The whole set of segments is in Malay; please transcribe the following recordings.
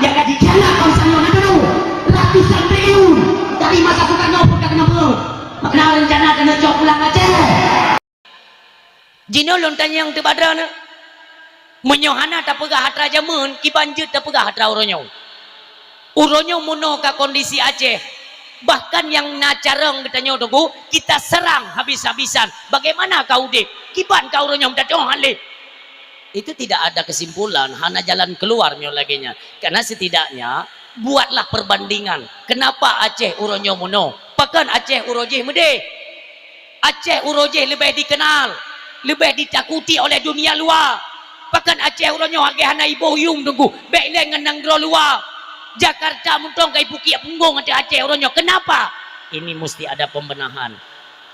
yang gaji jalan bangsa yang ada ratusan triliun dari masa Soekarno pun kena perut makna rencana kena jauh pulang aja Jino lontan yang terbadra na menyohana tak pegah hatra jamun kibanjut tak pegah hatra uronyo muno ka kondisi Aceh bahkan yang nacareng katanya tunggu kita serang habis-habisan bagaimana kau dek kiban kau uronyo datang halik itu tidak ada kesimpulan hanya jalan keluar laginya karena setidaknya buatlah perbandingan kenapa Aceh uronyo muno pakan Aceh urojeh mede Aceh urojeh lebih dikenal lebih ditakuti oleh dunia luar pakan Aceh uronyo hage hana ibu yung tunggu baiklah ngenang dro luar Jakarta muntong kai puki punggung ada Aceh uronyo kenapa ini mesti ada pembenahan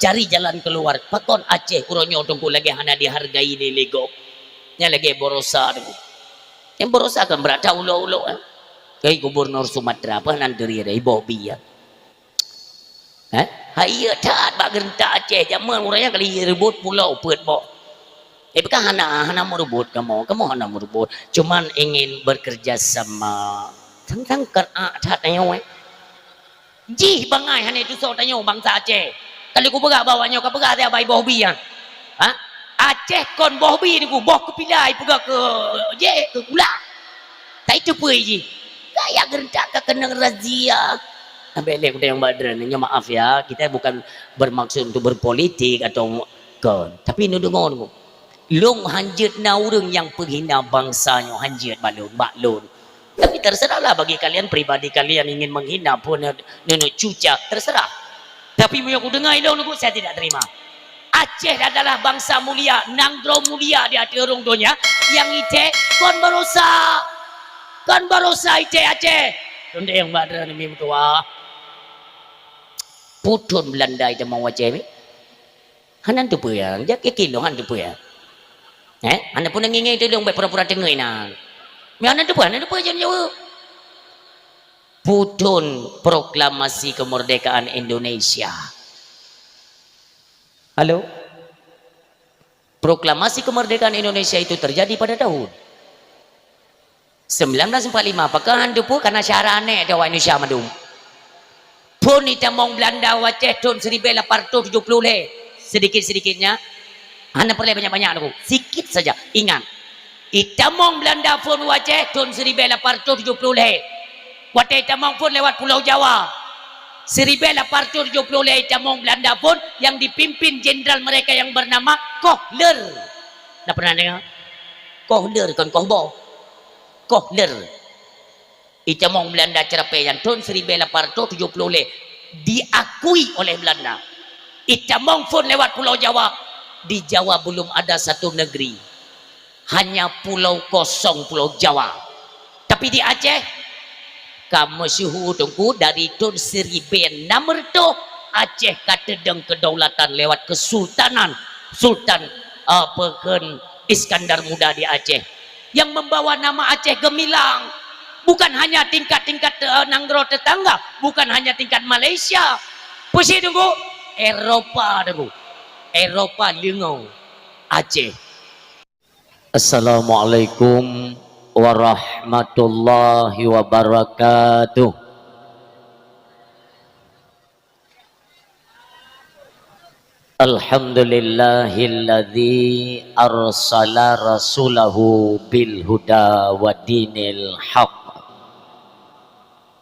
cari jalan keluar pakon Aceh uronyo tunggu lagi hana dihargai di lego nya lagi borosa tunggu yang borosa kan berada ulo-ulo kai gubernur Sumatera apa nanderi ada Bobby ya hayya taat bak gerenta Aceh zaman urangnya kali rebut pulau peut bo bukan hana merebut kamu hana merebut cuman ingin bekerja sama tentang kena tatanya jih bangai hana itu so tanya bangsa Aceh kali ku pegak bawanya ku pegak dia bayi Bobby ya Aceh kon Bobby ni ku boh kepilai pegak ke ke gula tak itu pun ji gaya gerenta ke kena razia belek udah yang badran maaf ya kita bukan bermaksud untuk berpolitik atau kon tapi nu dengon ku long hanjit na urang yang penghina bangsanya hanjit baklun tapi terserahlah bagi kalian pribadi kalian ingin menghina pun nenek cucak terserah tapi yang aku dengar itu saya tidak terima Aceh adalah bangsa mulia nangdro mulia di hati orang dunia yang ite kon barosa ite Aceh tunde yang badran mim tua putun Belanda itu mau Aceh hanan tu puyang jak kilo han tu puyang anda pun ngingin itu dong pura-pura dengar nah mana tu pun jangan jawab putun proklamasi kemerdekaan Indonesia halo proklamasi kemerdekaan Indonesia itu terjadi pada tahun 1945 apakah anda pun karena syarane ada Indonesia madum pun itamong Belanda Aceh tahun 1870 sedikit-sedikitnya anda perlu banyak-banyak aku sikit saja ingat itamong Belanda pun Aceh tahun 1870 waktu itamong pun lewat Pulau Jawa 1870 itamong Belanda pun yang dipimpin jenderal mereka yang bernama Kohler dah pernah dengar Kohler kan Kohler itamong Belanda Cerpe yang tahun 1870 diakui oleh Belanda itamong pun lewat Pulau Jawa di Jawa belum ada satu negeri hanya pulau kosong Pulau Jawa tapi di Aceh kamu suhu tunggu dari tahun 1600 Aceh katedeng kedaulatan lewat kesultanan Sultan Pekan Iskandar Muda di Aceh yang membawa nama Aceh gemilang bukan hanya tingkat-tingkat nanggro tetangga bukan hanya tingkat Malaysia pusing tunggu Eropa tunggu Eropa lingau Aceh. Assalamualaikum warahmatullahi wabarakatuh. Alhamdulillahilladzi arsala rasulahu bil huda wa dinil haq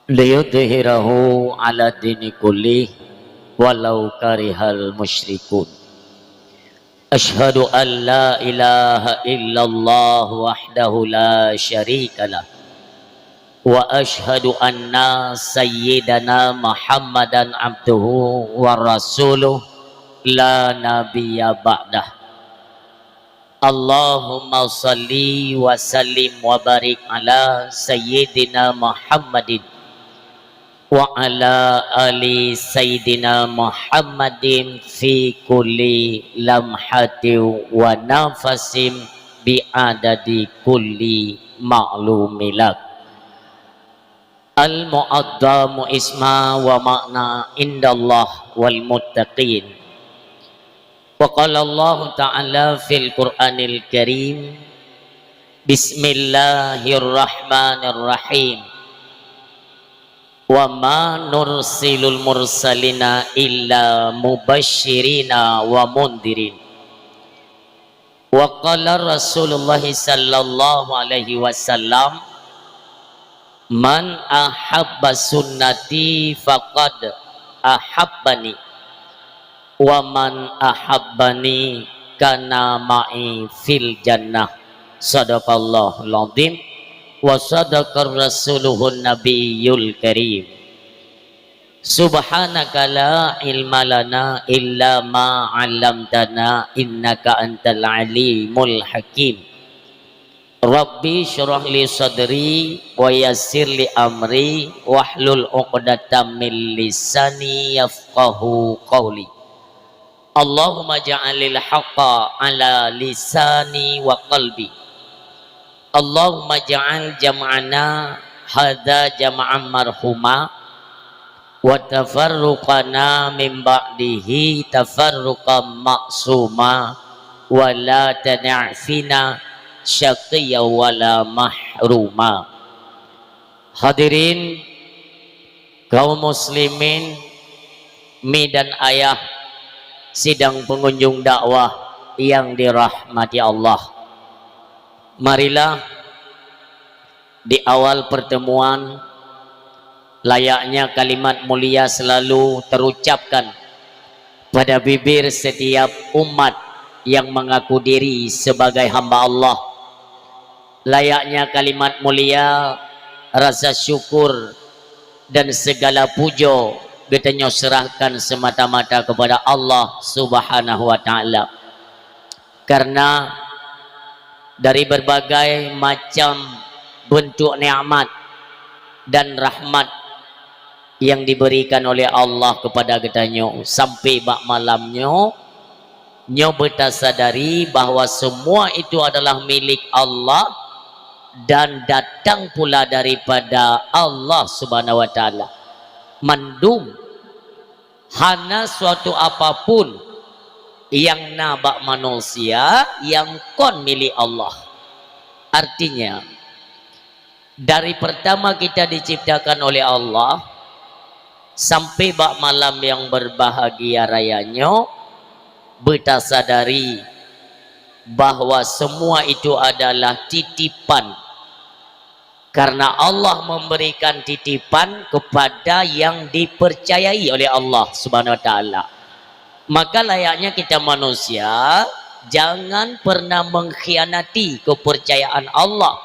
liyudhhirahu ala dini kullih walau karihal musyrikun. Asyhadu an la ilaha illallah wahdahu la syarikalah wa asyhadu anna sayyidana Muhammadan abduhu wa rasuluh la nabiyya ba'dah. Allahumma salli wa sallim wa barik ala sayyidina Muhammadin wa ala ali sayyidina Muhammadin fi kulli lamhati wa nafasim bi adadi kulli ma'lumilak. Al mu'addamu isma wa makna indallah wal muttaqin. Wa qala Allah ta'ala fil Qur'anil Karim bismillahirrahmanirrahim wa ma nursilul mursalina illa mubashirina wa mundirin. Wa qala Rasulullah sallallahu alaihi wasallam, man ahabba sunnati faqad ahabbani wa man ahabbani kana ma'i fil jannah. Sadaqallahul azim wa sadaqar rasuluhun nabiyyul karim. Subhanaka la ilma lana illa ma 'allamtana innaka antal alimul hakim. Rabbi syrah li sadri wa yassir li amri wahlul 'uqdatam min lisani yafqahu qawli. Allahumma ja'alil haqqa ala lisani wa qalbi. Allahumma ja'al jam'ana hadza jam'an marhuma wa tafarruqana min ba'dihi tafarruqan ma'suma wa la tad'afina syaqiyya wa la mahruma. Hadirin kaum muslimin, mi dan ayah sidang pengunjung dakwah yang dirahmati Allah, marilah di awal pertemuan layaknya kalimat mulia selalu terucapkan pada bibir setiap umat yang mengaku diri sebagai hamba Allah. Layaknya kalimat mulia, rasa syukur dan segala puja kita serahkan semata-mata kepada Allah Subhanahu wa taala. Karena dari berbagai macam bentuk nikmat dan rahmat yang diberikan oleh Allah kepada kita sampai bak malamnya nyo bertasadari bahwa semua itu adalah milik Allah dan datang pula daripada Allah Subhanahu wa taala. Mandum hana suatu apapun yang nabak manusia yang kon milik Allah. Artinya dari pertama kita diciptakan oleh Allah sampai bak malam yang berbahagia rayanya, bertasadari bahwa semua itu adalah titipan. Karena Allah memberikan titipan kepada yang dipercayai oleh Allah Subhanahu wa taala. Maka layaknya kita manusia jangan pernah mengkhianati kepercayaan Allah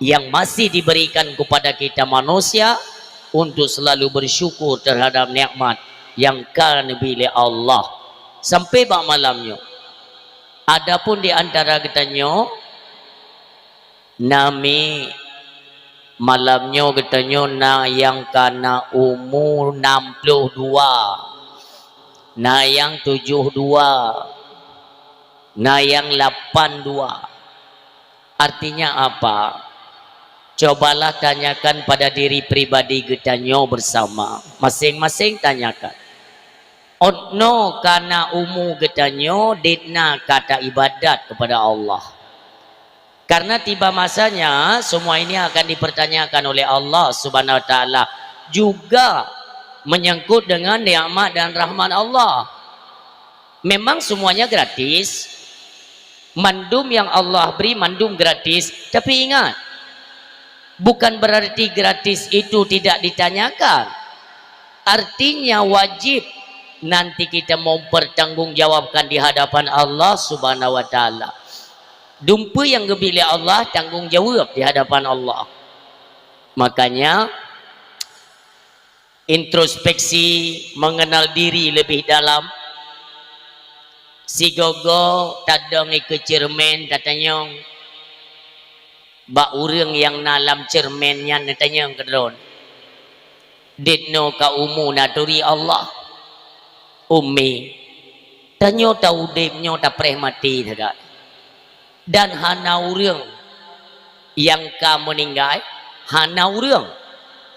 yang masih diberikan kepada kita manusia, untuk selalu bersyukur terhadap nikmat yang kan milik Allah sampai bak malamnya. Adapun di antara kitanya nami malamnya kitanya na yang kana umur 62, na yang 72, na yang 82. Artinya apa? Cobalah tanyakan pada diri pribadi kitanya bersama, masing-masing tanyakan. Ono kana umur kitanya ditna kata ibadat kepada Allah. Karena tiba masanya semua ini akan dipertanyakan oleh Allah Subhanahu wa taala, juga menyangkut dengan nikmat dan rahmat Allah. Memang semuanya gratis. Mandum yang Allah beri mandum gratis, tapi ingat, bukan berarti gratis itu tidak ditanyakan. Artinya wajib nanti kita mempertanggungjawabkan di hadapan Allah Subhanahu wa taala. Dumpa yang gebila Allah tanggung jawab di hadapan Allah. Makanya introspeksi, mengenal diri lebih dalam. Si gogo tadong ke cermin katanya, bak urang yang nalam cerminnya katanya kedron. Ditno ka umu naturi Allah. Umi tanyo tau udipnya tak preh mati tidak. Dan hana urang yang ka meninggal, hana urang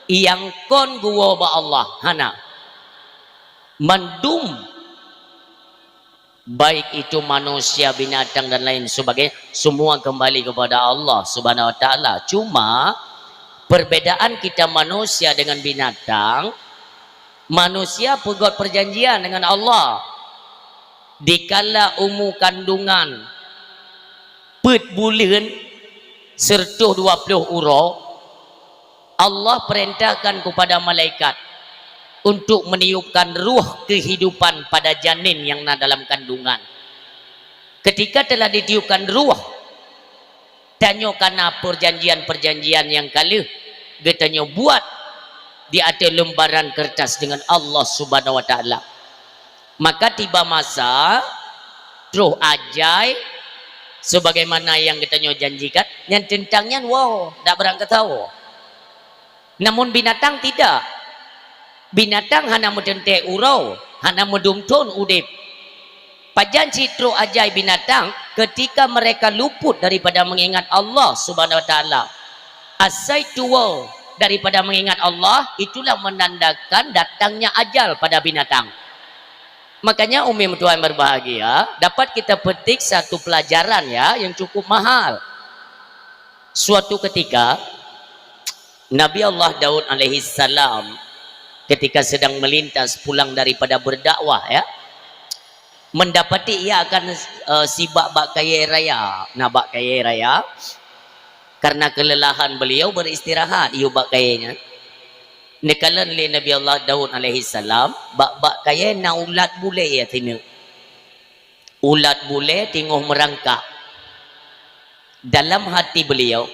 yang kon gua ba Allah, hana mandum baik itu manusia, binatang dan lain sebagainya, semua kembali kepada Allah Subhanahu wa taala. Cuma Perbedaan kita manusia dengan binatang, manusia buat perjanjian dengan Allah. Dikala umur kandungan pet bulan serta 20 uro, Allah perintahkan kepada malaikat untuk meniupkan ruh kehidupan pada janin yang dalam kandungan. Ketika telah ditiupkan ruh, tanya karena perjanjian-perjanjian yang kala dia buat di atas lembaran kertas dengan Allah Subhanahu wa taala. Maka tiba masa roh ajai sebagaimana yang kita janjikan, yang tentangnya wow, tak berangkat tahu. Namun binatang tidak. Binatang hanya mendentek urau, hanya mendumtun udip. Pajan citro ajai binatang ketika mereka luput daripada mengingat Allah Subhanahu wa taala. Asai tua daripada mengingat Allah, itulah menandakan datangnya ajal pada binatang. Makanya umi Tuhan berbahagia, dapat kita petik satu pelajaran ya yang cukup mahal. Suatu ketika Nabi Allah Daud alaihi salam ketika sedang melintas pulang daripada berdakwah ya, mendapati ia akan sibak bak kaya raya, nak kaya raya. Karena kelelahan beliau beristirahat iu bak kayanya. Nekalan le Nabi Allah Daud alaihi salam bak kaya na ulat bule ya tina. Ulat bule tengah merangkak. Dalam hati beliau,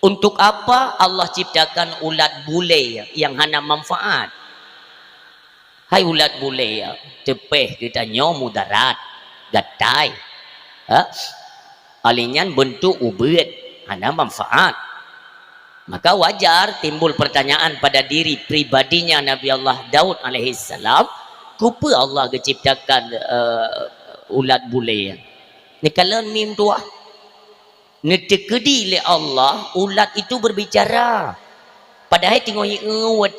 untuk apa Allah ciptakan ulat bule yang hanya manfaat? Hai ulat bule ya, tepeh kita nyomu darat, gatai. Alinyan bentuk ubet, hanya manfaat. Maka wajar timbul pertanyaan pada diri pribadinya Nabi Allah Daud alaihi salam, kupa Allah ciptakan ulat bule. Ni kalau mim tua, ni tekedi le Allah, ulat itu berbicara. Padahal tengok ngewat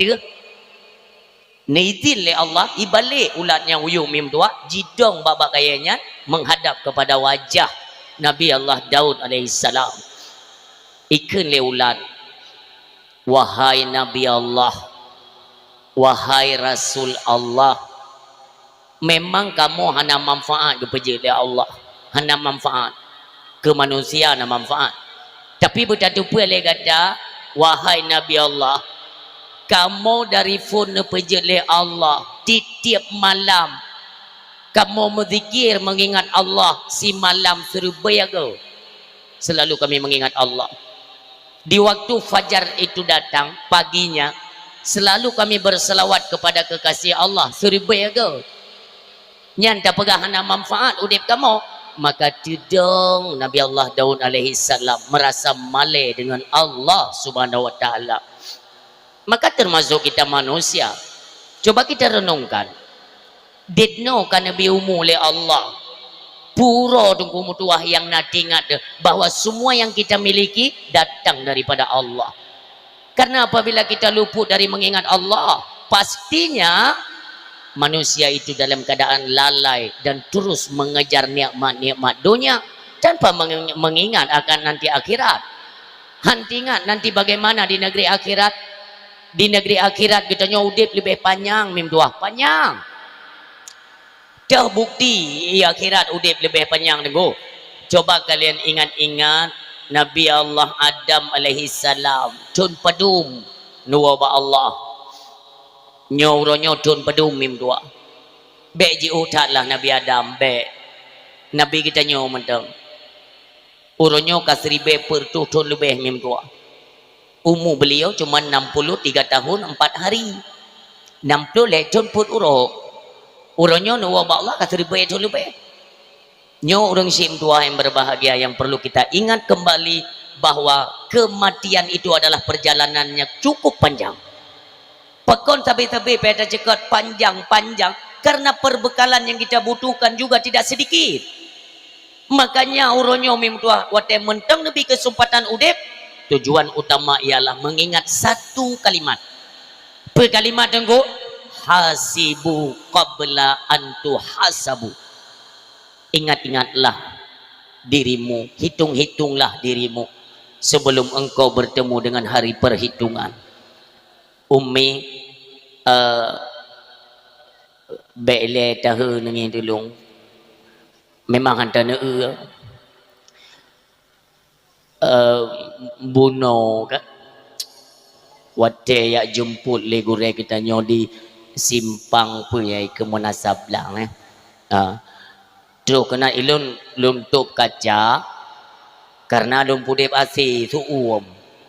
ni izin le Allah, ibalik ulatnya uyung mim tua, jidong babak kayanya menghadap kepada wajah Nabi Allah Daud alaihi salam. Ikan le ulat, wahai Nabi Allah, wahai Rasul Allah, memang kamu hanya manfaat kepada Allah, hanya manfaat ke manusia, hanya manfaat. Tapi bertatu boleh kata, wahai Nabi Allah, kamu dari phone pejele Allah tiap malam, kamu berzikir mengingat Allah si malam serba selalu kami mengingat Allah. Di waktu fajar itu datang paginya, selalu kami berselawat kepada kekasih Allah serba nyanta pegahan manfaat udip kamu. Maka tidong Nabi Allah Daud alaihi salam merasa malai dengan Allah Subhanahu wa taala. Maka termasuk kita manusia, coba kita renungkan, ditno kan Nabi umule Allah puro tunggu mutuah yang nadingat bahwa semua yang kita miliki datang daripada Allah. Karena apabila kita luput dari mengingat Allah, pastinya manusia itu dalam keadaan lalai dan terus mengejar nikmat-nikmat dunia tanpa mengingat akan nanti akhirat. Hantingat nanti bagaimana di negeri akhirat. Di negeri akhirat kita nyudip lebih panjang, mimduah panjang. Terbukti akhirat udip lebih panjang tunggu. Coba kalian ingat-ingat Nabi Allah Adam alaihi salam tun padum nuwa ba Allah. Nyoronyo tun padum mim dua. Be ji utatlah Nabi Adam be. Nabi kita nyo mentang. Uronyo kasribe pertu tun lebih mim dua. Umur beliau cuma 63 tahun 4 hari. 60 letun put uro. Uronyo nuwa ba Allah kasribe tun lebih. Nyo orang sim tua yang berbahagia yang perlu kita ingat kembali bahwa kematian itu adalah perjalanannya cukup panjang. Pekon tabi-tabi peta cekat panjang-panjang karena perbekalan yang kita butuhkan juga tidak sedikit. Makanya uronyo mim tua wate mentang lebih kesempatan udep, tujuan utama ialah mengingat satu kalimat. Kalimat tengku hasibu qabla antu hasabu. Ingat-ingatlah dirimu, hitung-hitunglah dirimu sebelum engkau bertemu dengan hari perhitungan. Umi bele tahu nengi dulung memang hantar buno kan wate ya jemput le gure kita nyodi simpang puyai ke munasab lang terus kena ilun luntup kaca karena lum pudip asi su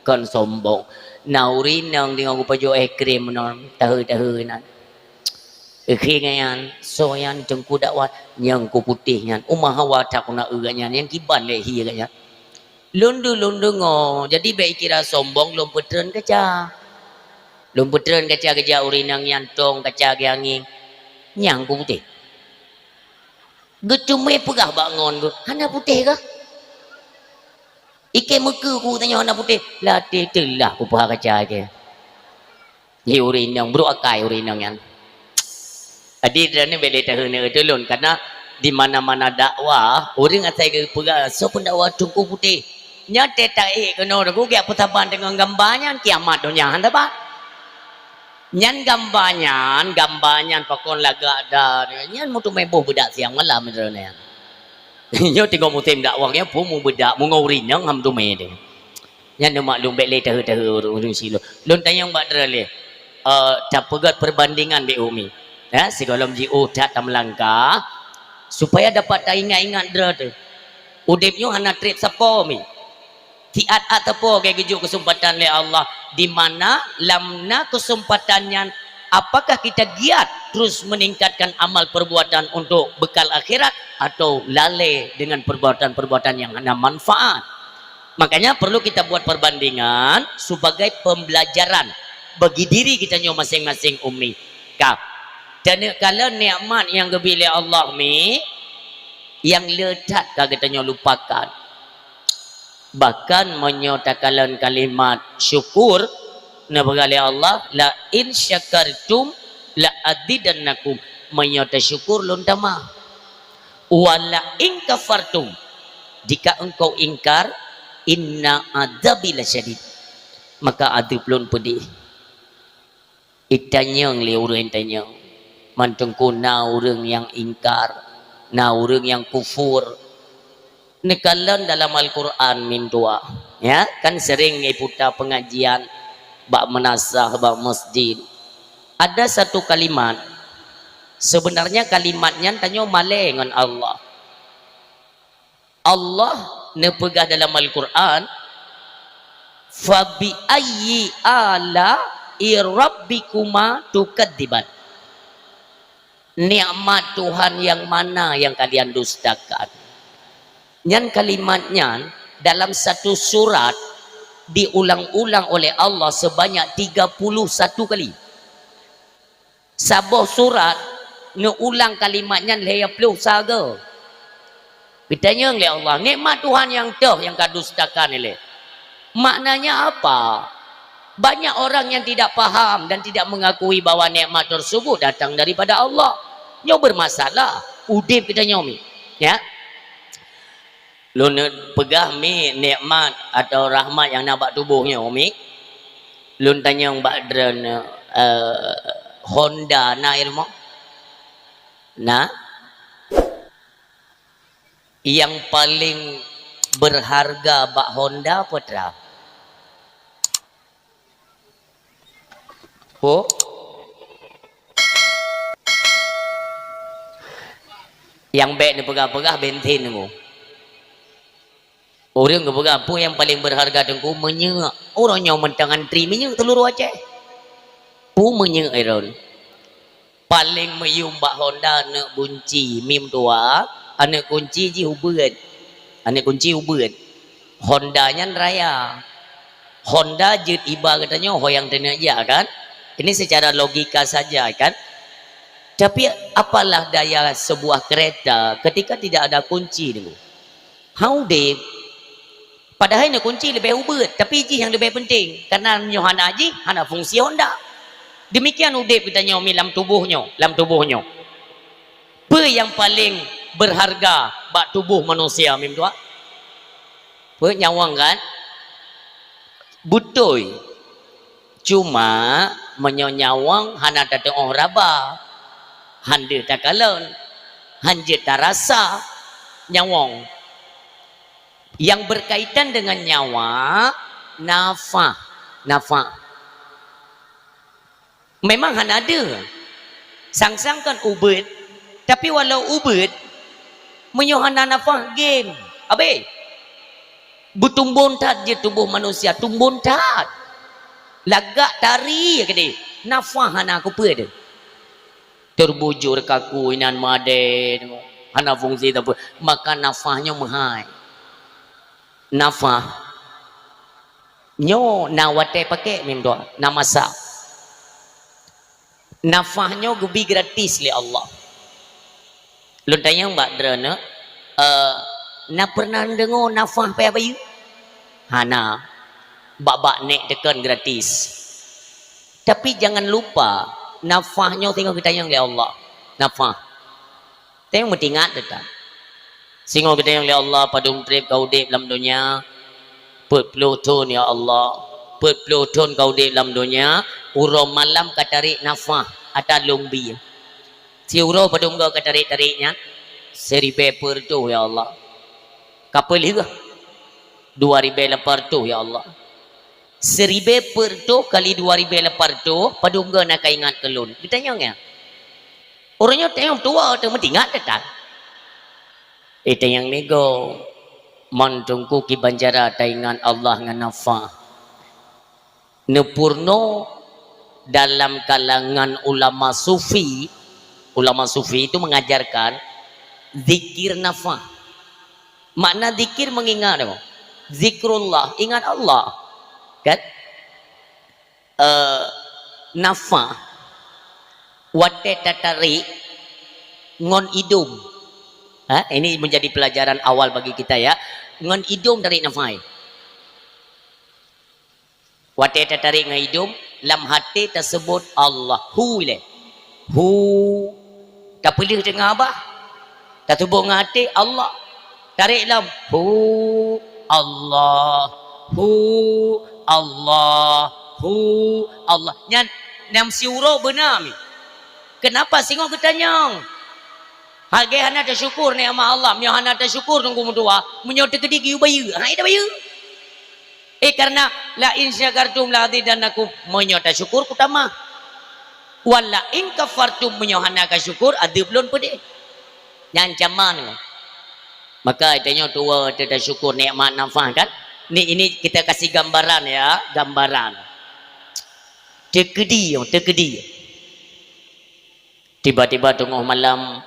kan sombong nauri nang dengan upajo ekrim non tahu nan Ikhingan soyan jengku dakwat yang ku putihnya umah watak na uranya yang kiban lehi kaya lundu ngo jadi baik kira sombong lum putren kaca kerja urinang nyantong kaca gianging nyang ku putih gecume pegah bangun ku hana putih kah ike muka ku tanya hana putih latih telah ku pahak kaca ke ye urinang bro akai urinang yang Adi dan ni beli tahun ni dulun karena di mana-mana dakwah orang atai ke pegah so pun dakwah tungku putih nyate tai kena aku kia putaban dengan gambarnya kiamat dunia handa ba nyan gambarnya pakon laga ada nyan mutu meboh bedak siang malam drone yo tengok musim dakwahnya pun mu bedak mu ngaurin yang ham tu me de nyan maklum beli tahu urung silo lun tanyang bak drale tak pegat perbandingan be umi ya segala jiu tak melangkah supaya dapat ingat dra tu udipnya hana trip sapo mi tiat atapo kayak gitu kesempatan le Allah di mana lamna kesempatannya apakah kita giat terus meningkatkan amal perbuatan untuk bekal akhirat atau lalai dengan perbuatan-perbuatan yang hana manfaat. Makanya perlu kita buat perbandingan sebagai pembelajaran bagi diri kita masing-masing umi dan kalau nikmat yang kebili Allah mi yang letak katanya lupakan bahkan menyatakan kalimat syukur nabagali Allah la in syakartum la azidannakum menyata syukur lontama wala in kafartum jika engkau ingkar inna adzabi lasyadid maka adab lun pedih itanyang le urang tanyang mantengku na urang yang ingkar na urang yang kufur nekalan dalam Al-Quran min doa ya kan sering iputa pengajian bak menasah bak masjid ada satu kalimat sebenarnya kalimatnya tanya malai dengan Allah nepegah dalam Al-Quran fabi ayyi ala rabbikuma tukadziban nikmat Tuhan yang mana yang kalian dustakan. Nyan kalimatnya dalam satu surat diulang-ulang oleh Allah sebanyak 31 kali. Sabuh surat ngeulang kalimatnya leya puluh saga. Bitanya oleh Allah, nikmat Tuhan yang toh yang kadustakan ini. Maknanya apa? Banyak orang yang tidak paham dan tidak mengakui bahwa nikmat tersebut datang daripada Allah. Nyo bermasalah. Udip kita nyomi. Ya. Lu pegah mi nikmat atau rahmat yang nampak tubuhnya umi. Lu tanya mbak Dren Honda na ilmu. Nah. Yang paling berharga bak Honda putra. Yang baik ni pegah-pegah bentin ni. Orang ke pegah apa yang paling berharga dengku menyek. Orang yang mentangan tri menyek telur Aceh. Pu menyek iron. Paling meyum bak Honda nak bunci mim tua, anak kunci ji hubungan. Anak kunci hubungan. Honda nya raya. Honda jut iba katanya hoyang tenak ya kan? Ini secara logika saja kan. Tapi apalah daya sebuah kereta ketika tidak ada kunci dulu. How they? Padahal ini kunci lebih ubet, tapi ji yang lebih penting karena nyohana ji hana fungsi Honda. Demikian udip kita nyomi dalam tubuhnya. Apa yang paling berharga bak tubuh manusia mim tua? Apa nyawang kan? Butoi. Cuma menyonyawang hana tatong raba. Hande takalon. Hanje tarasa nyawang. Yang berkaitan dengan nyawa nafah. Memang hana ada. Sang-sang kan ubed. Tapi walau ubed menyohana nafah game. Abe. Bertumbun tad je tubuh manusia. Tumbun tad. Lagak tari ya kede. Nafah hana aku pada. Terbujur kaku inan made. Hana fungsi tak apa. Maka nafahnya mahal. Nafah. Nyo nawate pakai mem doa. Namasa. Nafahnya gubi gratis li Allah. Lu tanya mbak Drana. Na pernah dengar nafah payah bayu? Hana. Bak-bak nek tekan gratis. Tapi jangan lupa nafahnya tengok kita yang li Allah. Nafah. Tengok mesti ingat dekat. Singgo kita yang li Allah padung trip kau dip dalam dunia. Put pelutun ya Allah. Put pelutun kau dip dalam dunia. Uro malam katarik nafah atau lumbi. Si uro padung kau katarik-tariknya. Seri paper tu ya Allah. Kapal juga. 2000 lepar tu ya Allah. 1000 per tu kali 2000 lepar tu padungga nak ingat kelun. Kita tanya. Orangnya tengok tua tu mesti ingat tak? Itu yang nego mantungku ki banjara taingan Allah ngan nafah. Nepurno dalam kalangan ulama sufi itu mengajarkan zikir nafah. Makna zikir mengingat apa? Zikrullah, ingat Allah. Kan? Nafah wate tatari ngon idum. Ini menjadi pelajaran awal bagi kita ya. Ngon idum dari nafai. Wate tatari ngon idum lam hati tersebut Allah. Hu le. Hu. Tak pilih dengan abah. Tak tubuh dengan hati Allah. Tarik lam. Hu Allah. Hu Allah. Hu Allah. Nyam siuro benar mi. Kenapa singgung ketanyang? Hargai hana tersyukur ni sama Allah. Menyo hana tersyukur tunggu mudua. Menyo terkedi kiu bayu. Ida bayu. Karena la in syakartum la azidannakum. Menyo tersyukur kutama. Wala in kafartum menyo hana tersyukur adib belum pede. Nyancaman. Maka itanya tua tersyukur nikmat nafah kan? Ini kita kasih gambaran ya, gambaran. Terkedi. Tiba-tiba tengah malam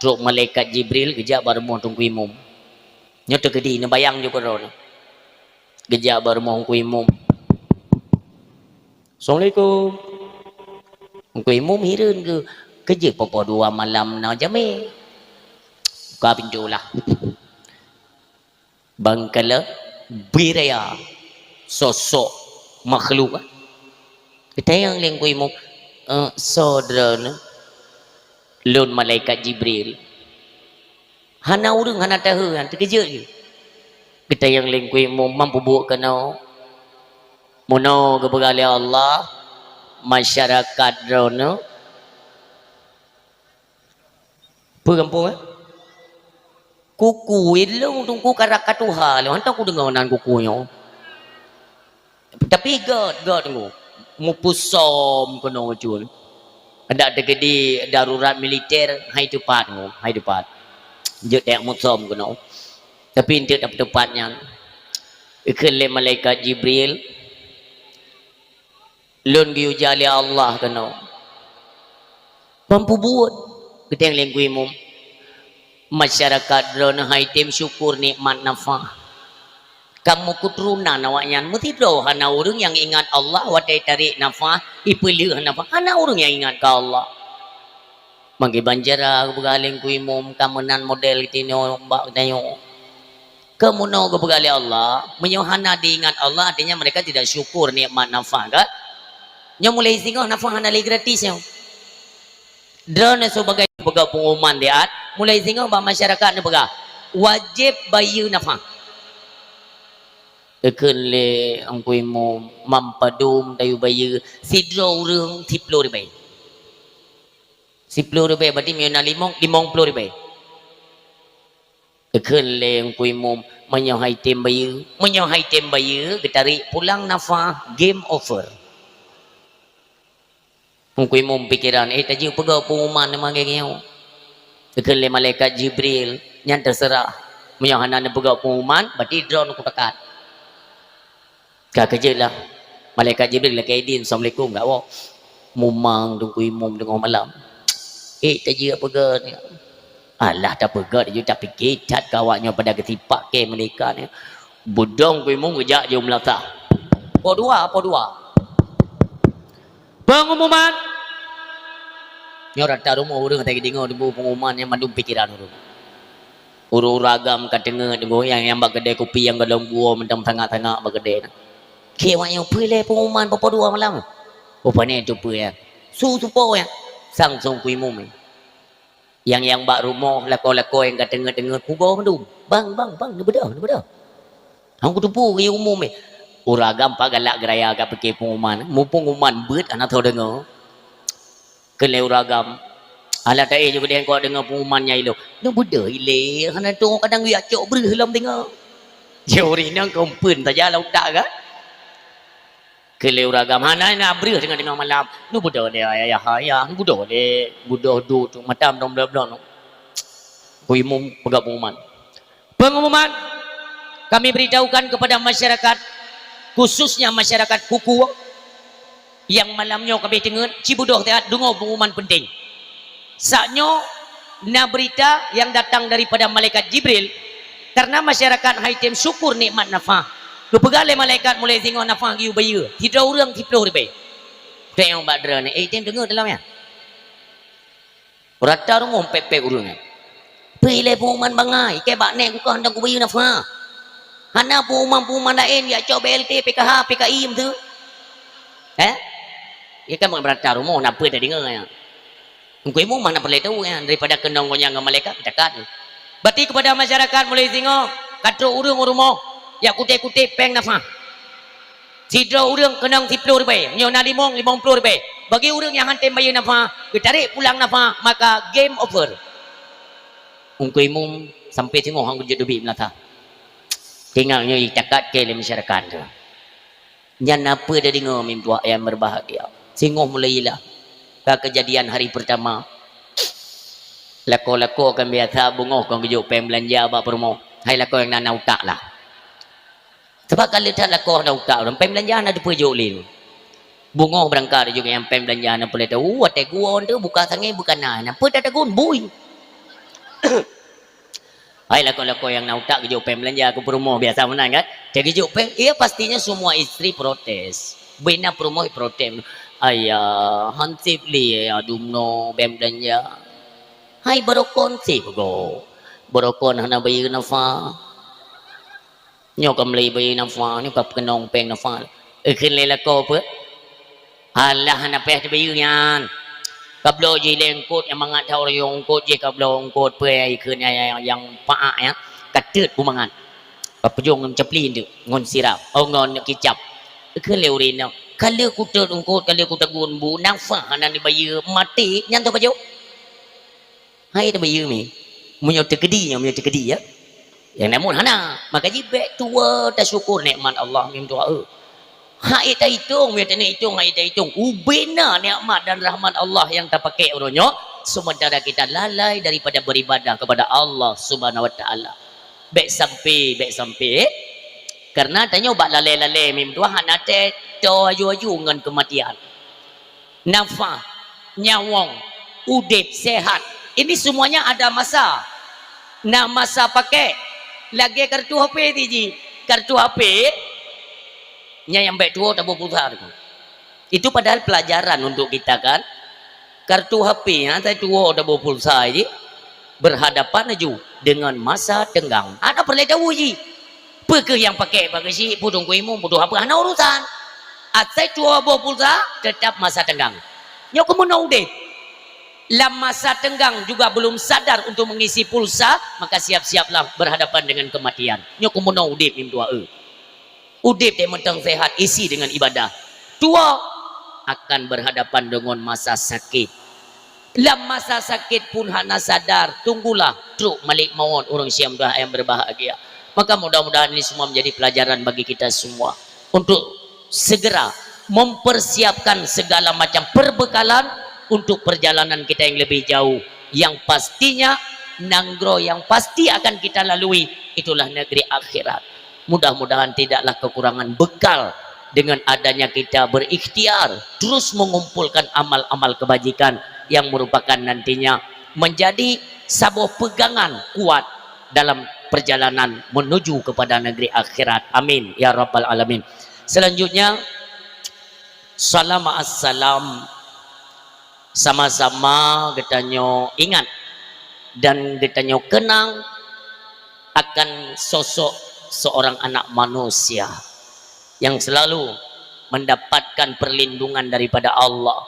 truk malaikat Jibril kejap barmo tunggu imum. Nyo terkedi ne bayang juga ron. Kejap barmo tunggu imum. Assalamualaikum. Tunggu imum hireun ke kerja popo 2 malam na jame. Buka pintu lah. Bangkala biraya sosok makhluk. Kita yang lengkui mu saudara lun malaikat Jibril. Hana urang hana tahu han terkejut je. Kita yang lengkui mu mampu buat kena mono kebegali Allah masyarakat drone perempuan kuku itu tunggu karak tuha lu hantar aku dengar nan kukunya tapi god tunggu mupusom kono cun ada terjadi darurat militer hai tepat je tak musom kono tapi inte tak tepatnya ikhle malaikat Jibril lun giu jali Allah kono mampu buat kita yang lengkui mum masyarakat drone haitim syukur nikmat nafah. Kamu keturunan awaknya mesti do hana urang yang ingat Allah watai tarik nafah ipelih nafah hana urang yang ingat ke Allah. Mangke banjara begaleng ku imum kamenan model tino mbak tayo. Kemuno ke begali Allah menyohana diingat Allah artinya mereka tidak syukur nikmat nafah kan? Nya mulai singo nafah hana li gratis yo. Drone sebagai pegawai pengumuman dia mulai singgah bah masyarakat ni pegawai wajib bayar nafah. Ekeun le angkui mo mampadum dayu bayu sidro urang 10 ribu. 10 ribu berarti miona 50 ribu. Ekeun le angkui mo menyohai tem bayu getari pulang nafah game over. Angkui mo pikiran tadi pegau pengumuman nama gengeu. Ekeun le malaikat Jibril nyan terserah menyohanan pegau pengumuman berarti drone ku tekat. Kak kerja lah malaikat Jibril lah kaidin assalamualaikum gak wak mumang tunggu imum tengah malam tadi apa ke ni alah tak pegat dia tak fikir cat kawaknya pada ketipak ke mereka ni budong ku imum kejak je melata po dua pengumuman nyorat tak rumah orang tak dengar debu pengumuman yang mandum pikiran urung ragam kat tengah debu yang bak kedai kopi yang dalam gua mentang tengah-tengah bak kedai kewak yang pilih pengumuman papa 2 malam. Apa ni tu apa ya? Su-supo ya. Sangsung ku imum. Yang bak rumah lako-lako yang kat tengah-tengah kubur tu. Bang, ni beda. Aku tu pu umum uragam pak galak geraya kat pakai pengumuman. Mu pengumuman beut anak tahu dengar. Kele uragam. Alah tak je benda kau dengar pengumumannya itu. Ni beda ile. Hana tu kadang dia cok berih dalam tengah. Jori nang kompun saja lah tak kan? Kele uragam hana nak berih dengan malam nu budak dia ayah nu budak dia budak du tu matam dom blon ku imum pegak pengumuman kami beritahukan kepada masyarakat khususnya masyarakat kuku yang malamnya kami dengar cibudoh teat dengar pengumuman penting saknyo na berita yang datang daripada malaikat Jibril karena masyarakat haitem syukur nikmat nafah kepegale malaikat mulai tengok nafah giu bayu tidak orang 10 ribu tengok badra ni tem dengar dalamnya rata rumah pepek urang pilih pengumuman bangai ke bak nek ku hendak ku bayu nafah hana pengumuman lain ya cok BLT PKH PKI tu ya kan berata rumah nak apa dah dengar ya engkau imam mana perlu tahu ya daripada kenong goyang dengan malaikat dekat berarti kepada masyarakat mulai tengok kata urang rumah ya kutip-kutip peng nafah sidra urang kenang 10 ribu nyona 50 ribu bagi urang yang hantam bayar nafah ditarik pulang nafah maka game over ungku imum sampai tengok hang kerja dubi melata tinggalnya itakat ke masyarakat tu nyan apa dah dengar mim tua yang berbahagia singoh mulailah kejadian hari pertama lako-lako akan biasa bungoh kau kerja peng belanja bak promo hai lako yang nak utak lah sebab kalau tak lakukan dah utak orang pem belanjaan ada perjuk lin bunga berangkat juga yang pem belanjaan apa boleh tahu ada gua tu buka sangai bukan apa dah takun bui hai laku-laku yang nak utak kerja pem belanja aku promo biasa menang kan jadi kerja pem pastinya semua isteri protes bina promo protes ayah hansip li adumno pem belanja hai barokon sih go barokon hana bayar nafah nyok kembali bayi nafah ni kap kenong peng nafah kin lela ko apa alah na peh bayi yan kablo je lengkot yang mangat tahu yang kot je kablo ngkot pe kin yang paak ya katet pumangan kapjong ceplin tu ngon sirap ngon kicap kin leurin kalau kutet ngkot kalau kutagun bu nafah anan bayi mati nyan to kajo hai ta bayi mi munyo tekedi ya yang namun hana maka jibek tua tak syukur nikmat Allah mim doa hak ita hitung dia tak hitung hak ita hitung ubena nikmat dan rahmat Allah yang tak pakai uronyo sementara kita lalai daripada beribadah kepada Allah Subhanahu wa taala baik sampai karena tanya bak lalai mim doa hana te to aju ngan kematian nafah nyawang udip sehat ini semuanya ada masa masa pakai lagi kartu HP tiji kartu HP nya yang baik tua tak berpulsa itu padahal pelajaran untuk kita kan kartu HP nya saya tua tak berpulsa ini berhadapan aja dengan masa tenggang ada perlu tahu ji perke yang pakai bagi si pudung kuimu pudung apa ana urusan saya tua berpulsa tetap masa tenggang nyok kemunau deh dalam masa tenggang juga belum sadar untuk mengisi pulsa maka siap-siaplah berhadapan dengan kematian nyok kumunau dip im tua udip dia mentang sehat isi dengan ibadah. Tua akan berhadapan dengan masa sakit. Dalam masa sakit pun hana sadar, tunggulah truk malik maut orang Syiam dah yang berbahagia. Maka mudah-mudahan ini semua menjadi pelajaran bagi kita semua untuk segera mempersiapkan segala macam perbekalan untuk perjalanan kita yang lebih jauh, yang pastinya nanggro yang pasti akan kita lalui itulah negeri akhirat. Mudah-mudahan tidaklah kekurangan bekal dengan adanya kita berikhtiar terus mengumpulkan amal-amal kebajikan yang merupakan nantinya menjadi sebuah pegangan kuat dalam perjalanan menuju kepada negeri akhirat. Amin ya rabbal alamin. Selanjutnya, salam assalam, sama-sama kita ingat dan kita kenang akan sosok seorang anak manusia yang selalu mendapatkan perlindungan daripada Allah,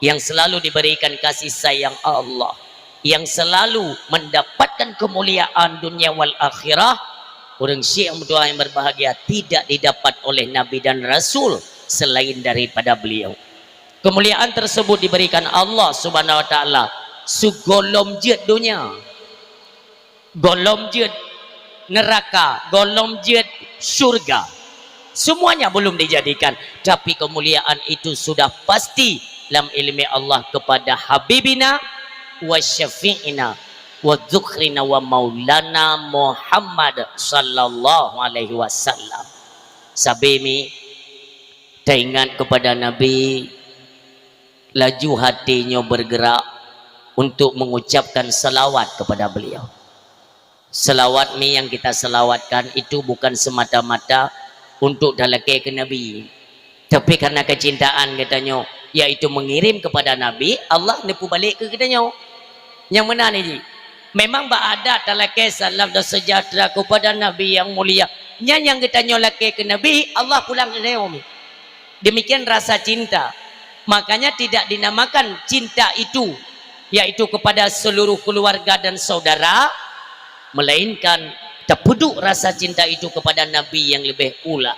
yang selalu diberikan kasih sayang Allah, yang selalu mendapatkan kemuliaan dunia wal akhirah. Orang Syiah yang berbahagia tidak didapat oleh Nabi dan Rasul selain daripada beliau. Kemuliaan tersebut diberikan Allah subhanahu wa ta'ala segolom jet dunia, golom jet neraka, golom jet surga, semuanya belum dijadikan, tapi kemuliaan itu sudah pasti dalam ilmi Allah kepada Habibina wa syafi'ina wa dzukhrina wa maulana Muhammad sallallahu alaihi wasallam. Sabimi teringat kepada Nabi, laju hatinya bergerak untuk mengucapkan salawat kepada beliau. Salawat ni yang kita salawatkan itu bukan semata-mata untuk dalake ke Nabi, tapi karena kecintaan katanya, yaitu mengirim kepada Nabi, Allah nepu balik ke katanya. Yang mana ni? Memang ada dalake salam dan sejahtera kepada Nabi yang mulia. Yang katanya lake ke Nabi, Allah pulang ke Nabi. Demikian rasa cinta. Makanya tidak dinamakan cinta itu yaitu kepada seluruh keluarga dan saudara, melainkan terpeduk rasa cinta itu kepada Nabi yang lebih ula.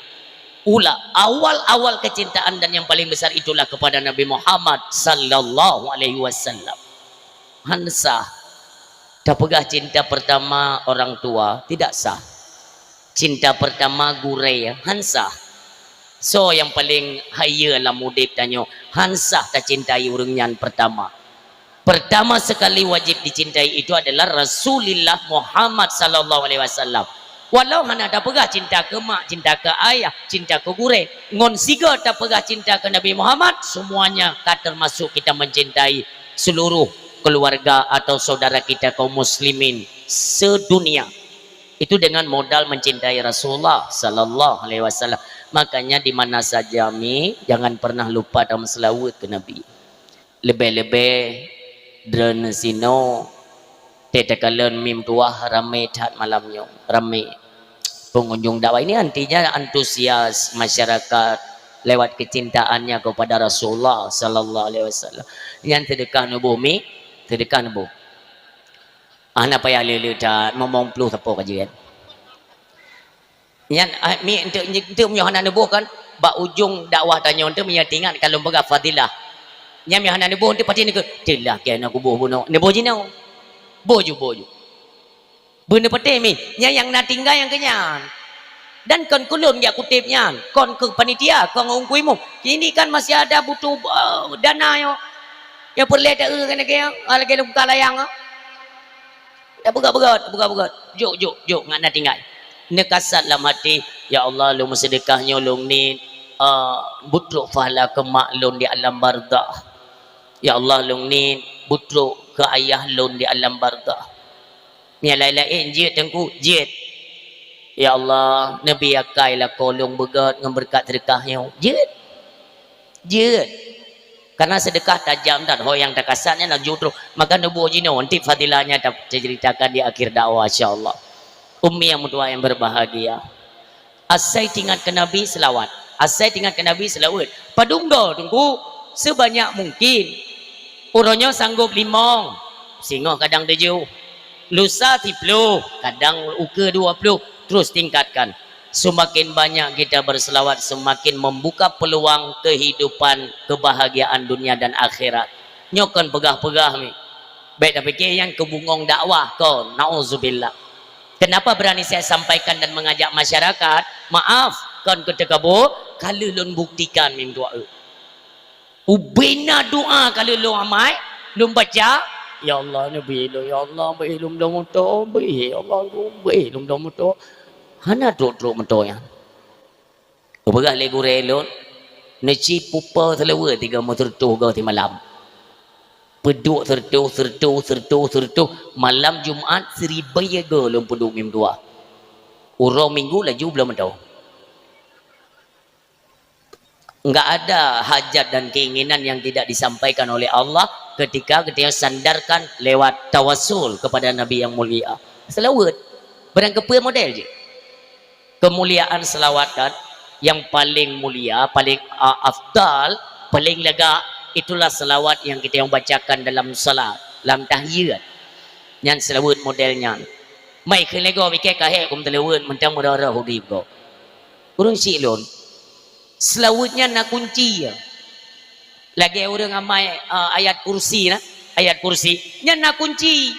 Awal kecintaan dan yang paling besar itulah kepada Nabi Muhammad sallallahu alaihi wasallam. Hansah tak pegah cinta pertama orang tua tidak sah. Cinta pertama gurai hansah. So yang paling haya lah mudib tanya, hansah tak cintai orang yang pertama. Pertama sekali wajib dicintai itu adalah Rasulullah Muhammad sallallahu alaihi wasallam. Walau hana tak pegah cinta ke mak, cinta ke ayah, cinta ke gure, ngon siga tak pegah cinta ke Nabi Muhammad, semuanya tak termasuk kita mencintai seluruh keluarga atau saudara kita kaum muslimin sedunia. Itu dengan modal mencintai Rasulullah sallallahu alaihi wasallam. Makanya di mana saja jangan pernah lupa dalam selawat ke Nabi. Lebih-lebih dren sino tetakalan mim tuah ramai tat malamnya, ramai pengunjung dakwah ini artinya antusias masyarakat lewat kecintaannya kepada Rasulullah sallallahu alaihi wasallam. Yang sedekah nu bumi, sedekah nu. Ana payah lele tat ngomong puluh tapo kajian. Yang mi untuk Yohana nubuh kan bak ujung dakwah tanya untuk menyatingan kalau berapa fadilah. Yang Yohana nubuh untuk pati ni ke telah kian aku buh buno. Nubuh jinau. Boju. Benda peti mi yang nak tinggal yang kenyan. Dan kon kulun ya kutipnya, kon ke panitia, kon ngungkuimu. Ini kan masih ada butuh dana yo. Ya perlu ada kan lagi buka layang. Ya begat. Jok ngak nak tinggal. Nekasat dalam hati, ya Allah lu sedekahnya lu ni butruk pahala ke mak lu di alam barzakh. Ya Allah lu ni butruk ke ayah lu di alam barzakh. Ni lain-lain jit tengku jit. Ya Allah nabi akai lah kolong begat dengan berkat sedekahnya. Jit. Karena sedekah tajam dan yang tak kasatnya nak jutru, maka nubuh jino nanti fadilahnya tak ceritakan di akhir dakwah insyaallah. Ummi yang mutua yang berbahagia, asai tingkat ke Nabi selawat, asai tingkat ke Nabi selawat. Padungdo tunggu sebanyak mungkin. Uronya sanggup 5, singoh kadang 7, lusa 10, kadang uke 20, terus tingkatkan. Semakin banyak kita berselawat, semakin membuka peluang kehidupan, kebahagiaan dunia dan akhirat. Nyokan pegah-pegah ni. Baik dah fikir yang kebungong dakwah kau, nauzubillah. Kenapa berani saya sampaikan dan mengajak masyarakat? Maaf, kan ketika bo, kalau lun buktikan mim doa. Ubina doa kalau lu amai, lu baca, ya Allah Nabi lu, ya Allah belum dong to, ya Allah belum dong to. Hana duduk mento ya. Berah legu relon, neci pupa terlewa tiga motor tu kau ti malam. Peduk sertu malam Jumaat seribu ya go lom peduk mim dua. Urang minggu laju belum tahu. Enggak ada hajat dan keinginan yang tidak disampaikan oleh Allah ketika sandarkan lewat tawasul kepada Nabi yang mulia. Selawat. Barang kepa model je. Kemuliaan selawat kan yang paling mulia, paling afdal, paling lega, itulah selawat yang kita yang bacakan dalam salat, dalam tahiyat. Yang selawat modelnya. Mai ke lego mikir kahe kum telawat mentang mudara hudib go. Urang silon. Selawatnya nak kunci ya. Lagi orang amai ayat kursi nah, ayat kursi nya nak kunci.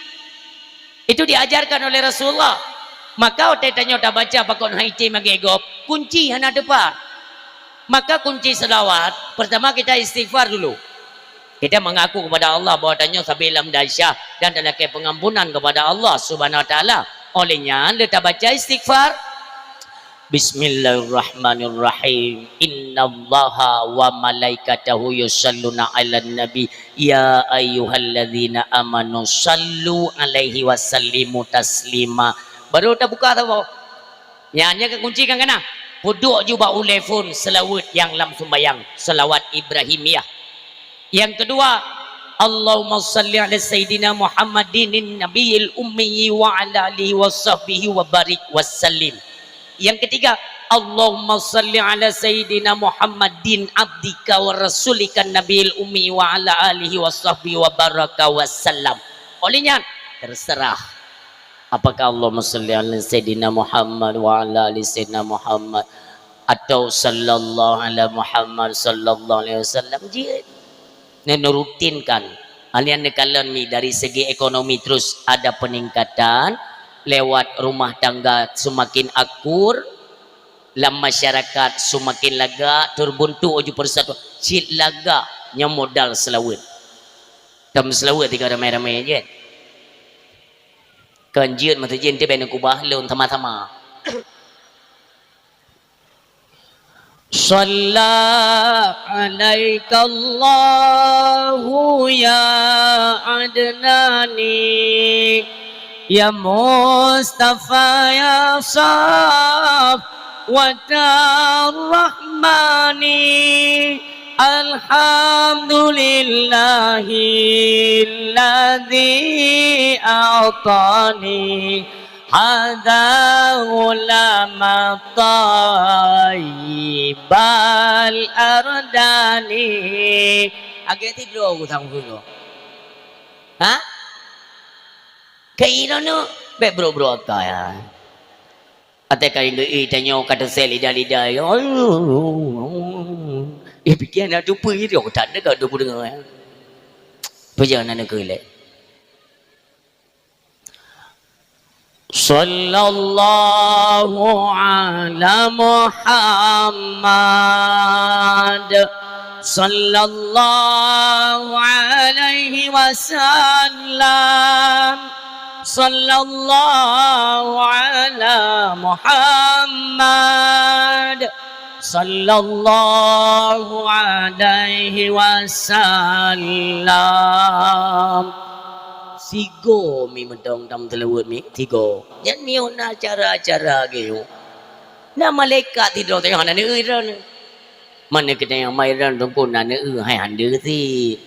Itu diajarkan oleh Rasulullah. Maka otak tanya tak baca pakon haiti magegop kunci hana depan. Maka kunci selawat pertama kita istighfar dulu. Kita mengaku kepada Allah bahwa tanya sabilam dahsyah dan dalam pengampunan kepada Allah Subhanahu wa taala. Olehnya kita baca istighfar. Bismillahirrahmanirrahim. Innallaha wa malaikatahu yusalluna 'alan nabi ya ayyuhalladzina amanu sallu 'alaihi wasallimu taslima. Baru tak buka tahu. Yang kunci kan kena. Puduk juga ulefun selawat yang lam sembayang, selawat Ibrahimiyah. Yang kedua, Allahumma salli ala sayyidina Muhammadin nabiyil ummi wa ala alihi washabbihi wa barik wasallim. Yang ketiga, Allahumma salli ala sayyidina Muhammadin abdika wa rasulika nabiyil ummi wa ala alihi washabbihi wa baraka wasallam. Olehnya terserah. Apakah Allahumma salli ala sayyidina Muhammad wa ala ali sayyidina Muhammad atau sallallahu ala Muhammad sallallahu alaihi wasallam dia merutinkan alian nekalan mi dari segi ekonomi terus ada peningkatan lewat rumah tangga semakin akur lam masyarakat semakin lega terbuntu uju persatuan cit laga nya modal selawat tam selawat tiga ramai-ramai je kanjian mata jin dia ben kubah lun tama-tama Shalla alaika Allahu ya adnani ya Mustafa ya Saf wa rahmani alhamdulillahilladzi a'tani hadza ulama tayyibal ardani agak tidur aku tang dulu ha kayak no be bro kaya ate kayak ngi tanya kata sel lidah fikir nak lupa dia tak ada kat lupa dengar perjalanan negeri lek sallallahu ala Muhammad sallallahu alaihi wasallam sallallahu ala Muhammad sallallahu alaihi wasallam sigo mi medong dam telawut mi tigo jan mi ona acara-acara geu na malaikat tidur tengah na neui ran mana kena yang mai ran pun na neui hai hande ti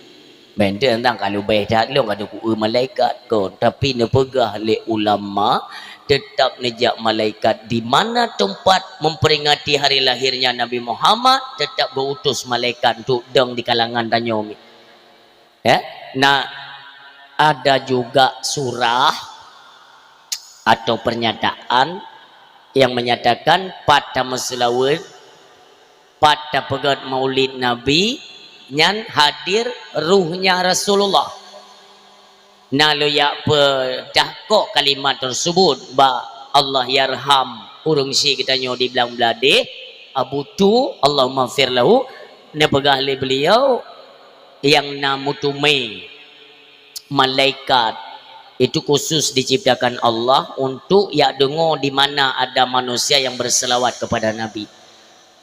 benda tentang kalau bedak long ada ku malaikat kon tapi ne pegah le ulama tetap nejak malaikat di mana tempat memperingati hari lahirnya Nabi Muhammad tetap berutus malaikat untuk deng di kalangan danyomi ya nah ada juga surah atau pernyataan yang menyatakan pada maselawat pada pegat maulid Nabi nyan hadir ruhnya Rasulullah. Nalu ya pedah kok kalimat tersebut ba Allah yarham urung si kita nyo di belang belade Abu tu Allah maghfir lahu ne pegah le beliau yang namutume malaikat itu khusus diciptakan Allah untuk ya dengar di mana ada manusia yang berselawat kepada Nabi.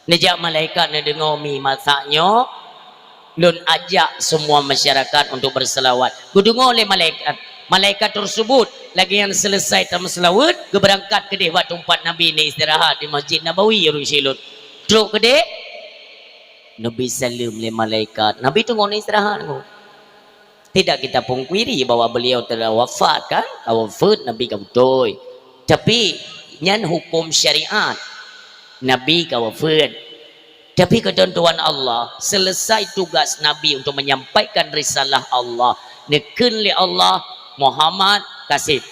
Nejak malaikat ne dengar mi masaknya lun ajak semua masyarakat untuk berselawat. Kudengar oleh malaikat tersebut lagi yang selesai selawat ke berangkat ke buat tempat Nabi ni istirahat di Masjid Nabawi Yerusalem. Teruk ke dek Nabi salam le malaikat. Nabi tunggu ni istirahat tu. Tidak kita pungkiri bahawa beliau telah wafat kan? Wafat Nabi ka betul. Tapi nyan hukum syariat. Nabi ka wafat. Tapi ketentuan Allah, selesai tugas Nabi untuk menyampaikan risalah Allah, neken li Allah Muhammad kasih.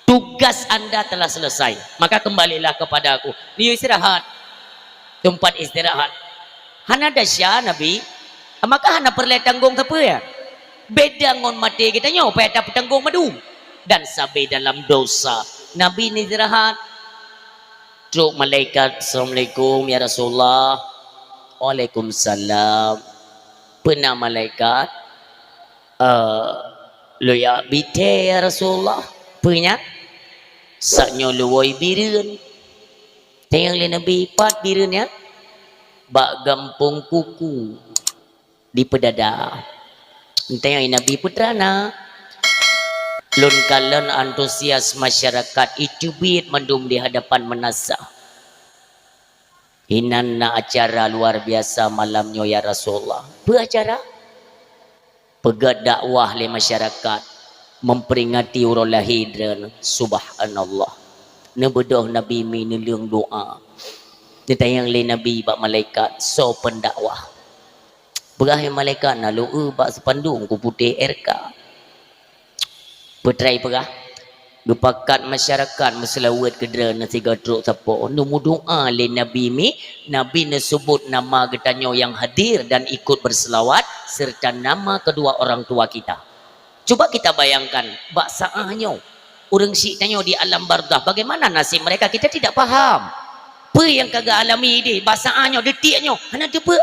Tugas anda telah selesai. Maka kembalilah kepada aku. Dia istirahat. Tempat istirahat. Hana dasya Nabi. Maka hana perlu tanggung apa ya? Beda ngon mati kita nyo, payah tanggung madu. Dan sabai dalam dosa. Nabi ni istirahat. Truk malaikat, Assalamualaikum ya Rasulullah. Waalaikumsalam. Pernah malaikat lo ya bite ya Rasulullah. Pernah saknyo luwoi bireun. Tayang le Nabi pat bireun ya. Bak gampung kuku di pedada. Tayang Nabi putrana. Lun kalen antusias masyarakat itu bit mendum di hadapan menasah. Hinanna acara luar biasa malamnya ya Rasulullah. Beracara pegat dakwah le masyarakat memperingati urul lahir subhanallah. Nebedoh Nabi minulung doa. Ditayang le Nabi bak malaikat so pendakwah. Berahim malaikat nalu bak sepandung ku putih RK. Petrai pegah dupakat masyarakat meselawat kedera nasi gadruk siapa numu doa le Nabi mi Nabi sebut nama getanyo yang hadir dan ikut berselawat serta nama kedua orang tua kita. Coba kita bayangkan bak saahnya orang si tanyo di alam barzah bagaimana nasib mereka kita tidak faham. Apa yang kagak alami dia basaannya detiknya hanya apa.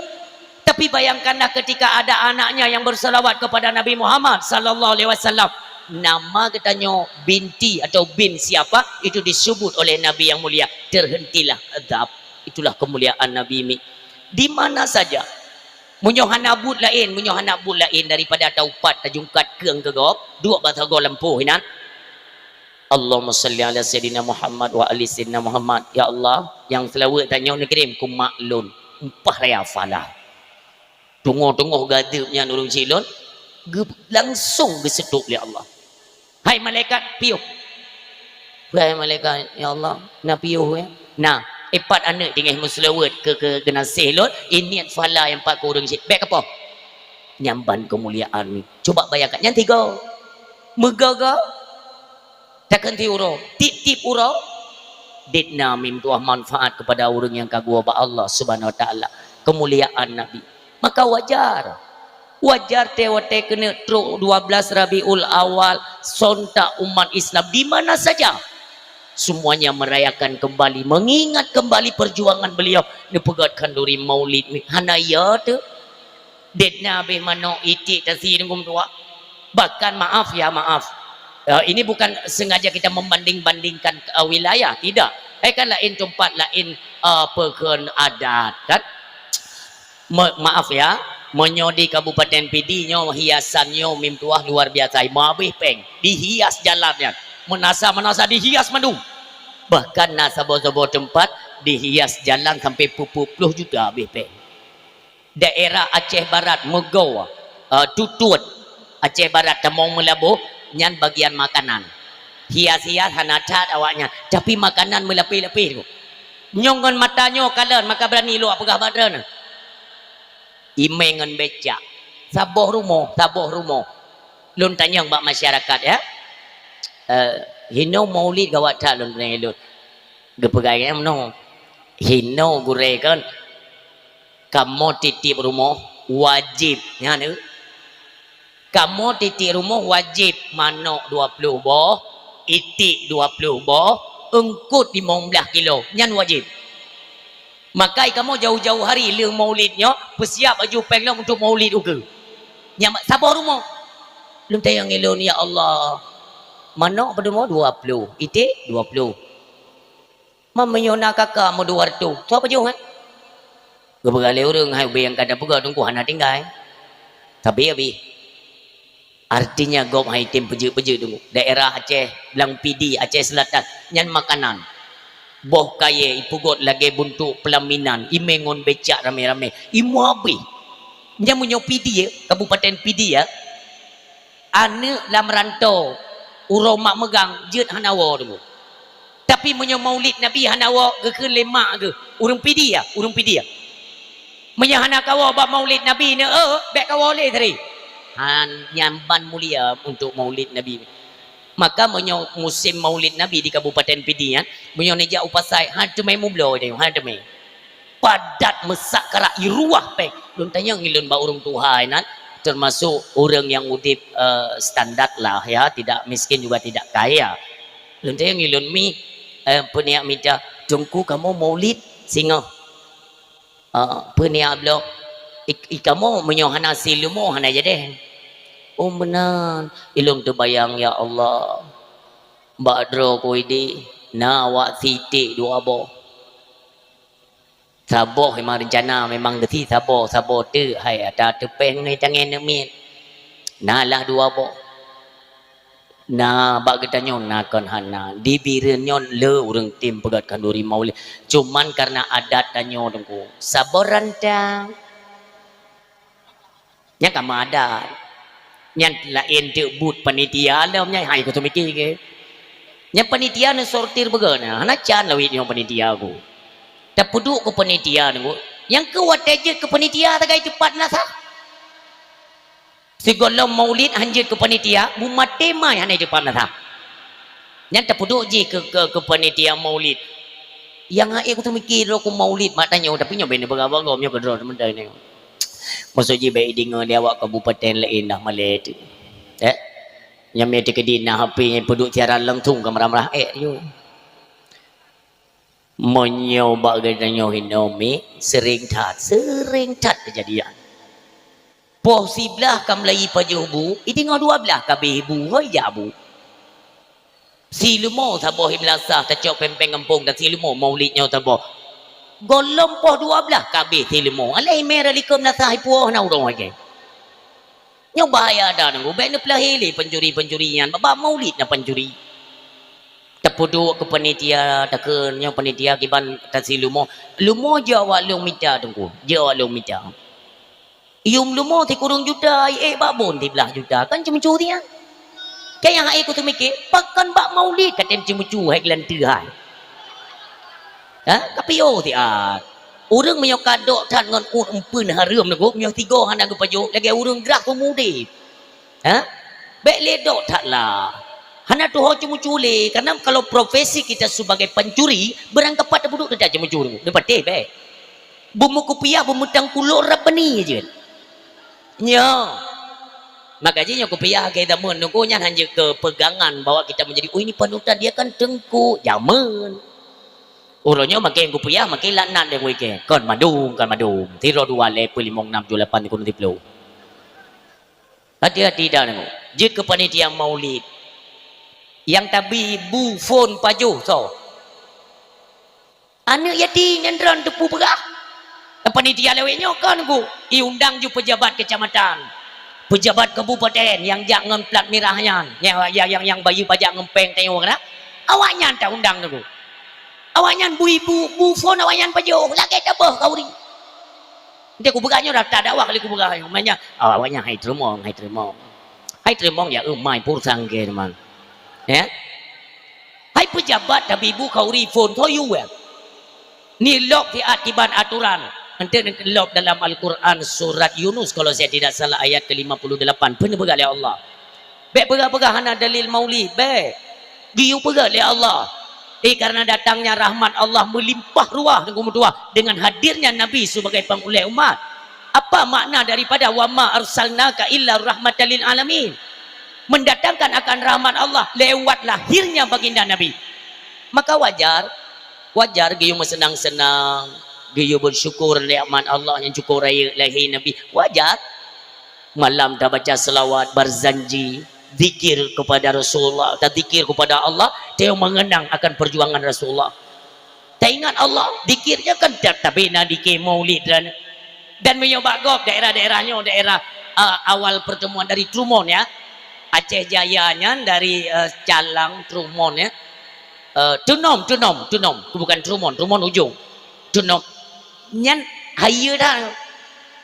Tapi bayangkanlah ketika ada anaknya yang berselawat kepada Nabi Muhammad sallallahu alaihi wasallam. Nama katanya binti atau bin siapa itu disebut oleh Nabi yang mulia. Terhentilah azab. Itulah kemuliaan Nabi ini. Di mana saja munyohan abud lain daripada taupat tajungkat keung kegop dua batago lempuh hinan. Allahumma salli ala sayyidina Muhammad wa ali sayyidina Muhammad. Ya Allah yang selawat tanya negeri ku maklun umpah raya falah. Tunggu gadibnya nurung silon langsung diseduk oleh Allah. Hai malaikat piuh. Hai malaikat ya Allah nak piuh ya. Nah, empat anak tinggal muslawat ke nasih lot ini fala yang empat kurang sik. Baik apa? Nyamban kemuliaan ni. Coba bayangkan yang tiga. Megaga takkan ti uro. Tip uro. Ditna mim tuah manfaat kepada orang yang kagua ba Allah Subhanahu wa taala. Kemuliaan Nabi. Maka wajar tewate kena truk 12 Rabiul Awal sontak umat Islam di mana saja semuanya merayakan kembali mengingat kembali perjuangan beliau dipegatkan duri maulid hanaya tu detna be mano iti tasi ngum tua bahkan maaf ini bukan sengaja kita membanding-bandingkan wilayah tidak kan lain tempat lain pekan adat kan maaf ya menyodi Kabupaten PD nyo hiasannya mim tuah luar biasa mabih peng dihias jalannya menasa dihias madu bahkan nasa bozo tempat dihias jalan sampai pupuluh juga abih peng daerah Aceh Barat Megaw Tutut Aceh Barat temong melabuh nyan bagian makanan hias-hias hanatat awaknya tapi makanan melapih-lapih nyongon matanya kalian maka berani lu apakah badan imengan becak saboh rumoh lun tanya mbak masyarakat ya hino maulid gawat tak lun tanya lun gepegai em no hino gure kan kamu titip rumah wajib ya nih kamu titip rumah wajib manok 20 boh itik 20 boh engkut 15 kilo nyan wajib makai kamu jauh-jauh hari leng maulidnya bersiap baju penglang untuk maulid uga nyamak sabar rumah lem tayang elon ya Allah manok pada mau 20 itik 20 menyona kakak mau 200 tu apa jauh kan kebegali orang hai yang kada pega tunggu hana tinggal tapi abi artinya gom hai tim peje-peje tunggu daerah Aceh Belang Pidi Aceh Selatan nyan makanan boh kaya ipugot lagi buntuk pelaminan imengon becak rame-rame imu abi nyan munyo Pidi ya Kabupaten Pidi ya ane lam rantau uromak megang jet hanawa tunggu tapi munyo maulid Nabi hanawa ke lemak ke urang Pidi ya menyahana kawa bab maulid Nabi ni bek kawa oleh tadi nyamban mulia untuk maulid Nabi maka menyo musim maulid Nabi di Kabupaten Pidi ya menyo neja upasai hademai mublo dia hademai padat mesak karak iruah pek lun tanya ngilun ba urang Tuhan termasuk orang yang udip standar lah ya tidak miskin juga tidak kaya lun tanya ngilun mi peniak minta jongku kamu maulid singa peniak blok kamu menyohana silumo hana jadi oh benar ilung terbayang ya Allah mbak dro ko idi na wa siti dua bo saboh memang rencana memang geti saboh tu hai ada tepeng ni tangan nemin nalah dua bo na bak kita nyon nakon hana dibirin nyon le urang tim pegat kanduri maulid cuman karena adat tanyo dengku sabar rantang nya kama adat nya lain te but panitia lam nya hai ko tu mikir ke nya panitia ne sortir begana hana can lawit nyo panitia ku tak puduk ke panitia dengku yang kuat aja ke panitia tagai cepat lah sah segala maulid hanjir ke panitia bumat tema yang ada depan lah yang terpuduk je ke panitia maulid yang aku tu mikir aku maulid mak tanya tapi nyobain berapa gomnya ke drone benda ni maksud je baik dengar dia awak kabupaten lain dah malet yang mesti kedina HP yang puduk tiara langsung ke marah-marah you menyoba gadanya hinomi sering tat kejadian poh sebelah kam lai pajuh bu itu ngau 12 kabeh bu hoi ya bu silumo saboh himlasah tacok pempeng kampung dan silumo maulidnya saboh golom poh 12 kabeh silumo alai merah likum nasah puah na urang lagi nyau bahaya dah nunggu baik ni pelahili pencuri-pencurian bab maulid na pencuri terpuduk ke panitia takkan yang panitia kiban tasilumo lumo jawab long mita tunggu jawab long mita yung lumo ti kurung juta babon ti belah juta kan cuma curi ya kaya yang aku tu mikir pakan bak maulid katem cuma curi hai gelantai kapio ti urang menyok kadok tan ngon umpun harum nagu menyok tiga hana gu pajuk lagi urang gerak pemudi bek ledok tak lah hana tu ho cuma curi karena kalau profesi kita sebagai pencuri berangkapat duduk tidak cuma curi dapat bek bumu kupiah bumutang kulur rabani je nya makanya kopiah kita menunggunya hanya ke pegangan bahwa kita menjadi ini panutan dia kan tengku zaman urangnya makin kopiah makin lanan yang wike kan madum tiro 2 level 56 78 kun diplo hati-hati dah nengok jid ke panitia maulid yang tabi bu phone pajuh so anak yatim yang dran tepu berah panitia leweknya kan ku iundang ju pejabat kecamatan pejabat kabupaten yang jangan plat merahnya yang bayu pajak ngempeng tengok kan awaknya tak undang tu awaknya bu phone awaknya pajuh lagi tabah kau ni dia ku beganya dah tak dakwah kali ku beganya namanya awaknya hai termong ya mai pursang ke teman ya hai pejabat tapi ibu kau ri phone toyu ni lok di akibat aturan nanti lok dalam Al-Quran surat Yunus kalau saya tidak salah ayat ke-58 penuh begal ya Allah bek pegah-pegah hana dalil maulid bek giu pegah ya Allah Karena datangnya rahmat Allah melimpah ruah dengan hadirnya Nabi sebagai pengulai umat. Apa makna daripada wa ma arsalnaka illa rahmatan lil alamin? Mendatangkan akan rahmat Allah lewat lahirnya baginda Nabi. Maka wajar gayo senang-senang, gayo bersyukur nikmat Allah yang cukup raya lahir Nabi. Wajar. Malam dah baca selawat, berzanji, zikir kepada Rasulullah, tak zikir kepada Allah, dia mengenang akan perjuangan Rasulullah. Tak ingat Allah, zikirnya kan tak bina zikir maulid dan menyobak daerah-daerahnya, daerah awal pertemuan dari Trumon ya, Aceh Jayanya dari Calang Trumon ya, Tunom, bukan Trumon ujung, Tunom, nyan haya dah.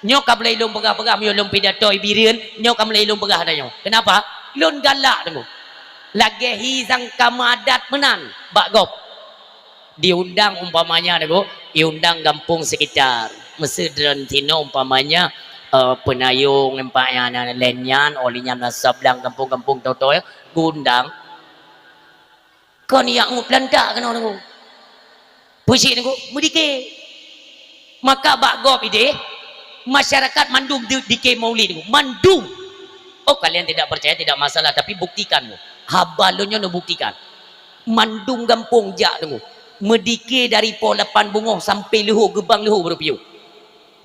Nyok kam lay lung pegah-pegah myo lung pidato ibirian nyok kam lay lung pegah danyo. Kenapa? Lun galak dengo. Lagi hizang kamadat menan bak gop. Diundang umpamanya dengo, diundang kampung sekitar. Mesedren tino umpamanya penayung empaknya lenyan olinya nasablang kampung-kampung toto ya gundang. Kon yang pelanda kan dengo. Puisi dengo mudike. Maka bak gop ide masyarakat mandum di maulid mandum. Oh kalian tidak percaya tidak masalah, tapi buktikan habalonyo no buktikan mandum gampung jak dengu medike dari polapan bungoh sampai leho gebang leho berpiu.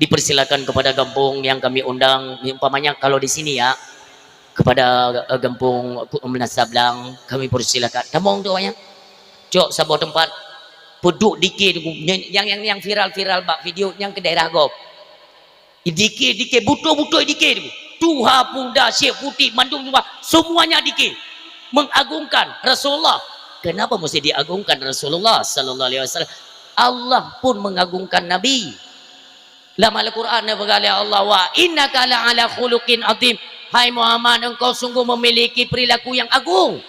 Dipersilakan kepada kampung yang kami undang umpamanya kalau di sini ya kepada kampung Menasablang kami persilakan tamong doanya cok sebuah tempat peduk dike yang viral bak video yang ke daerah gop dike butuh dike tuha punda syekh putih mandung semua semuanya dike mengagungkan Rasulullah. Kenapa mesti diagungkan Rasulullah sallallahu alaihi wasallam? Allah pun mengagungkan Nabi. Dalam Al-Quran berkata Allah wa innaka la'ala khuluqin azim. Hai Muhammad, engkau sungguh memiliki perilaku yang agung.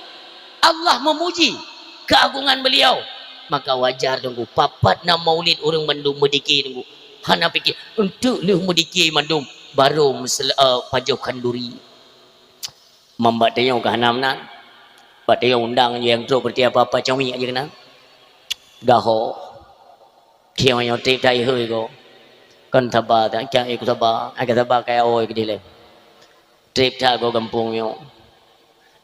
Allah memuji keagungan beliau. Maka wajar tunggu papat na maulid orang mandung mediki tunggu. Hana fikir untuk lu mudiki mandum baru pajau kanduri membat dia ke hanam nan bat dia undang yang tu berarti apa-apa cawi aja kena gaho kiau yang tik dai hơi ko kan thaba tak kya ikut thaba agak thaba kaya oi ke dile trip tha ko kampung yo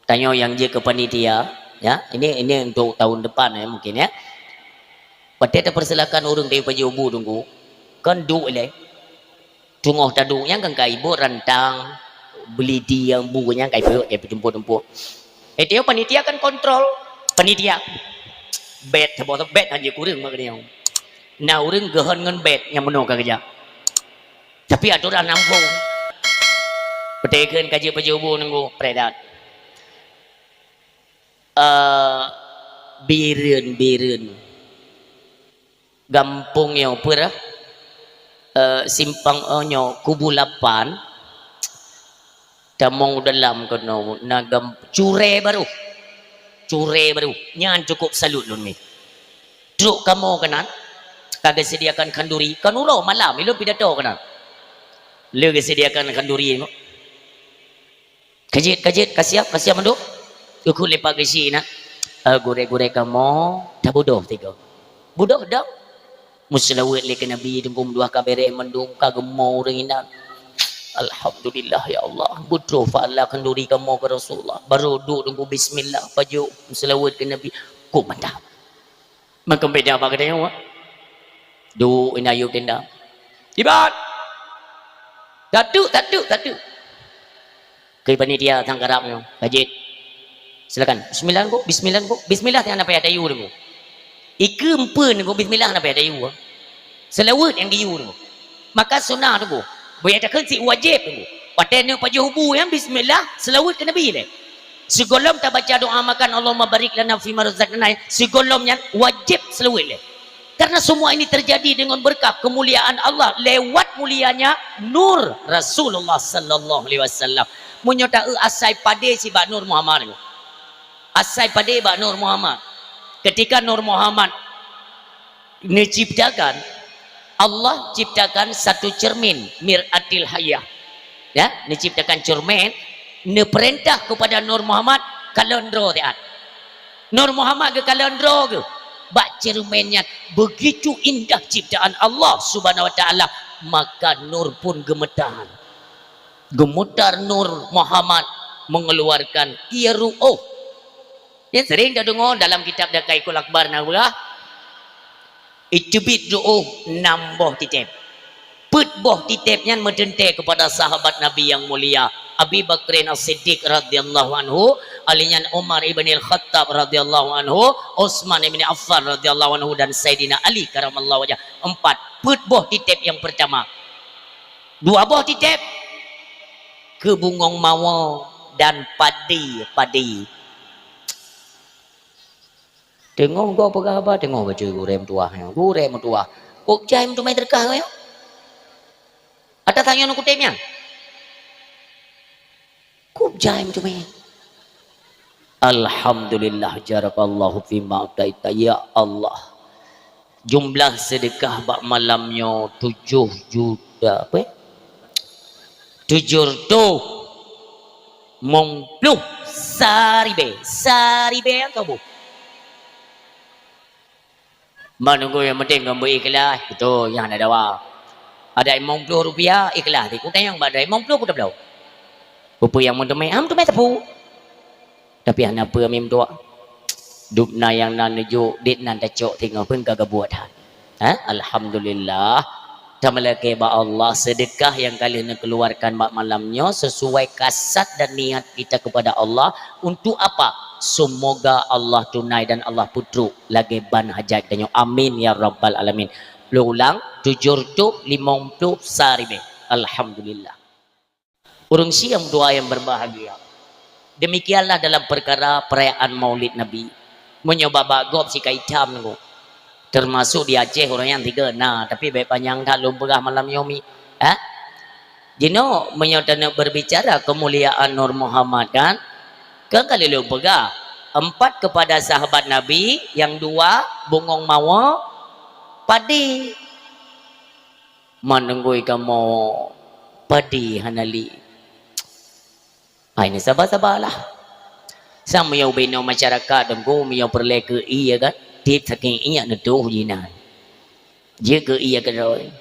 tanya yang je ke panitia ya ini untuk tahun depan ya mungkin ya pada persilakan orang dari pajubu tunggu kan du le tungoh tadu yang kan kai ibu rantang beli dia bukunya kai jemput dia panitia kan kontrol panitia bet sebab bet aja kurang mak dia nah urang gehan ngan bet yang meno kerja tapi aturan nampung petekeun kaji pajubu nunggu predat bireun gampung yang pura simpang onyo kubu 8 damong dalam kono nagam cure baru nyan cukup salut lun mi truk kamu kanan kagak sediakan kanduri kanulo malam ilun pidato kanan le sediakan kanduri mo kajet kasiap manduk aku lepak gesi na gure kamu dah bodoh tiga bodoh dah muslawat lek nabi dengkum dua kabere mendung kagemo ringinan alhamdulillah ya Allah butuh fa'ala kenduri kamu ke Rasulullah baru duduk bismillah paju muslawat ke nabi ku mantap maka beda apa katanya wa du inayu tenda tibat tatu ke panitia tangkarapnya kajit silakan bismillah yang apa ada yu dulu ikempen ko bismillah na pada yu selawat yang diyu maka sunnah tu boleh ada kunci wajib tu patene pajubu yang bismillah selawat ke nabi le segolom tak baca doa makan Allahumma barik lana fi ma razaqtana segolomnya wajib selawat le karena semua ini terjadi dengan berkah kemuliaan Allah lewat mulianya nur Rasulullah sallallahu alaihi wasallam munyota asai pade si Pak Nur Muhammad asai pade Pak Nur Muhammad ketika Nur Muhammad diciptakan Allah ciptakan satu cermin miratil hayah ya diciptakan cermin perintah kepada Nur Muhammad kalendro tiat Nur Muhammad ke kalendro ke bak cermennya begitu indah ciptaan Allah Subhanahu wa taala, maka nur pun gemetar. Gemetar nur Muhammad mengeluarkan ia ru'uh. Dia sering dah dengar dalam kitab Dakaikul Akbar Nawah, itubit ru'uh nambah titip. Put boh titipnya medente kepada sahabat Nabi yang mulia Abi Bakrin As-Siddiq radhiyallahu anhu, alinyan Umar ibn Al-Khattab radhiyallahu anhu, Utsman ibn Affan radhiyallahu anhu, dan Sayyidina Ali karamallahu wajah. 4 put boh titip yang pertama. 2 boh titip ke bungong mawa dan padi. Tengok kau apa? Tengok baca gurem tua. Kok jaim tu mai terkah ya? Ada tanya nak kutemnya. Kok jaim tu mai? Alhamdulillah jarakallahu fima ataita ya Allah. Jumlah sedekah bak malamnya 7 juta apa? 7 mong pluh saribe yang kau bu. Menunggu yang penting kamu ikhlas, betul yang ada dawa. Ada 50 rupiah ikhlas, aku tanya yang ada 50 aku dah belau. Apa yang mau temai, temai tepu. Tapi anak apa mim doa. Dupna yang nan nuju dit nan tacok tengok pun kagak buat ha. Alhamdulillah. Tamalake ba Allah sedekah yang kalian keluarkan mak malamnya sesuai kasat dan niat kita kepada Allah untuk apa? Semoga Allah tunai dan Allah putru lagi ban hajat danyo. Amin ya rabbal alamin. Ulang 750 saribe. Alhamdulillah. Urang siam doa yang berbahagia. Demikianlah dalam perkara perayaan Maulid Nabi. Menyoba bagop si kaitam nunggu. Termasuk di Aceh orang yang 3. Nah, tapi baik panjang tak lumpurah malam yomi. Jino menyatakan berbicara kemuliaan Nur Muhammad kan? Kali lumpurah. 4 kepada sahabat Nabi, yang 2 bungong mawa padi. Menunggui kamu padi hanali. Ini sabar-sabarlah. Sama yang bina masyarakat dan go yang perle ke iya kan? Tip saking iya neduh jinan. Dia ke iya ke roy.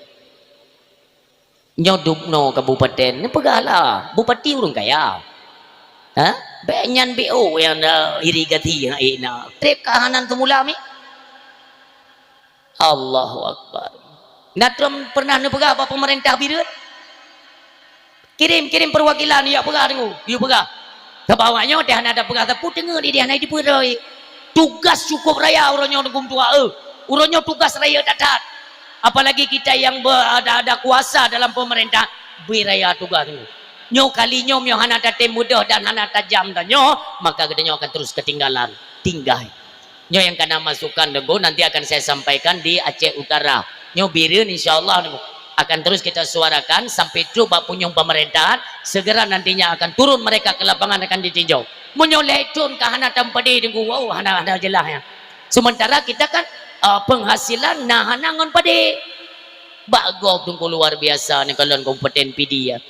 Nyoduk no kabupaten ni pegala. Bupati urang kaya. Banyan BO yang irigasi na. Trip kahanan semula mi. Allahu Akbar. Natrum pernah ni pegah apa pemerintah birut? Kirim perwakilan ya pegah dengu. You pegah. Kebawahnya dah ada pegah tepu dengar di dia naik di peroi. Tugas cukup raya urangnya dengum tua. Urangnya tugas raya dadat. Apalagi kita yang ada kuasa dalam pemerintah, beraya tugas tu. Nyo kali nyo hana tatem mudah dan hana tajam dan nyo, maka gedenya akan terus ketinggalan. Tinggal. Nyo yang kena masukkan denggo nanti akan saya sampaikan di Aceh Utara. Nyo birin insyaallah akan terus kita suarakan sampai coba punyung pemerintahan, segera nantinya akan turun mereka ke lapangan akan ditinjau. Menyoletun ke hana tampadi denggo wow hana jelah ya. Sementara kita kan penghasilan nahanangan pade. Bagok tunggu luar biasa ni kalian kompeten PD ya.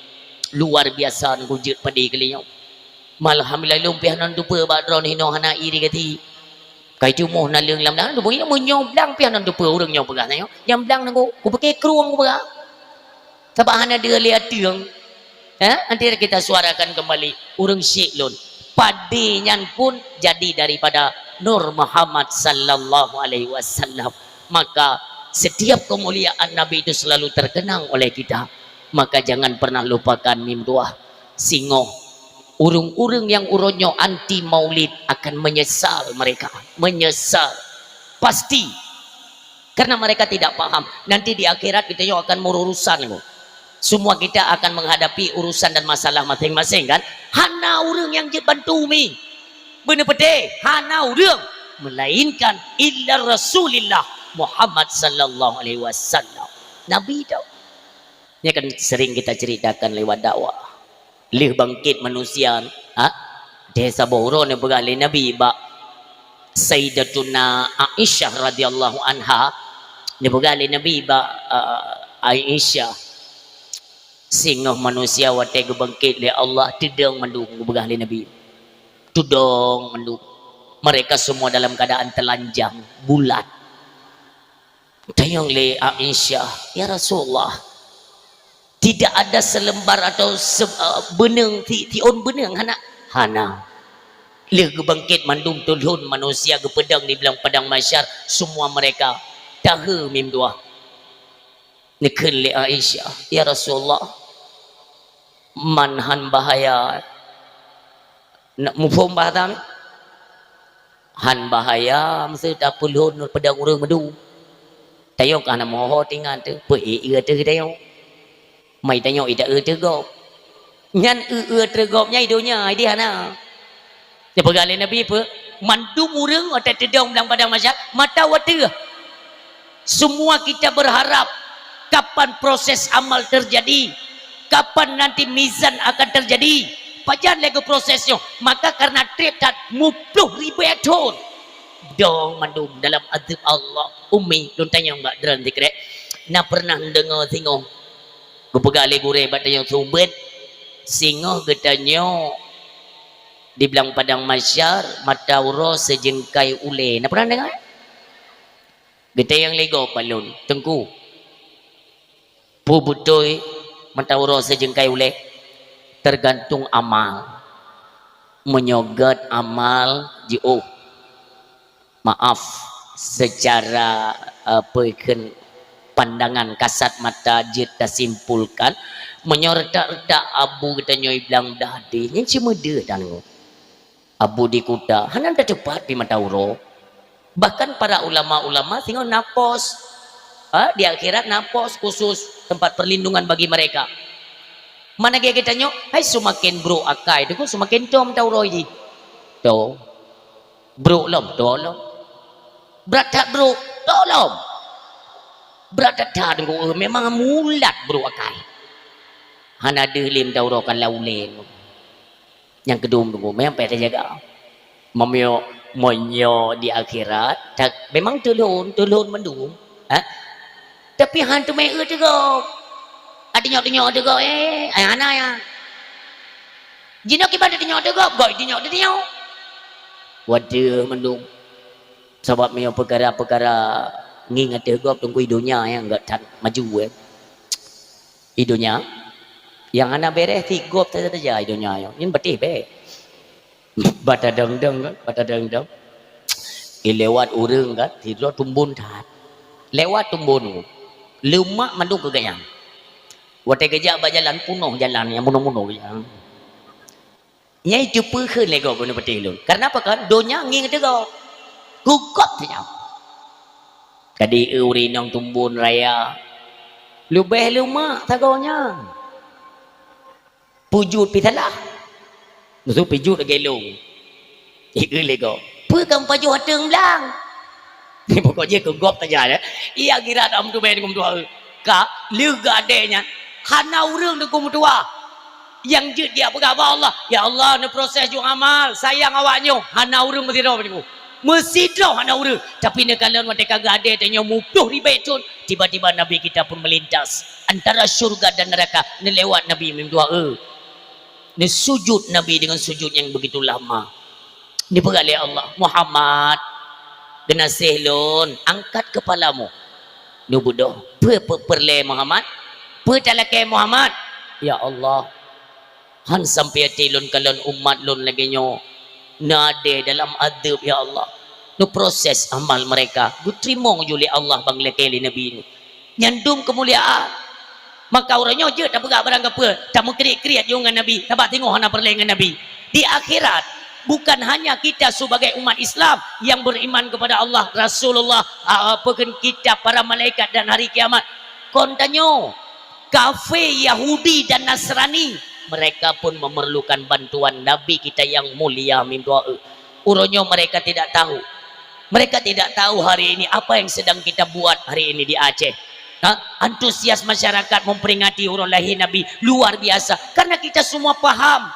Luar biasa ni kujut pade kalian. Alhamdulillah lumpiah nan dupa badron hino hana iri kati. Kai cumuh na leung lam dah du bunyi menyoblang piah nan dupa urang nyo pegah nayo. Yang blang nangku ku pakai keruang ku pegah. Sebab hana dia lihat tiang. Nanti kita suarakan kembali urang syek lun. Padinyan pun jadi daripada Nur Muhammad sallallahu alaihi wasallam. Maka setiap kemuliaan Nabi itu selalu terkenang oleh kita. Maka jangan pernah lupakan mim doa. Singo urung-urung yang uronyo anti maulid akan menyesal mereka. Menyesal. Pasti. Karena mereka tidak paham. Nanti di akhirat kita akan merurusan. Semua kita akan menghadapi urusan dan masalah masing-masing kan. Hana urang yang bantu mi. Benar betul. Hana urang. Melainkan illa Rasulillah Muhammad sallallahu alaihi wasallam. Nabi tau. Ini kan sering kita ceritakan lewat dakwah. Lih bangkit manusia. Desa Boro ni bergali Nabi ba. Sayyidatuna Aisyah radhiyallahu anha. Ni bergali Nabi ba Aisyah. Singoh manusia wategu bangkit le Allah tidang mandung bergali Nabi. Tudong mandung. Mereka semua dalam keadaan telanjang, bulat. Tayang le Aisyah, ya Rasulullah, tidak ada selembar atau benang tion benang hana le bangkit mandum tulhun manusia ke pedang di belang padang masyar, semua mereka tahu mim dua. Nikun le Aisyah, ya Rasulullah, manhan bahaya nak mufum bahasa han bahaya mesti tak pulhun pedang urang madu tayok ana moho tinggal tu pe ia tu tayok mai tayok ida tegop nyan tegop nyai dunya dia hana dia pegale nabi pe mandum urang otak tedong dalam padang masyarakat mata wata semua kita berharap kapan proses amal terjadi, kapan nanti mizan akan terjadi, pajan lagi prosesnya. Maka karena trip tak mupluh ribu tahun dong mandum dalam adab Allah. Umi don tanya mbak dran dikre na pernah dengar singo bepegali gure batanya sumbet singo getanyo di belang padang masyar mata uro sejengkai ule. Na pernah dengar? Geta yang lego palun tengku pu butoy mata uro sejengkai ule. Tergantung amal, menyogat amal jauh maaf secara pandangan kasat mata jeta simpulkan menyorta-rta abu kita nyoi bilang dadi yang cuma dia dan abu di kuda hanan dah cepat pi mata uro. Bahkan para ulama-ulama tinggal napos di akhirat, napos khusus tempat perlindungan bagi mereka. Mana gaya kita nyo, hai semakin bro akai, tu semakin tom tau roy di, to bro lom, berat tak bro, tolong, berat tak tu memang mulat bro akai, hana delim tau roy kan laulen, yang kedua tu memang peta jaga, memio monyo di akhirat, tak memang telun mendung, tapi hantu mai juga. Tinyo dego ana ya jino kiba tinyo dego boy tinyo waduh mendung sebab meo perkara-perkara ngingat dego tunggu idonya yang enggak tak maju idonya yang ana beres tigop saja idonya yang betih be bata deng lewat urang kan tidur tumbun tat lewat tumbun lemak mandung ke gayang watai kerja berjalan punuh jalan yang munuh-munuh yang nyai jumpa ke lego benar betul lu karena apa kan donya nging tego gugop saja kadi uri nong tumbun raya lubeh lumak tagonya pujud pitalah musuh pujud gelung lego pukam paju hateng belang ni pokoknya gugop saja ia kira am tu ben kum tua ka lega adenya hana urang de kum tua yang je dia berkata Allah ya Allah ni proses jung amal sayang awaknyo hana urang mesti ro niku mesti ro hana urang tapi ne kalian wate kagak ade tanya mupuh ribetun tiba-tiba nabi kita pun melintas antara syurga dan neraka ne lewat nabi mim dua ne sujud nabi dengan sujud yang begitu lama ni bergali Allah Muhammad kena sehlon angkat kepalamu nu budoh perle Muhammad talake Muhammad ya Allah han sampai tilun kalon umat lun lagi nyo nade dalam adab ya Allah nu proses amal mereka gu terima juli Allah bang lekeli nabi ni nyandung kemuliaan maka orangnya je tak bergerak barang apa tak mengkriat-kriat dengan nabi tak tengok hana perlengan nabi di akhirat bukan hanya kita sebagai umat Islam yang beriman kepada Allah Rasulullah kita para malaikat dan hari kiamat kontanyo kafir Yahudi dan Nasrani mereka pun memerlukan bantuan Nabi kita yang mulia min doa. Uronyo mereka tidak tahu hari ini apa yang sedang kita buat hari ini di Aceh. Antusias masyarakat memperingati urun lahir Nabi luar biasa karena kita semua paham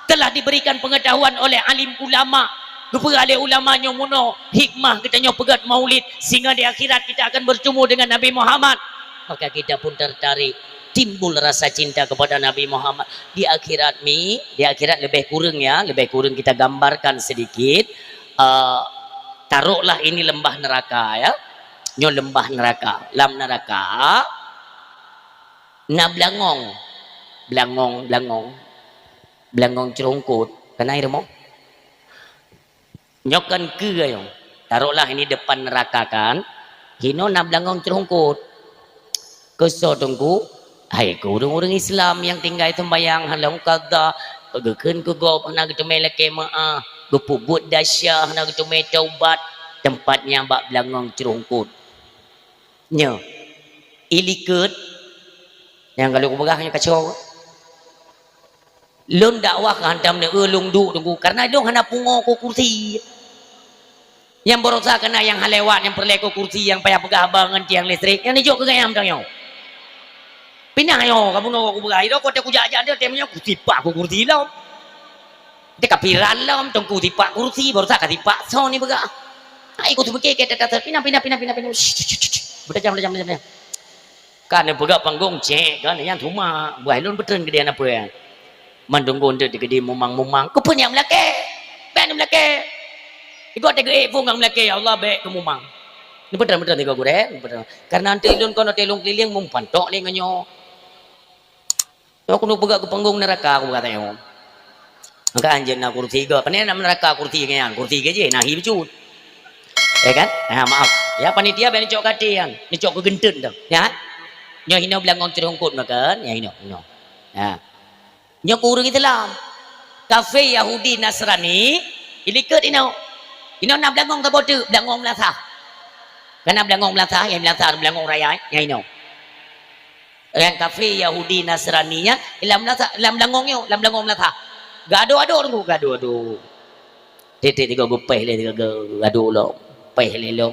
telah diberikan pengetahuan oleh alim ulama oleh ulamanya muno hikmah kitanya pegat maulid sehingga di akhirat kita akan bertemu dengan Nabi Muhammad maka kita pun tertarik timbul rasa cinta kepada Nabi Muhammad di akhirat lebih kurang kita gambarkan sedikit uh, taruhlah ini lembah neraka ya, nyo lembah neraka, lam neraka na belangong cerungkut kan air mo nyokan ke ayo, taruhlah ini depan neraka kan, hino na belangong cerungkut keso tunggu hai ku orang Islam yang tinggal sembayang halang kada pageukeun ku go na gitu meleke maah gepubut dasyah na gitu me taubat tempatnya bak belangong cerungkut nya ilikut yang kalau ku begahnya kacau lun dakwah hantam ne ulung du tunggu karena dong hana pungo ku kursi yang berusaha kena yang halewat yang perleko kursi yang payah pegah bangan tiang listrik yang dijuk ke gayam tang yo pindah yo kamu no aku begai do kota ku jajan dia temnya ku tipak ku kursi lo dia kapiran lo tunggu tipak kursi berusaha ka tipak so ni begah ai ku tu beke ke tata pindah bedah jam kan begah panggung cek kan yang rumah buai lun betul gede apa ya mandunggon dia gede mumang ku punya melake ben melake iku tege fungang melake ya Allah be kemumang ini betul tiga gure betul karena nanti lun kono telung keliling mumpantok le nganyo aku nu pegak ke panggung neraka aku kata yo maka anjeun na kursi ga panen neraka kursi ngan kursi ge je nahi becut ya kan maaf ya panitia ben cok katian ni cok ke genteun dah ya nyo hino belangong cerungkut makan ya hino ya nyo urang Islam kafe Yahudi Nasrani ilikut ino na belangong tabote belangong lasah karena belangong lasah yang lasah belangong raya ya hino yang kafe Yahudi Nasraninya lam belangong yo lam belangong lasah gado titik tiga gopeh le tiga gado lo peh le lo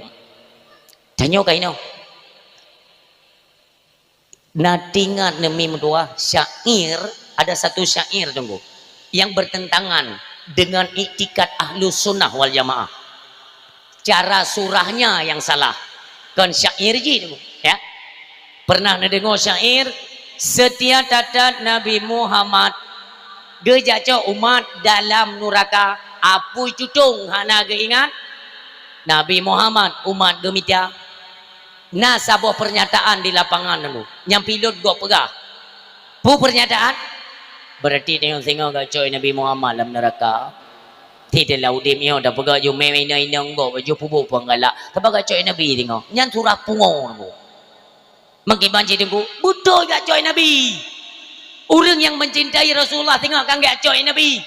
tanyo kay no natingan nemi mendua syair ada satu syair tunggu yang bertentangan dengan iktikad ahlus sunnah wal jamaah cara surahnya yang salah kan syair ji tunggu ya pernah ngedengar syair setia tatat Nabi Muhammad gejaco umat dalam neraka apui cutung hana geingat Nabi Muhammad umat gemitya nah sebuah pernyataan di lapangan dulu yang pilot gua pegah pu pernyataan berarti tengok gak coy Nabi Muhammad dalam neraka tidak laudim yo dah pegah yo memena inang go baju pubu panggala tapi gak coy Nabi tengok nyan surah pungo dulu makin banci tengok betul gak coy Nabi orang yang mencintai Rasulullah tengok kan gak coy Nabi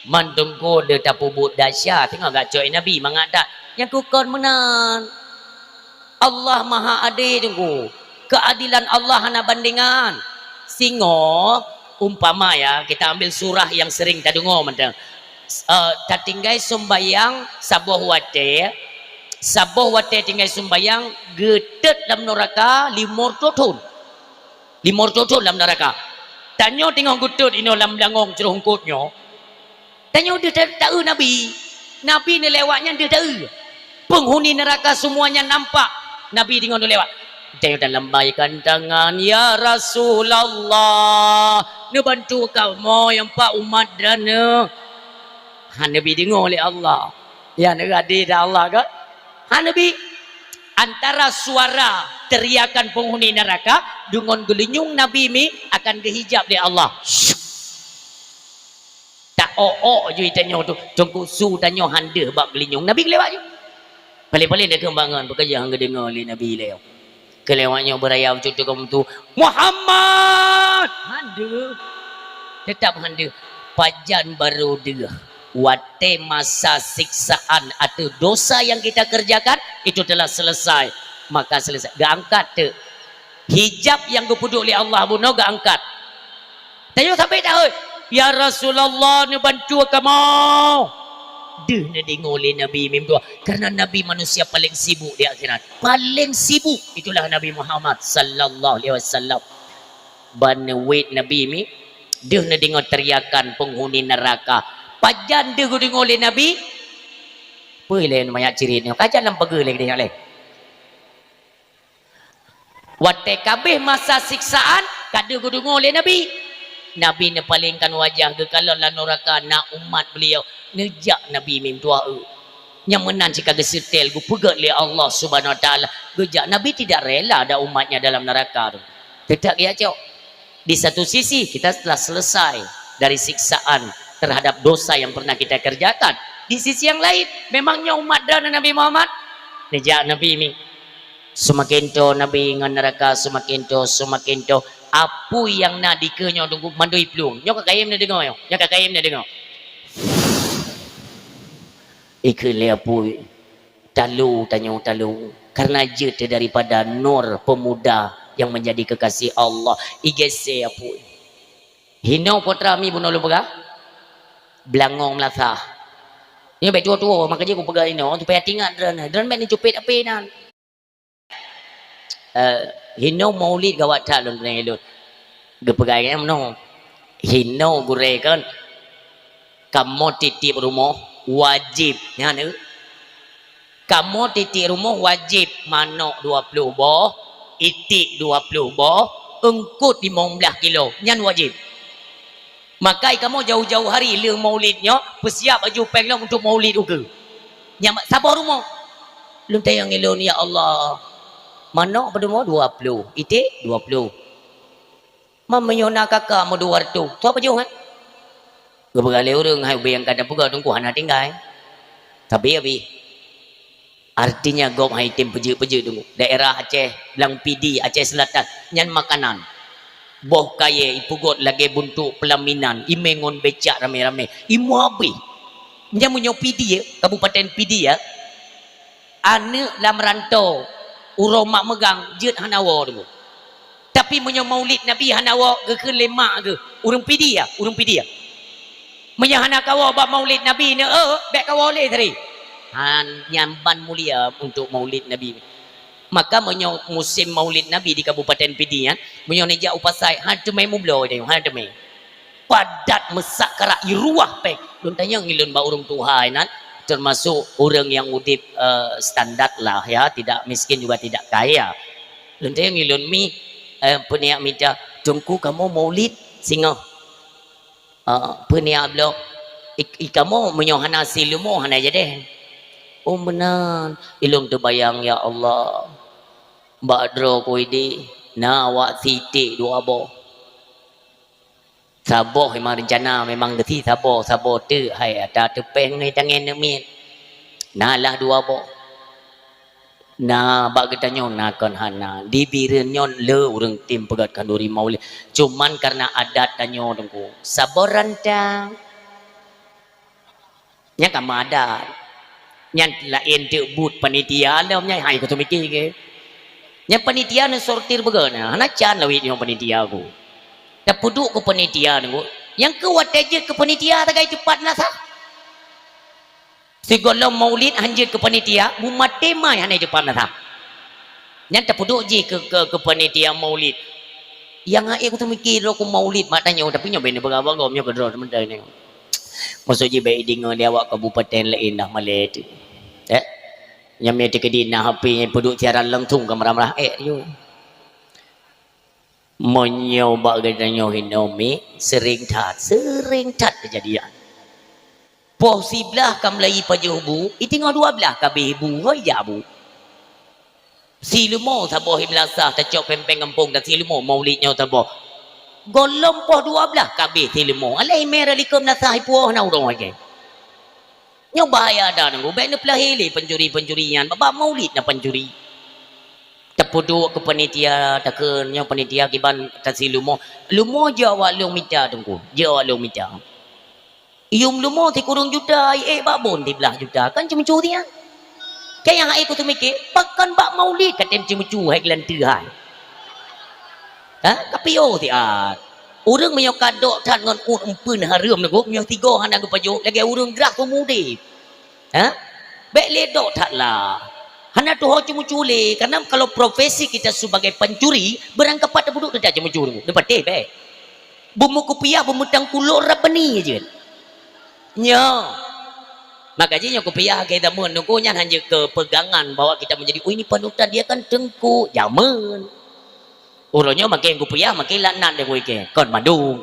mantungku dia tak pubut dahsyat tengok gak coy Nabi mengadak yang kukon menan Allah maha adil tunggu keadilan Allah hana bandingan singo umpama ya kita ambil surah yang sering tak dengar macam tinggal sembayang sabuh wate tinggal sembayang getet dalam neraka 500 tahun dalam neraka tanyo tengok gutut ino dalam langong cerungkutnya tanyo dia tahu Nabi ni lewatnya dia tahu penghuni neraka semuanya nampak Nabi tengok lewat tengok dalam baikan tangan ya Rasulullah ni bantu kau mau yang pak umat dan Nabi tengok oleh Allah ya negadi dah Allah kan Nabi antara suara teriakan penghuni neraka dengan gelinyung Nabi mi akan dihijab oleh Allah tak je tanya tu tunggu su tanya handa bak gelinyung Nabi lewat je paling-paling dia kembangan bekerja hangga dengar oleh Nabi lewat kelewatnya berayau cucu kamu tu Muhammad handa tetap handa pajan baru dia wate masa siksaan atau dosa yang kita kerjakan itu telah selesai maka selesai gak angkat tu hijab yang dipuduk oleh Allah pun gak angkat tanya sampai tahu ya Rasulullah ni bantu kamu dia nak dengar oleh Nabi Mimdua karena Nabi manusia paling sibuk di akhirat paling sibuk itulah Nabi Muhammad sallallahu alaihi wasallam banwit Nabi mi dia nak dengar teriakan penghuni neraka pajan dia dengar oleh Nabi boleh banyak ciri ni kajian dalam pegel lagi dia leh wate kabeh masa siksaan kada dengar oleh Nabi Nabi ne palingkan wajah ke kalau la neraka nak umat beliau nejak Nabi mim tua yang menan jika gesetel gu pegat oleh Allah Subhanahu Wa Taala. Gejak Nabi tidak rela ada umatnya dalam neraka tu. Tidak ya cok. Di satu sisi kita telah selesai dari siksaan terhadap dosa yang pernah kita kerjakan. Di sisi yang lain, memangnya umat dan Nabi Muhammad, nejak Nabi ini semakin to Nabi ngan neraka semakin to apa yang nak dikenyo tunggu mandui pelung. Nyok kakayem na dengar yo. Nyok kakayem na dengar. Ikhle apu talu tanyo talu karena jete daripada nur pemuda yang menjadi kekasih Allah. Igese apu. Hinau putra mi bunuh lu pegah. Belangong melasah. Ni baik tua-tua makanya aku pegang ini. Tu payah tinggal dran baik ni cupit apa nan. Hinau maulid gawat tak lun pening elun. Gepegang yang no. Hinau gure kan. Kamu titip rumah wajib. Ya ni. Kamu titip rumah wajib manok 20 boh, itik 20 boh, engkut 15 kilo. Nyan wajib. Makai kamu jauh-jauh hari leng maulidnya, persiap baju penglong untuk maulid juga. Yang sabar rumah. Lu tayang elon ya Allah. Manok pada mau 20, itik 20. Mamanya nak kakak mau 200. Tu apa jauh kan? Gebegalai orang hai bayang kada puga tungku hana tinggal. Tapi artinya gom hai tim peje-peje tunggu. Daerah Aceh, Belang PD, Aceh Selatan, nyan makanan. Boh kaya ipugot lagi buntuk pelaminan, imengon becak rame-rame. Imu abi. Nyan munyo PD ya, Kabupaten PD ya. Anak lam rantau, urang mak megang jet hanawa tunggu. Tapi munyo maulid Nabi hanawa ke lemak ke. Urang PD ya, urang PD ya. Menyahana kawa bab maulid Nabi ni bek kawa oleh tadi. Nyamban mulia untuk maulid Nabi. Maka menyo musim maulid Nabi di Kabupaten PD ya, menyo neja upasai ha temai mublo dia, ha temai. Padat mesak karak iruah pe. Lun tanya ngilun ba urang Tuhan nan, termasuk orang yang udip standar lah ya, tidak miskin juga tidak kaya. Lun tanya ngilun mi peniak minta, "Tungku kamu maulid singa." Peniak blok kamu menyohana silumo hana jadi. Oh benar ilung terbayang ya Allah mbak dro ko idi na wak siti dua bo saboh memang rencana memang geti saboh tu hai ada tepeng ni tangan nemin nalah dua bo na bak getanyo na kon hana dibireun nyon le urang tim pegat kanduri maulid cuman karena adat tanyo dengku saboran tang nya kama adat nya lain debut panitia lam nya hai ko tu mikir ke nya panitia ne sortir begana hana can lawit yang panitia ku dah puduk ke panitia dengku yang ke wataje ke panitia tagai cepat lah sah segala maulid hanjit ke panitia umat tema yang hanya cepat lah yang terpuduk je ke panitia maulid yang aku tu mikir aku maulid maknanya tapi nyobain berapa-apa nyobain kedua teman-teman ni maksud je baik dengar dia awak kabupaten lain dah malai tu yang mereka kedina HP yang puduk siaran langsung ke marah-marah you menyoba katanya hinomi sering tat kejadian posisi belah kam lai pajuh bu itinggal 12 kabeh bu hoya bu silumo saboh himlasah tacok pempeng kampung dan silumo maulidnya saboh golong poh 12 kabeh silumo alai merah likum nasah ipuh na urang lagi nyo bahaya dah nunggu baik ne pelahili pencuri-pencurian bab maulid na pencuri terpuduk ke panitia takun yang panitia kiban tasilumo lumo je awak long minta tunggu je awak long minta ium lumo ti kurung juta babon ti belah juta kan cuma curi ya kayak yang aku tu mikir pakan bak maulid katen cuma curi hai gelantai ha tapi oh ti urang menyok kadok tan ngon umpun harum nagu menyok tiga hana gu pajuk lagi urang gerak pemudi ha bek ledok tak lah hana tu cuma curi karena kalau profesi kita sebagai pencuri berangkapat duduk tidak cuma curi dapat be bumu kopiah bumutang kulur rabani je nya makanya kopiah kita menunggunya hanya ke pegangan bahwa kita menjadi oh ini panutan dia kan tengku zaman urangnya makin kopiah makin lanan dia ke kan madum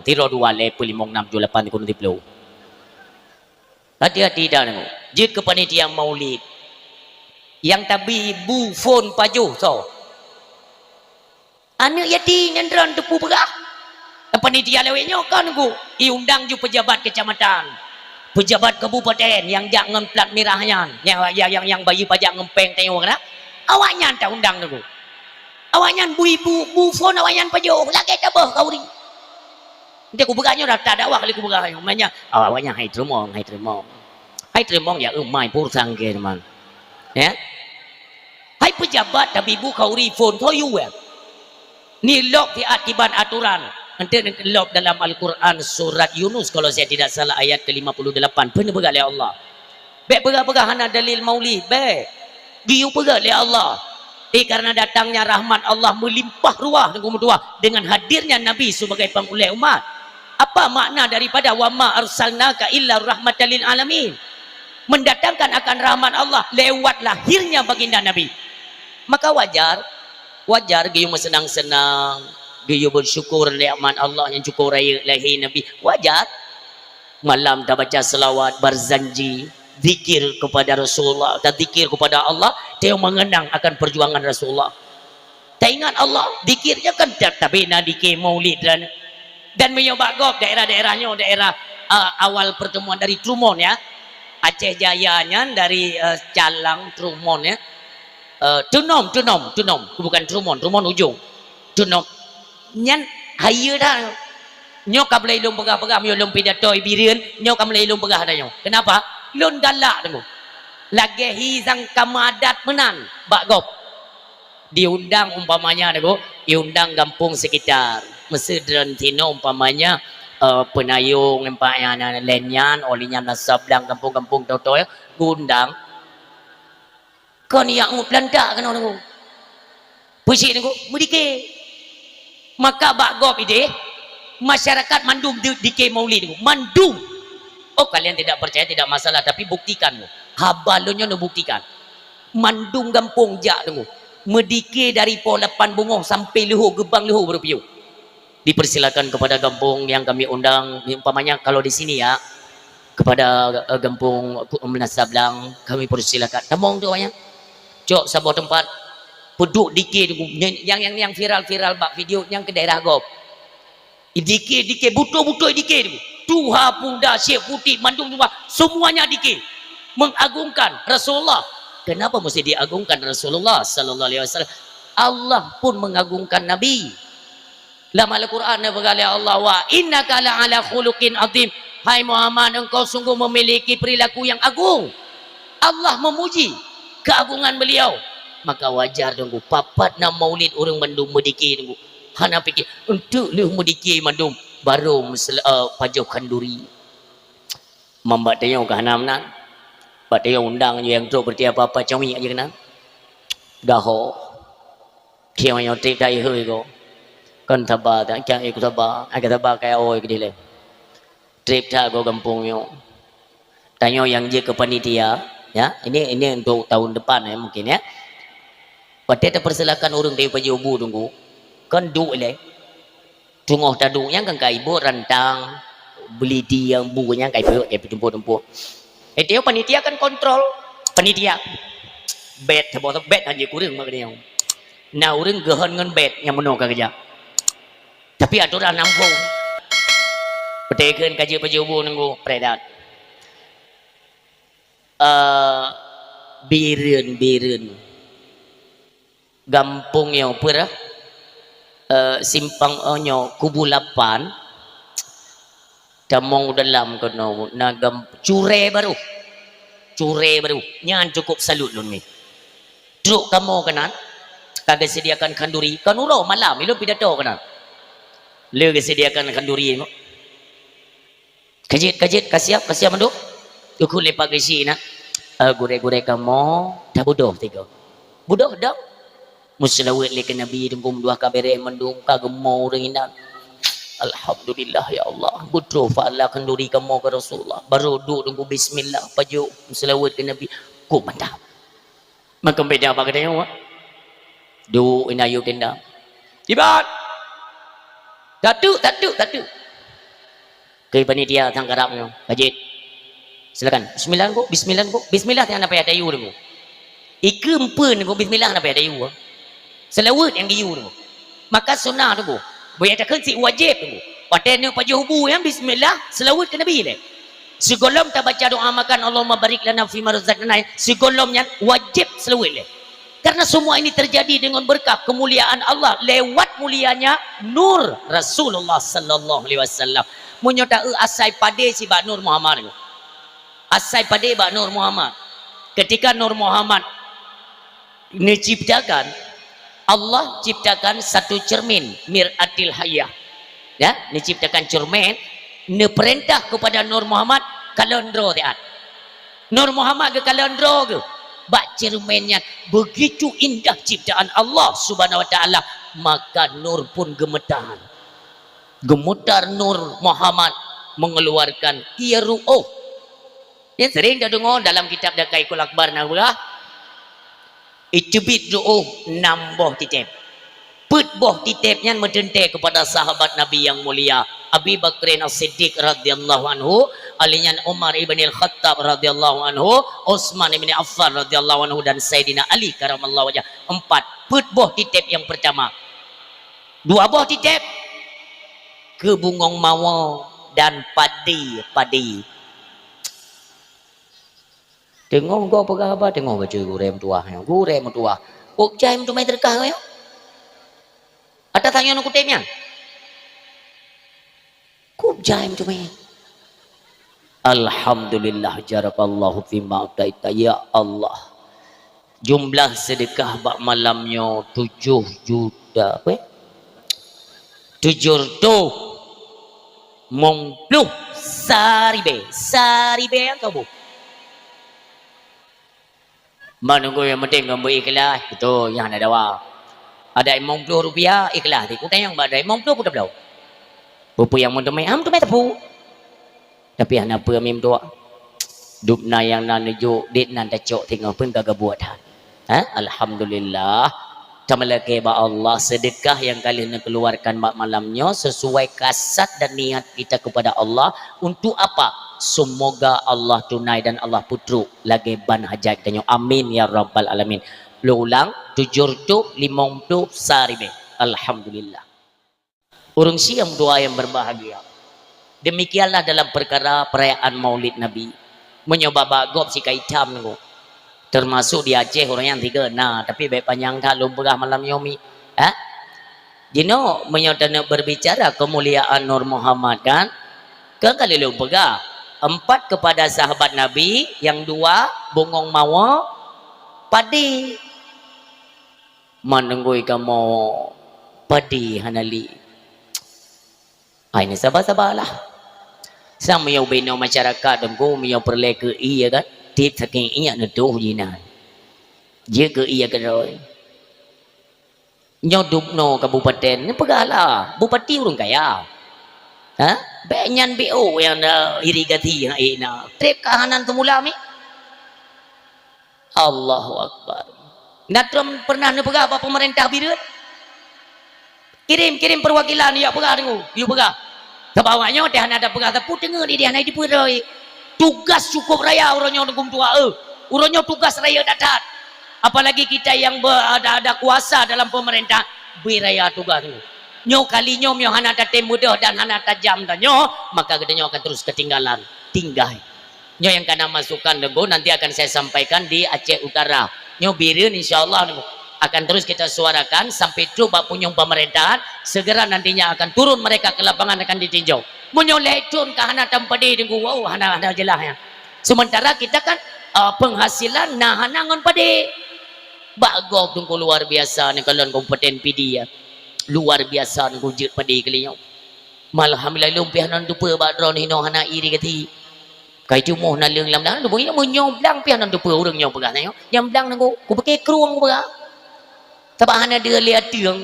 tiro 2 le 5 6 7 8 10 10 Hati-hati dah nengok. Jid ke panitia maulid. Yang tabi bu phone pajuh so. Anak yatim yang dran tepu berah. Panitia lewetnya kan nengok. Undang ju pejabat kecamatan. Pejabat kabupaten yang jangan plat merahnya. Yang bayi pajak ngempeng tengok kena. Awaknya tak undang nengok. Awaknya bu phone awaknya pajuh. Lagi tabah kau ni. Nanti aku beranya dah tak dakwah kali aku beranya. Maknanya awaknya hai terumong. Hai terumong ya mai pur sangke teman. Ya. Hai pejabat tapi ibu kau phone toyu ya. Ni log di akibat aturan. Nanti log dalam Al-Quran surat Yunus kalau saya tidak salah ayat ke-58. Pernah bergat oleh Allah. Baik bergat-bergat hana dalil maulid. Baik. Giu bergat oleh Allah. Karena datangnya rahmat Allah melimpah ruah dengan hadirnya Nabi sebagai pengulai umat. Apa makna daripada wa ma arsalnaka illa rahmatan lil alamin? Mendatangkan akan rahmat Allah lewat lahirnya baginda Nabi. Maka wajar giyu senang-senang, giyu bersyukur nikmat Allah yang cukup raya lahir Nabi. Wajar. Malam tak baca selawat, berzanji, zikir kepada Rasulullah, dan zikir kepada Allah, dia mengenang akan perjuangan Rasulullah. Tak ingat Allah, zikirnya kan tapi dikir maulid dan menyobak daerah-daerahnya, daerah awal pertemuan dari Trumon ya. Aceh Jayanya dari Calang Trumon ya. Tunom bukan Trumon ujung. Tunom nyan haya dah. Nyok kablai lum pegah-pegah myo lum pidato ibirian, nyok kamlai lum pegah dah nyok. Kenapa? Lun galak dengu. Lagi hizang kamadat menan bakgop. Diundang umpamanya dengu, diundang kampung sekitar. Mesedran tino umpamanya penayung empaknya lenyan olinya nasablang kampung-kampung toto ya gundang kon yang belanda kan orang pusing niku mudike maka bakgop ide masyarakat mandum dike maulid niku mandum. Oh kalian tidak percaya tidak masalah tapi buktikan habalonyo no buktikan mandum kampung jak niku medike dari polapan bungo sampai leho gebang leho berpiu. Dipersilakan kepada kampung yang kami undang umpamanya kalau di sini ya kepada kampung Menasablang kami persilakan tamong tu banyak cok sebuah tempat peduk dikir yang viral bak video yang ke daerah gop dikir butuh dikir tuha puda syekh putih mandung semuanya dikir mengagungkan Rasulullah. Kenapa mesti diagungkan Rasulullah sallallahu alaihi wasallam? Allah pun mengagungkan Nabi. Dalam Al-Quran berkata Allah wa innaka la'ala khuluqin azim. Hai Muhammad, engkau sungguh memiliki perilaku yang agung. Allah memuji keagungan beliau. Maka wajar tunggu papat na maulid orang mandum mediki tunggu. Hana fikir untuk lu mediki mandum baru pajuh kanduri. Mambat tanya ke hana menan. Bat tanya undang yang tu berarti apa-apa cawi aja kena. Daho. Kiau yang trip dai hơi ko. Kan tabah tak kaya ikut tabah kaya oi ke dile trip tak go kampung yo tanya yang je ke panitia ya ini untuk tahun depan ya mungkin ya pada persilakan orang dari pajubu tunggu kan du le tungoh tadu yang kan kai ibu rantang beli di yang bukunya kai tempur itu panitia kan kontrol panitia bet sebab bet aja kurang mak dia nah orang gehan ngan bet yang menolak kerja tapi aturan nampung petekan kaji pajubu nunggu predat biren gampung yo pura simpang onyo kubu 8 damong dalam kono nagam cure baru nyan cukup salut lun ni truk kamu kanan kagak sediakan kanduri kanulo malam ilo pidato kanan le sediakan kanduri kajet kasiap manduk aku lepak kesi nak gure kamu dah bodoh tiga bodoh dah muslawat le nabi dengkum dua kabere mandung kagemo ringan alhamdulillah ya Allah bodoh fa'ala kanduri kamu ke Rasulullah baru duk dengku bismillah paju muslawat ke nabi ku mantap maka beda apa katanya du inayu kenda tiba Tatu. Ke panitia tangkarapnya. Kajit. Silakan. Bismillah ku, bismillah ku. Bismillah yang apa ya dayu ku. Iku empun ku bismillah apa ya dayu. Selawat yang diu ku. Maka sunnah tu ku. Boleh tak si wajib tu. Patene paju hubu yang bismillah selawat ke Nabi le. Segolom tak baca doa makan Allahumma barik lana fi ma razaqtana. Segolomnya wajib selawat le. Karena semua ini terjadi dengan berkah kemuliaan Allah lewat mulianya nur Rasulullah sallallahu alaihi wasallam. Menyota asai pade si Bak Nur Muhammad. Asai pade Bak Nur Muhammad. Ketika Nur Muhammad diciptakan, Allah ciptakan satu cermin miratil hayah. Ya, diciptakan cermin, perintah kepada Nur Muhammad kalendro tiat. Nur Muhammad ke kalendro ke? Bak cerminnya begitu indah ciptaan Allah Subhanahu wa taala, maka nur pun gemetar. Gemetar Nur Muhammad mengeluarkan ia ru'uh. Yang sering dah dengar dalam kitab Dakaikul Akbar nabah. Icubit ru'uh nambah titip. Put boh titipnya medente kepada sahabat Nabi yang mulia Abi Bakrin As-Siddiq radhiyallahu anhu, alinya Umar ibn Al-Khattab radhiyallahu anhu, Utsman ibn Affan radhiyallahu anhu, dan Sayyidina Ali karamallahu wajah. 4 put boh titip yang pertama. 2 boh titip ke bungong mawa dan padi. Tengok kau apa? Tengok baca gurem tua. Kok jaim tu mai terkah ya? Ada tanya nak kutipnya? Kok jaim tu mai? Alhamdulillah jarakallahu fima utaita ya Allah. Jumlah sedekah bak malamnya 7 juta apa? 7 mongpluh saribe yang kau bu. Menunggu yang penting kamu ikhlas, betul yang ada dawa. Ada 50 rupiah ikhlas. Aku tanya yang ada 50 pun dah belau. Bupu yang mau temai, tu mai tepu. Tapi anak apa mim doa. Dupna yang nan nejuk, dit nan tacok tengok pun kagak buat. Alhamdulillah. Tamalake ba Allah sedekah yang kalian keluarkan malamnya sesuai kasat dan niat kita kepada Allah untuk apa? Semoga Allah tunai dan Allah putru lagi ban hajat tanya amin ya rabbal alamin. Lu ulang 750 saribe. Alhamdulillah. Urang siam doa yang berbahagia. Demikianlah dalam perkara perayaan Maulid Nabi. Menyoba bagop si kaitam nunggu. Termasuk di Aceh orang yang 3 nah tapi baik panjang tak lumpurah malam yomi. Jino menyatakan berbicara kemuliaan Nur Muhammad kan? Kali lumpurah 4 kepada sahabat Nabi, yang 2 bongong mawa padi. Menunggui kamu padi hanali. Ini sabar-sabarlah. Sama yang bina masyarakat dan kau yang perlu ke iya kan? Tip saking iya neduh jinan. Dia ke iya ke roy. Nyodup no kabupaten ni pegahlah. Bupati urang kaya. Banyan BO yang irigasi yang ina. Trip kahanan tu mula mi. Allahu Akbar. Natram pernah ni pegah apa pemerintah biru? Kirim perwakilan ya pegah dengu. You pegah. Sebawanya teh ada pegah tapi dengar dia naik di peroi. Tugas cukup raya urangnya dengum tua urangnya tugas raya datat. Apalagi kita yang ada kuasa dalam pemerintah beraya tugas tu. Nyo kali nyo hana tatem mudah dan hana tajam dan nyo maka gedenya akan terus ketinggalan tinggal. Nyo yang kena masukkan denggo nanti akan saya sampaikan di Aceh Utara. Nyo birin insyaallah akan terus kita suarakan sampai coba punya pemerintahan segera nantinya akan turun mereka ke lapangan akan ditinjau. Menyoleh turun ke hana tampade denggo wow hana jelah ya. Sementara kita kan penghasilan nah hana ngon pade. Bagok denggo luar biasa ni kalian kompeten PD ya. Luar biasa nunggu jut pada kalian. Alhamdulillah lumpih nan dupa badron hino hana iri kati. Kai tu moh nalung lam dah lu bunyi menyom blang pian nan dupa urang nyom pegah tanya. Yang blang nunggu ku pakai keruang ku pegah. Tapi hana dia lihat tiang.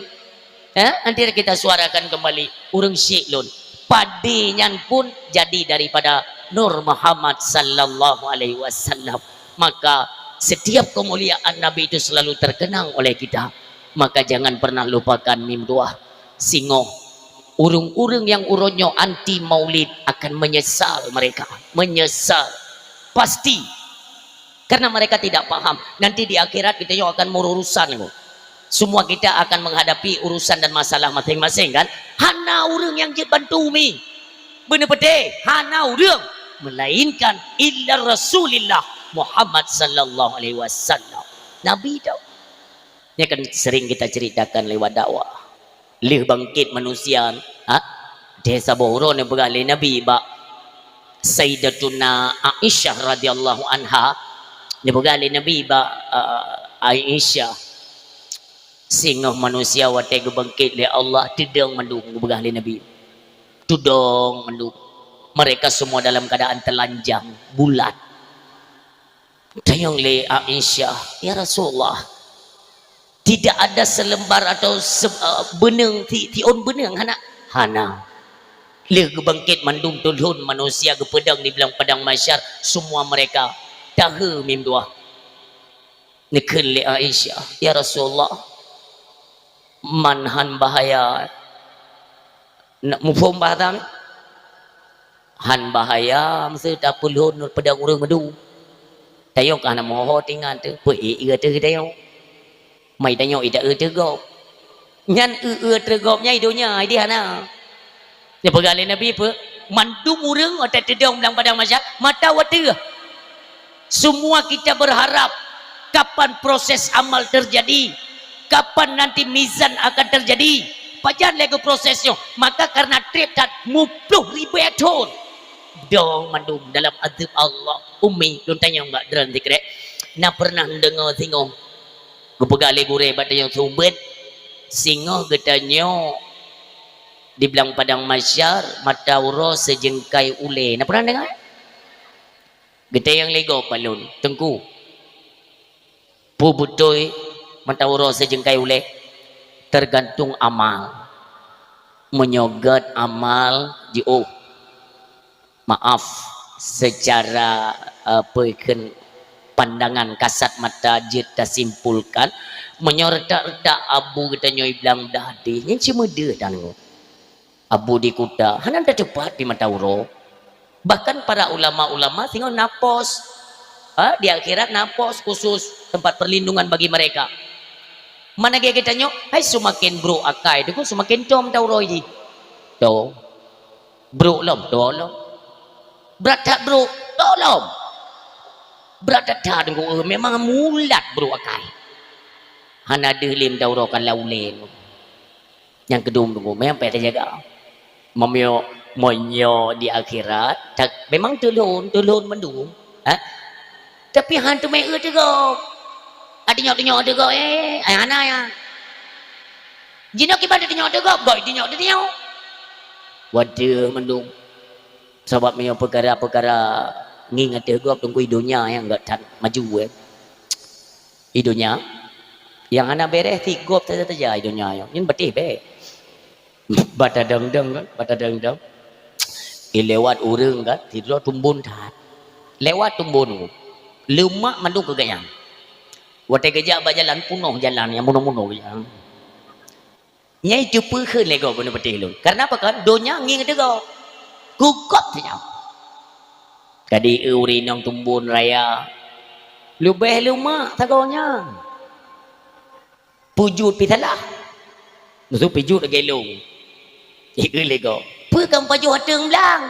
Nanti kita suarakan kembali urang syek lun. Padinyan pun jadi daripada Nur Muhammad sallallahu alaihi wasallam. Maka setiap kemuliaan Nabi itu selalu terkenang oleh kita. Maka jangan pernah lupakan mim doa singo urung-urung yang uronyo anti maulid akan menyesal mereka menyesal pasti. Karena mereka tidak paham. Nanti di akhirat kita juga akan berurusan. Semua kita akan menghadapi urusan dan masalah masing-masing kan. Hana orang yang bantu mi. Benar betul. Hana orang. Melainkan illa Rasulillah Muhammad sallallahu alaihi wasallam. Nabi tau. Ini kan sering kita ceritakan lewat dakwah. Lih bangkit manusia. Desa Bohro ni bergalih Nabi ba Sayyidatuna Aisyah radhiyallahu anha. Ni bergalih Nabi ba Aisyah. Singah manusia watai bangkit le Allah tidang mandung bergalih Nabi. Tudong mandung. Mereka semua dalam keadaan telanjang, bulat. Tayang le Aisyah, ya Rasulullah. Tidak ada selembar atau benang tion benang hana. Le bangkit mandung tulhun manusia ke pedang di bilang padang masyar semua mereka tahu mim dua. Nikun le Aisyah, ya Rasulullah. Manhan bahaya. Nak mufum bahatan. Han bahaya mesti tak pulhun pedang urang madu. Tayong kana moho tinggal tu, pe ira tu tayong. Mày đã nhồi đã trơ gộp nhan trơ gộp nhai đâu nhai đi hana ya pegale Nabi pe mandum urang atau tedong dalam padang masyar mata watu semua kita berharap kapan proses amal terjadi, kapan nanti mizan akan terjadi, pajan lagi prosesnya. Maka karena trip dan 50,000 tahun dong mandum dalam adab Allah umi don tanya enggak dran dikre na pernah dengar singong gupegale gure batanya sumbet singo getanyo di belang padang masyar mata uro sejengkai ule. Nak pernah dengar? Geta yang lego palun tengku pubutoi mata uro sejengkai ule tergantung amal menyogat amal maaf secara pandangan kasat mata kita simpulkan menyordak-rdak abu kita nyoi bilang dadi yang cuma dia dan abu di kuda hanan dah cepat di mata uro. Bahkan para ulama-ulama tinggal napos di akhirat napos khusus tempat perlindungan bagi mereka. Mana gaya kita nyok hai semakin bro akai tu semakin tom tau uro ini to bro lom berat tak bro tolong berat dah dengan memang mulat bro akai hana delim daurakan laulen yang kedua tunggu memang payah jaga memyo monyo di akhirat tak memang tulun mendung tapi hantu mai juga ada juga hana ya jinak ibadah nyok juga boy nyok waduh mendung sebab memang perkara-perkara ngingat juga tunggu hidupnya yang enggak tak maju hidupnya yang anak beres tigop saja hidupnya yang ini betul bata dang-dang kan bata dang-dang lewat orang kan tidur tumbun tat lewat tumbun lemak mandung kegayang watai kejap berjalan punuh jalan yang munuh-munuh yang nyai jumpa ke lego benar betul karena apa kan dunia ngingat juga kukop saja kadi urinong tumbun raya lubeh lumak tagonya pujud pitalah nusu pujud gelung lego pekam paju hateng belang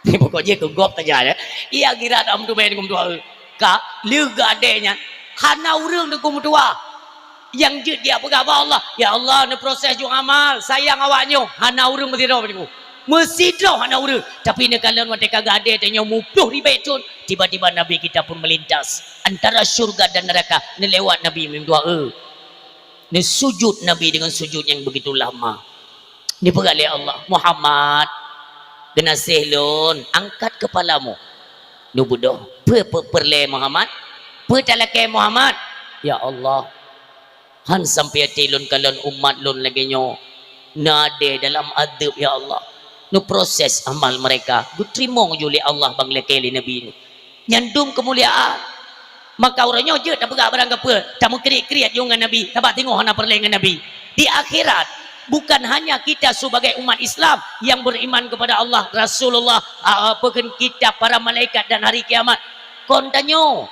ni pokoknya kugop saja ya ia kira am tu main kum tua ka lega adanya hana urang de kum tua yang je dia pegawai Allah ya Allah ni proses jung amal sayang awaknya hana urang mesti ro niku mesti ro hana urang tapi ni kalau watai kagak ada tanya 50,000 tahun tiba-tiba Nabi kita pun melintas antara syurga dan neraka ni lewat Nabi doa ni sujud Nabi dengan sujud yang begitu lama ni pergalih Allah Muhammad kena sehlon angkat kepalamu ni budoh perle Muhammad talake Muhammad ya Allah han sampai tilun kalon umat lun lagi nyo nade dalam adab ya Allah no proses amal mereka gu terima juli Allah bang lekeli Nabi ni nyandung kemuliaan maka orangnya je tak berang apa tak mau kriat-kriat dengan Nabi tak tengok hana perle dengan Nabi di akhirat bukan hanya kita sebagai umat Islam yang beriman kepada Allah, Rasulullah, bukan kita para malaikat dan hari kiamat. Kontanyo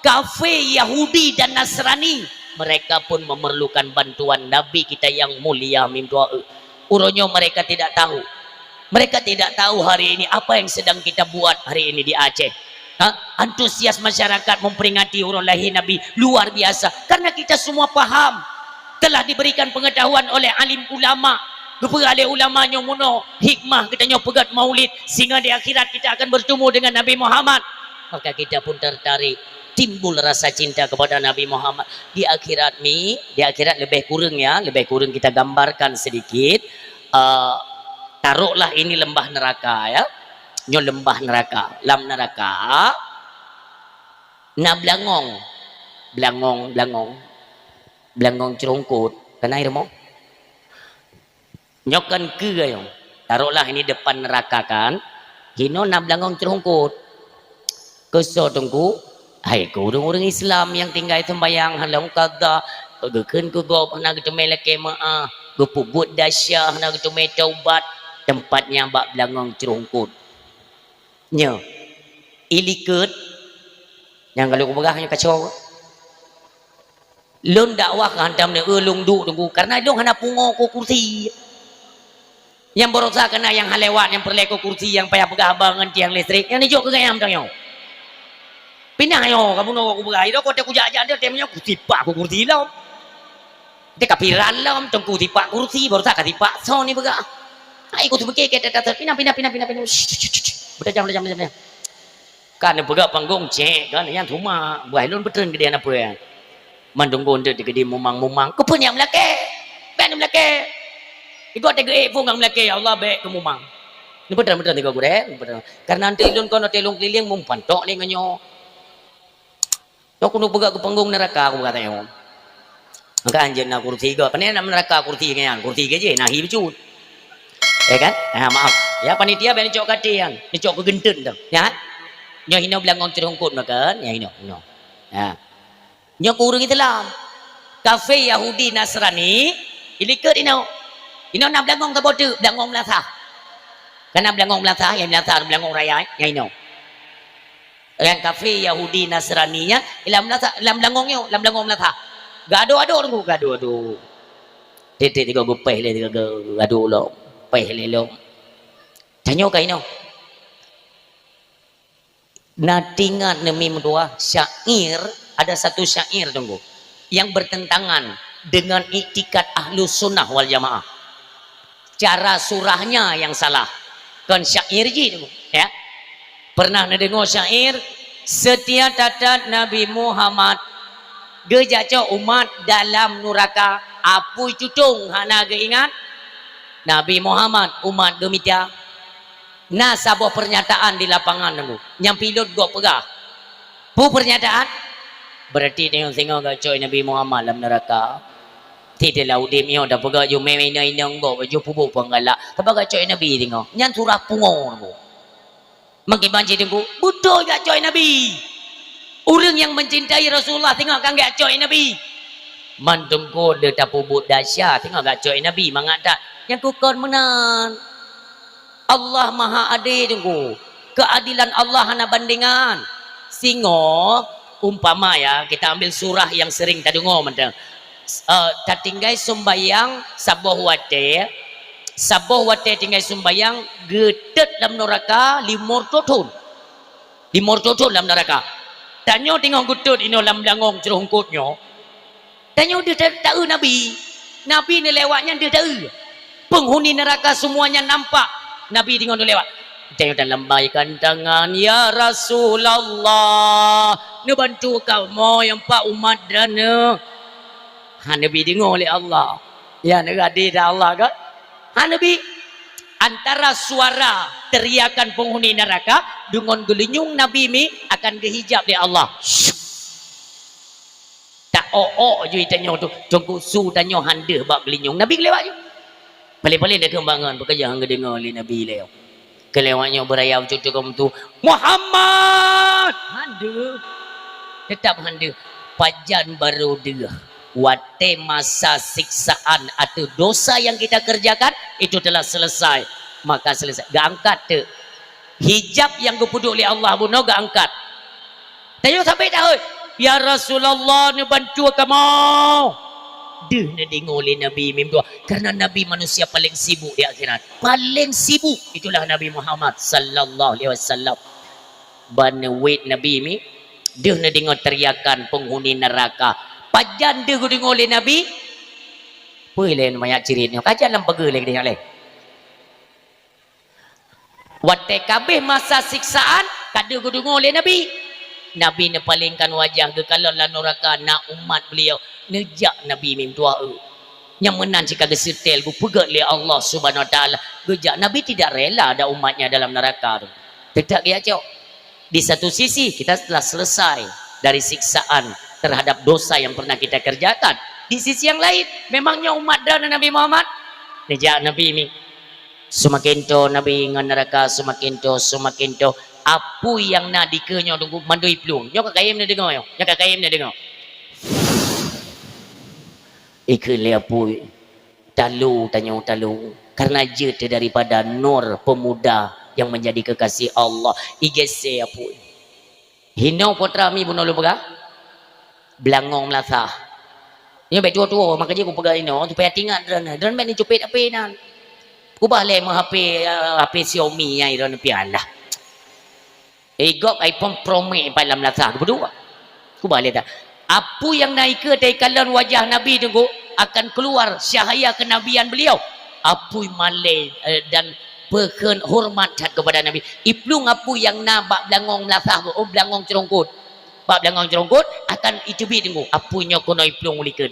kafir Yahudi dan Nasrani, mereka pun memerlukan bantuan Nabi kita yang mulia mimtua. Uronyo mereka tidak tahu. Mereka tidak tahu hari ini apa yang sedang kita buat hari ini di Aceh. Antusias masyarakat memperingati urun lahir Nabi luar biasa. Karena kita semua paham. Telah diberikan pengetahuan oleh alim ulama. Oleh ulama nyomuno hikmah kita pegat maulid. Sehingga di akhirat kita akan bertemu dengan Nabi Muhammad. Maka kita pun tertarik. Timbul rasa cinta kepada Nabi Muhammad. Di akhirat lebih kurang ya. Lebih kurang kita gambarkan sedikit. Taruhlah ini lembah neraka ya, lembah neraka, lam neraka, na belangong cerungkut, kena air mo, nyokan ke gayong, taruhlah ini depan neraka kan, kino na belangong cerungkut, keso tunggu, hai ku orang Islam yang tinggal sembayang halang kada, geken ku go nak temele kema, go pubut dasyah nak temele taubat. Tempatnya bak belangong cerungkut nya ilikut yang kalau aku begah hanya kacau lun dakwah hantam ne ulung du tunggu karena dong hana pungo ko kursi yang berusaha kena yang halewat yang perleko kursi yang payah begah bangun tiang listrik yang nijo ke gayam tang yo pindah yo kamu no aku begah itu kau te kujajan dia temnya kursi pak ko kursi lah dia kapiran lah tunggu kursi pak kursi berusaha kasi pak so ni begah ikut begini kita pindah udah jam kan pegak panggung cek kan yang rumah buah lun betul gede apa ya mandung gondet di gede mumang kau punya melake ben melake ikut tege fungang melake ya Allah be ke mumang ini betul tiga gue karena nanti lun kono telung keliling mumpantok ni nganyo aku nu pegak ke panggung neraka aku katanya maka anjen nak kursi go panen neraka kursi kan kursi gaje nah hibicut ya kan? Maaf. Ya panitia ben cok katian, ni cok kegenten dah. Ya. Nya hino belangong cerungkut makan, ya hino. Ya. Nya kurang Islam. Kafe Yahudi Nasrani, ilikut ino. Ino nak belangong ke bodu, belangong melasah. Karena belangong melasah, yang melasah belangong raya, ya hino. Yang kafe Yahudi Nasraninya, ilam melasah, ilam belangongnya, ilam belangong melasah. Gado-ado tunggu, gado-ado. Titik tiga gupeh le tiga gado lo. Lelong tanyo kay no natingan nemi mendua syair ada satu syair tunggu yang bertentangan dengan iktikat ahlus sunnah wal jamaah cara surahnya yang salah kan syair ji tunggu ya pernah ngedengar syair setia tatat Nabi Muhammad gejaco umat dalam neraka apui cucung hana geingat Nabi Muhammad umat demikian nah sebuah pernyataan di lapangan nunggu yang pilot gua pegah bu pernyataan berarti tengok gacoy Nabi Muhammad dalam neraka tidak laudim yo dah pegah yo memena inang gua baju pubu panggalak tapi gacoy Nabi tengok nyan surah pungo nunggu mengibanci tunggu betul gacoy Nabi orang yang mencintai Rasulullah tengok kan gacoy Nabi mantungku dia tak pubut dahsyat tengok gacoy Nabi mengata yang kukon menan Allah maha adil tunggu keadilan Allah hana bandingan singo umpama ya kita ambil surah yang sering tadi ngomong tatinggai sumbayang saboh wate tinggai sumbayang gedet dalam neraka limor totun dalam neraka tanyo tinggal gutut ino dalam langong cerungkutnya tanyo dia tahu Nabi ni lewatnya dia tahu penghuni neraka semuanya nampak Nabi tinggal lewat tengok dan lambaikan tangan ya Rasulullah ni bantu kamu yang pak umat dan Nabi tengok oleh Allah ya negadi dah Allah kan Nabi antara suara teriakan penghuni neraka dengan gelinyung Nabi mi akan dihijab oleh Allah tak je tanya tu tunggu su tanya handa bak gelinyung Nabi lewat je paling-paling dia kembangan bekerja hangga dengar oleh Nabi leo kelewatnya berayau cucu kamu tu Muhammad handa tetap handa pajan baru dia Wate masa siksaan atau dosa yang kita kerjakan itu telah selesai, maka selesai. Gak angkat tu hijab yang dipuduk oleh Allah bunuh, gak angkat. Tanya sampai tahu, ya Rasulullah ni bantu kamu. Dia nak dengar oleh Nabi Mimdua, karena Nabi manusia paling sibuk di akhirat, paling sibuk itulah Nabi Muhammad sallallahu alaihi wasallam. Banwit Nabi mi dia nak dengar teriakan penghuni neraka. Pajan dia dengar oleh Nabi. Boleh banyak ciritnya. Kajian dalam pegel lagi dengar leh. Wate kabeh masa siksaan kada dengar oleh Nabi. Nabi ne palingkan wajah ke kalau la neraka nak umat beliau nejak Nabi mim tua yang menan jika gesetel gu pegat oleh Allah Subhanahu wa taala. Gejak Nabi tidak rela ada umatnya dalam neraka tu. Tidak dia cok. Di satu sisi kita telah selesai dari siksaan terhadap dosa yang pernah kita kerjakan. Di sisi yang lain, memangnya umat dan Nabi Muhammad nejak Nabi ini semakin to Nabi ngan neraka semakin to apa yang nak dikenyo tunggu mandui pelung. Nyo kakayem na dengar yo. Nyo kakayem na dengar. Ikhle apu talu tanya talu karena jeta daripada nur pemuda yang menjadi kekasih Allah. Igese apu hino putra mi bunuh lu pegah belangong melasa ni baik tua-tua makanya aku pegang ini supaya tinggal dan ni cupit apa nan aku balik mah HP Xiaomi yang itu pialah gok iPhone Pro Max dalam melasa berdua aku balik tak apa yang naik ke dari kalan wajah Nabi tunggu akan keluar cahaya kenabian beliau apa malai dan berken hormat kepada Nabi. Iplung apa yang nak belangong melasah belangong cerongkut. Bab belangong cerongkut akan itu bi tunggu. Apunya kono iplung ulikeun.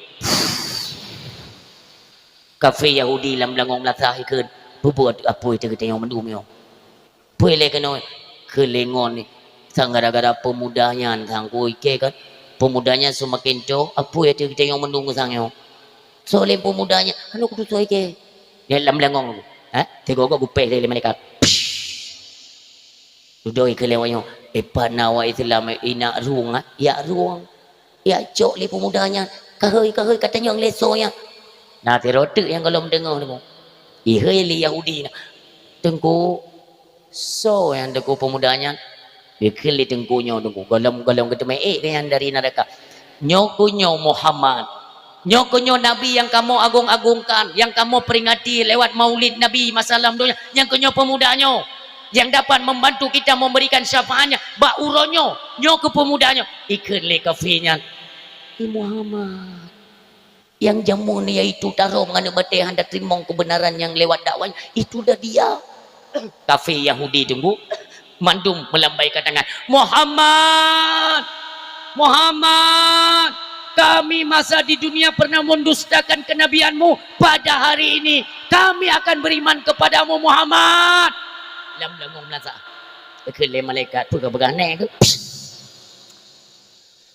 Kafe Yahudi lam belangong melasah ikeun. Bubuat apa itu kita yang mendum yo. Boleh kena kelengon ni. Sang gara-gara pemudanya sang ku ike kan. Pemudanya semakin to apa itu kita yang mendum sang yo. Soalnya pemudanya anu kudu so ike. Ya lam belangong. Tengok kau gupek dari mereka. Duduk ke lewatnya. Panawa Islam ina ruang, ya ruang, ya cok le pemudanya. Kahoi katanya yang lesonya. Nah terotek yang kalau mendengar tu. Ihai le Yahudi na. Tengku so yang tengku pemudanya. Ikli tengkunya tengku. Galam ketemu yang dari neraka. Nyokunyo Muhammad. Nyokonyo Nabi yang kamu agung-agungkan, yang kamu peringati lewat maulid Nabi masalah dunia, yang konyo pemudanya yang dapat membantu kita memberikan syafaatnya, bak uronyo nyoko pemudanya ikut le kafinya Muhammad yang jamu ni yaitu taruh mengandung batih hendak terima kebenaran yang lewat dakwanya itu dah dia. Kafe Yahudi tunggu mandum melambaikan tangan Muhammad kami masa di dunia pernah mendustakan kenabianmu. Pada hari ini kami akan beriman kepadamu Muhammad. Lam melasa. Kele malaikat pegang nek.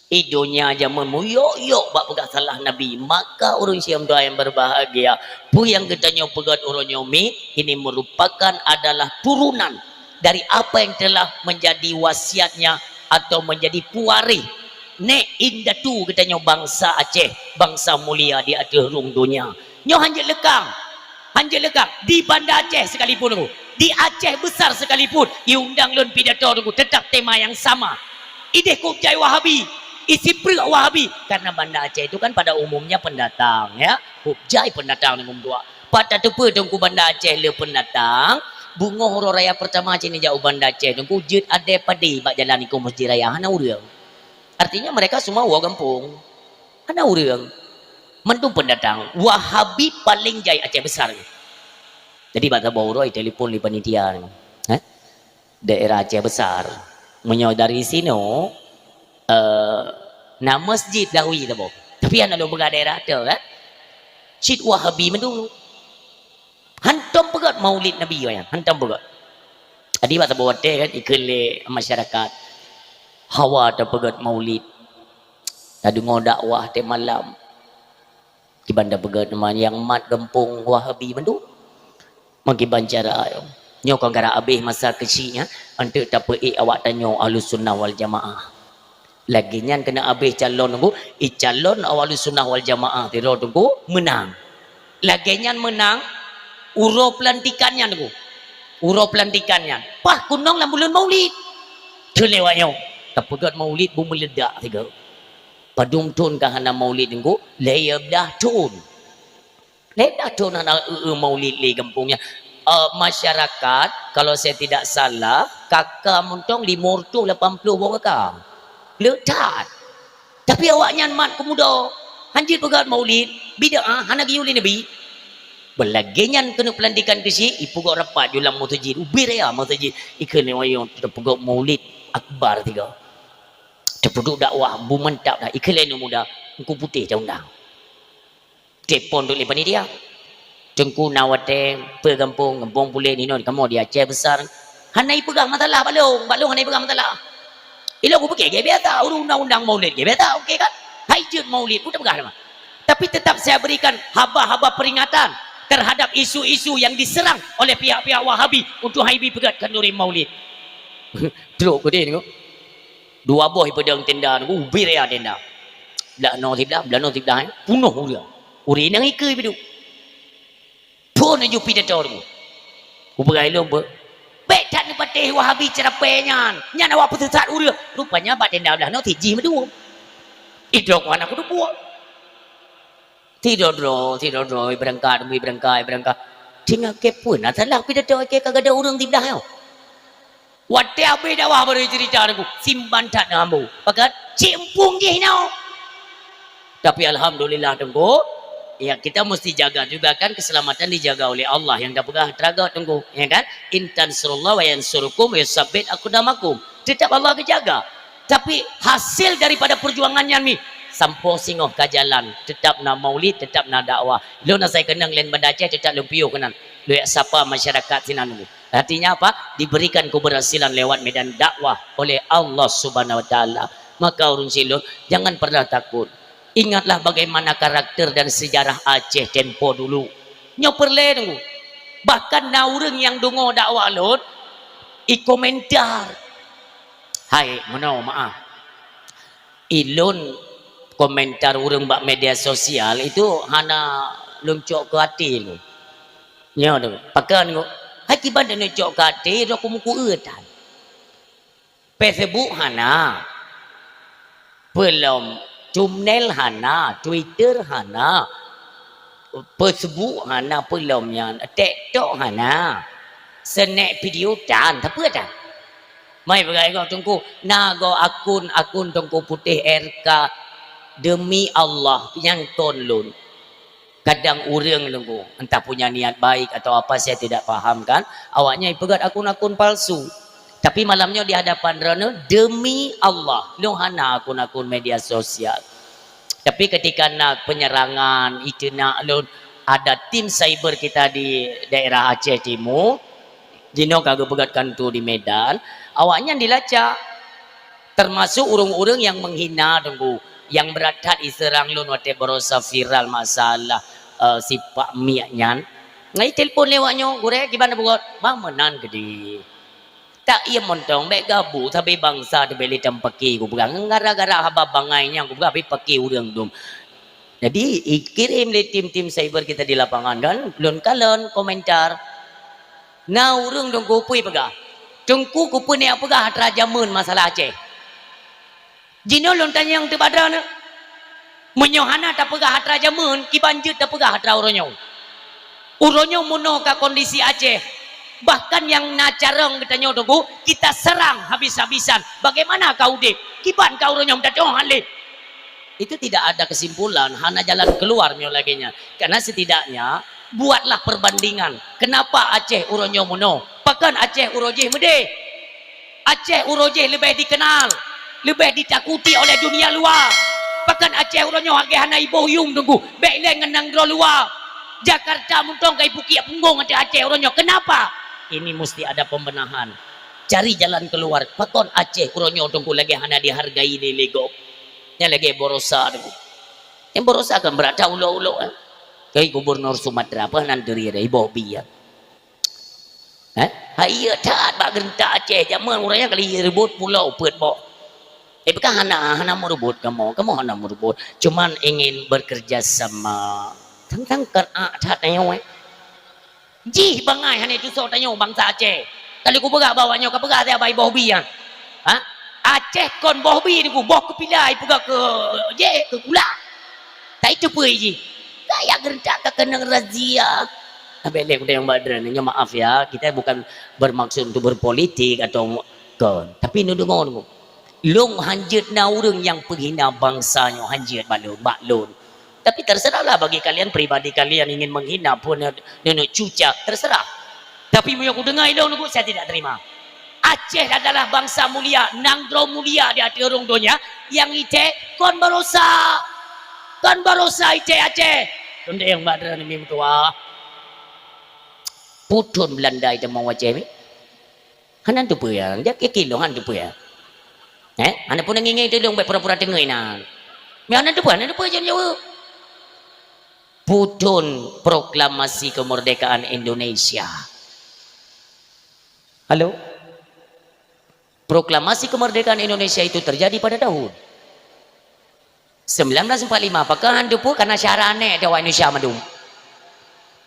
Idonya aja memuyok bak pegang salah Nabi. Maka orang Syam doa yang berbahagia. Pu yang ketanya pegat orang Yomi ini merupakan adalah turunan dari apa yang telah menjadi wasiatnya atau menjadi puari nek indah tu katanya bangsa Aceh, bangsa mulia di atas rung dunia. Nyo hanjat lekang di Banda Aceh sekalipun tu, di Aceh besar sekalipun, iundang lon pidato tu tetap tema yang sama. Ideh kubjai Wahabi, isi pria Wahabi, karena Banda Aceh itu kan pada umumnya pendatang ya, kubjai pendatang nomor dua. Pada tepe dongku Banda Aceh le pendatang. Bunga horo raya pertama Aceh ni jauh Banda Aceh dongku jut ade padi bak jalan iku masjid raya hana urang. Artinya mereka semua warga kampung. Ada orang mentu pendatang. Wahabi paling jaya Aceh besar. Jadi bahasa Bauroi telepon di panitia. Daerah Aceh besar. Menyodari sini nama masjid Dawi tu. Tapi anak lu pegang daerah tu kan. Syed Wahabi mendu. Hantam pegat maulid Nabi kan. Hantam pegat. Jadi bahasa Bauroi kan ikut masyarakat. Hawa terpegat maulid tadi dakwah te malam di Banda pegat teman yang mat gempung Wahabi mendu magi bancara nyo kang gara abih masa kecilnya untuk tape awak tanyo Ahlus Sunnah wal Jamaah lagi nyan kena habis calon tunggu calon awal sunnah wal jamaah tiro tunggu menang lagi nyan menang uro pelantikannya tunggu uro pelantikannya pah kunong lah bulan maulid kelewatnya tapugat maulid bu meledak tiga padung tun kahana maulid tunggu layab dah tun layab dah tun hana maulid li kampungnya masyarakat kalau saya tidak salah kakak muntong 580 orang kakak letak tapi awaknya mat kemuda hanjit pegat maulid bid'ah hana giuli nabi belagenyan kena pelantikan ke si ipugak rapat julang mutajid ubir ya mutajid ikan wayo terpugak maulid akbar tiga terpuduk dakwah bu mantap dah ikan lain muda engku putih jauh undang telefon tu lepas ni dia cengku nawate pegampung kampung pulih ni kamu dia Aceh besar hanai pegang masalah balong hanai pegang masalah ilo aku pakai biasa undang-undang maulid biasa okey kan haijut maulid pun tak pegang tapi tetap saya berikan haba-haba peringatan terhadap isu-isu yang diserang oleh pihak-pihak Wahabi untuk Haibi pegat kenduri maulid teruk ke dia ni dua boy pedang tenda ni ubir ya tenda belakno tiblah punuh dia uri nang ikai bidu pun aju pidato tu ku pegai lo betat ni patih Wahabi cerapenya nya awak pusat uria rupanya bak tenda belah no tiji medu idok anak ku buat tidur berangkat tinggal ke pun salah pidato ke kagak ada orang di belah wate apa dakwah baru cerita aku simpan tak nambu pakat cimpung je nau tapi alhamdulillah tunggu ya kita mesti jaga juga kan keselamatan dijaga oleh Allah yang dah pegah teraga tunggu ya kan intan surullah wa yansurukum wa yusabbit aqdamakum tetap Allah kejaga tapi hasil daripada perjuangannya ni sampo singoh ke jalan tetap nak maulid tetap nak dakwah lu nak saya kenang lain banda Aceh tetap lumpiu kenan lu sapa masyarakat sinan artinya apa diberikan keberhasilan lewat medan dakwah oleh Allah Subhanahu wa taala maka urun silun jangan pernah takut. Ingatlah bagaimana karakter dan sejarah Aceh tempo dulu. Nyoperle dulu. Bahkan naureng yang dungo dakwah lot, komentar. Hai, maaf. Ilun komentar urang bak media sosial itu hana luncok ke hati lu. Nya tu. Pakan lu. Hai kiban dan luncok ke hati, aku muku eutan. Facebook hana. Belum Thumbnail hana, Twitter hana, Facebook hana pelomnya, TikTok hana, snack video dan apa dah? Mai bagai kau tunggu, nago akun tunggu putih RK demi Allah yang tolong. Kadang urang tunggu, entah punya niat baik atau apa saya tidak paham kan? Awaknya ipegat akun-akun palsu. Tapi malamnya di hadapan Rana demi Allah lu hana akun-akun media sosial. Tapi ketika nak penyerangan itu nak lu ada tim cyber kita di daerah Aceh Timur jino kagak pegatkan tu di Medan awaknya dilacak termasuk urung-urung yang menghina tunggu yang beratat diserang lu wate berosa viral masalah sifat miaknya ngai telefon lewatnya gure gimana buat menan gede tak ia montong baik gabu tapi bangsa tu beli tempaki ku pegang gara-gara haba bangainya ku gabi paki urang dum jadi kirim le tim cyber kita di lapangan dan lon kalon komentar na urang dong ku pui pegah tungku ku pun yang pegah raja mun masalah Aceh jino lon tanya yang tebadra na menyohana tak pegah raja mun ki banjut tak pegah ra uronyo muno ka kondisi Aceh bahkan yang nacarong katanya tunggu kita serang habis-habisan bagaimana kau dek kiban kau ronyong datang halik itu tidak ada kesimpulan hanya jalan keluar laginya karena setidaknya buatlah perbandingan kenapa Aceh uronyo muno bahkan Aceh urojeh mede Aceh urojeh lebih dikenal lebih ditakuti oleh dunia luar bahkan Aceh uronyo hage hana ibu yung tunggu baik ngenang dro luar Jakarta muntong kai puki punggung ada Aceh uronyo kenapa ini mesti ada pembenahan cari jalan keluar pakon Aceh uronyo tunggu lagi hana dihargai di lego yang lagi borosa tunggu yang borosa akan berada ulo-ulo kai gubernur Sumatera apa nanti dari Bobby ya hai tak bak gentak Aceh zaman urangnya kali ribut pulau peut bo Bukan hana merubut kamu hana merubut, cuman ingin bekerja sama tentang keadaannya. Jih bangai hanya itu so tanya bangsa Aceh. Kali ku begak bawanya ke begak dia bayi bohbi ya. Ha? Aceh kon bohbi ni ku boh ke pilai pegak ke je ke kula. Tak itu pun ji. Kayak gerdak ke kena razia. Abelek udah yang badran, maaf ya, kita bukan bermaksud untuk berpolitik atau kon. Tapi nu dengon ku. Long hanjut na urang yang penghina bangsanya hanjut baklun. Tapi terserahlah bagi kalian pribadi kalian ingin menghina pun nenek cucak terserah. Tapi yang aku dengar itu saya tidak terima. Aceh adalah bangsa mulia, Nanggro mulia di hati orang dunia. Yang ite kon barosa ite Aceh. Tunda yang badran ini tua. Putun Belanda itu mau Aceh ni. Hanan tu puyang, dia kekilongan tu puyang. Anda pun ngingin itu dong pura-pura dengar ina. Mana tu jangan jawab. Putun proklamasi kemerdekaan Indonesia. Halo? Proklamasi kemerdekaan Indonesia itu terjadi pada tahun 1945. Apakah anda pun karena syarane ada Indonesia madum.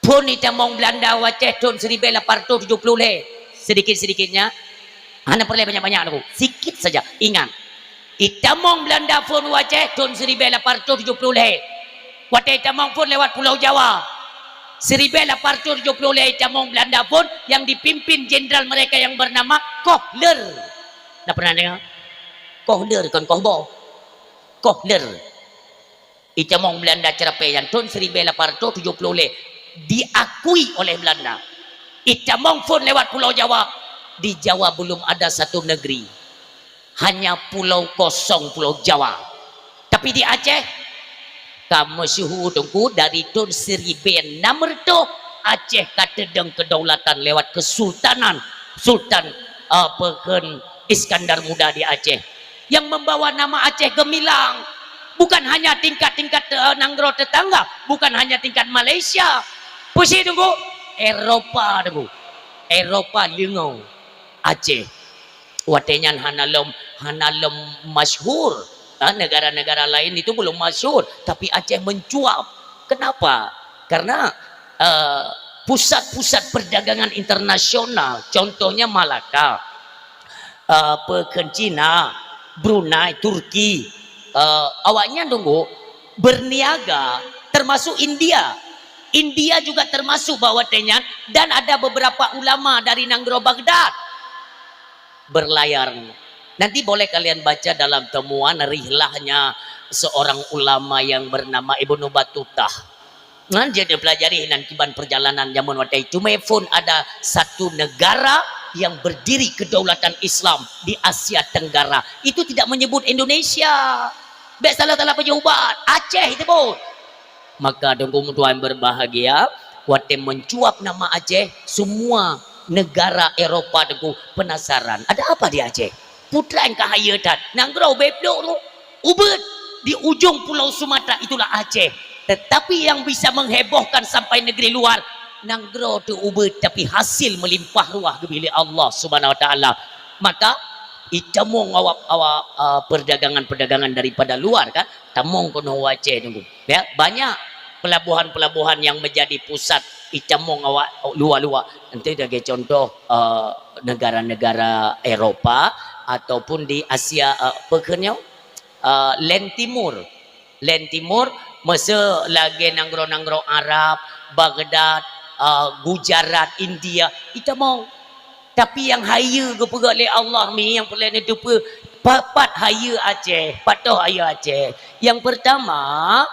Pun itu mong Belanda Aceh tahun 1870 sedikit-sedikitnya. Anda perlu banyak-banyak aku. Sikit saja. Ingat. Itamong Belanda pun Aceh tahun 1870. Waktu Itamong pun lewat Pulau Jawa. 1870 Itamong Belanda pun yang dipimpin jenderal mereka yang bernama Kohler. Dah pernah dengar? Kohler kan Kohbo. Kohler. Itamong Belanda Cerpe yang tahun 1870 diakui oleh Belanda. Itamong pun lewat Pulau Jawa. Di Jawa belum ada satu negeri, hanya pulau kosong Pulau Jawa. Tapi di Aceh kamu suhu tunggu dari tahun 1600 Aceh kata deng kedaulatan lewat kesultanan Sultan Pekan Iskandar Muda di Aceh yang membawa nama Aceh gemilang. Bukan hanya tingkat-tingkat Nanggro tetangga, bukan hanya tingkat Malaysia, pusing tunggu Eropa tunggu Eropa lingau Aceh. Watenya hanalom masyhur. Negara-negara lain itu belum masyhur, tapi Aceh mencuap. Kenapa? Karena pusat-pusat perdagangan internasional, contohnya Malaka, Pekan Cina, Brunei, Turki, awaknya tunggu berniaga, termasuk India. India juga termasuk bawah tenyan, dan ada beberapa ulama dari Nanggro Baghdad berlayar. Nanti boleh kalian baca dalam temuan rihlahnya seorang ulama yang bernama Ibnu Battutah. Nah, dia pelajari nantiban perjalanan zaman waktu itu. Pun ada satu negara yang berdiri kedaulatan Islam di Asia Tenggara. Itu tidak menyebut Indonesia. Baik salah-salah pejabat. Aceh itu pun. Maka dongkong tuan berbahagia. Waktu mencuap nama Aceh, semua negara Eropa itu penasaran. Ada apa di Aceh? Putra yang kahayatan. Nanggro beblok tu. Ubud di ujung pulau Sumatera itulah Aceh. Tetapi yang bisa menghebohkan sampai negeri luar, Nanggro tu Ubud tapi hasil melimpah ruah kebilik Allah Subhanahu Wa Taala. Maka itamong awak perdagangan daripada luar kan, tamong kono Aceh tunggu. Ya, banyak pelabuhan-pelabuhan yang menjadi pusat itamong awak luar-luar. Nanti sebagai contoh negara-negara Eropa ataupun di Asia pekenyo Len Timur masa lagi nanggro-nanggro Arab, Baghdad, Gujarat, India itamong. Tapi yang haya ke oleh Allah ni yang perlu itu papat haya Aceh, patuh haya Aceh. Yang pertama,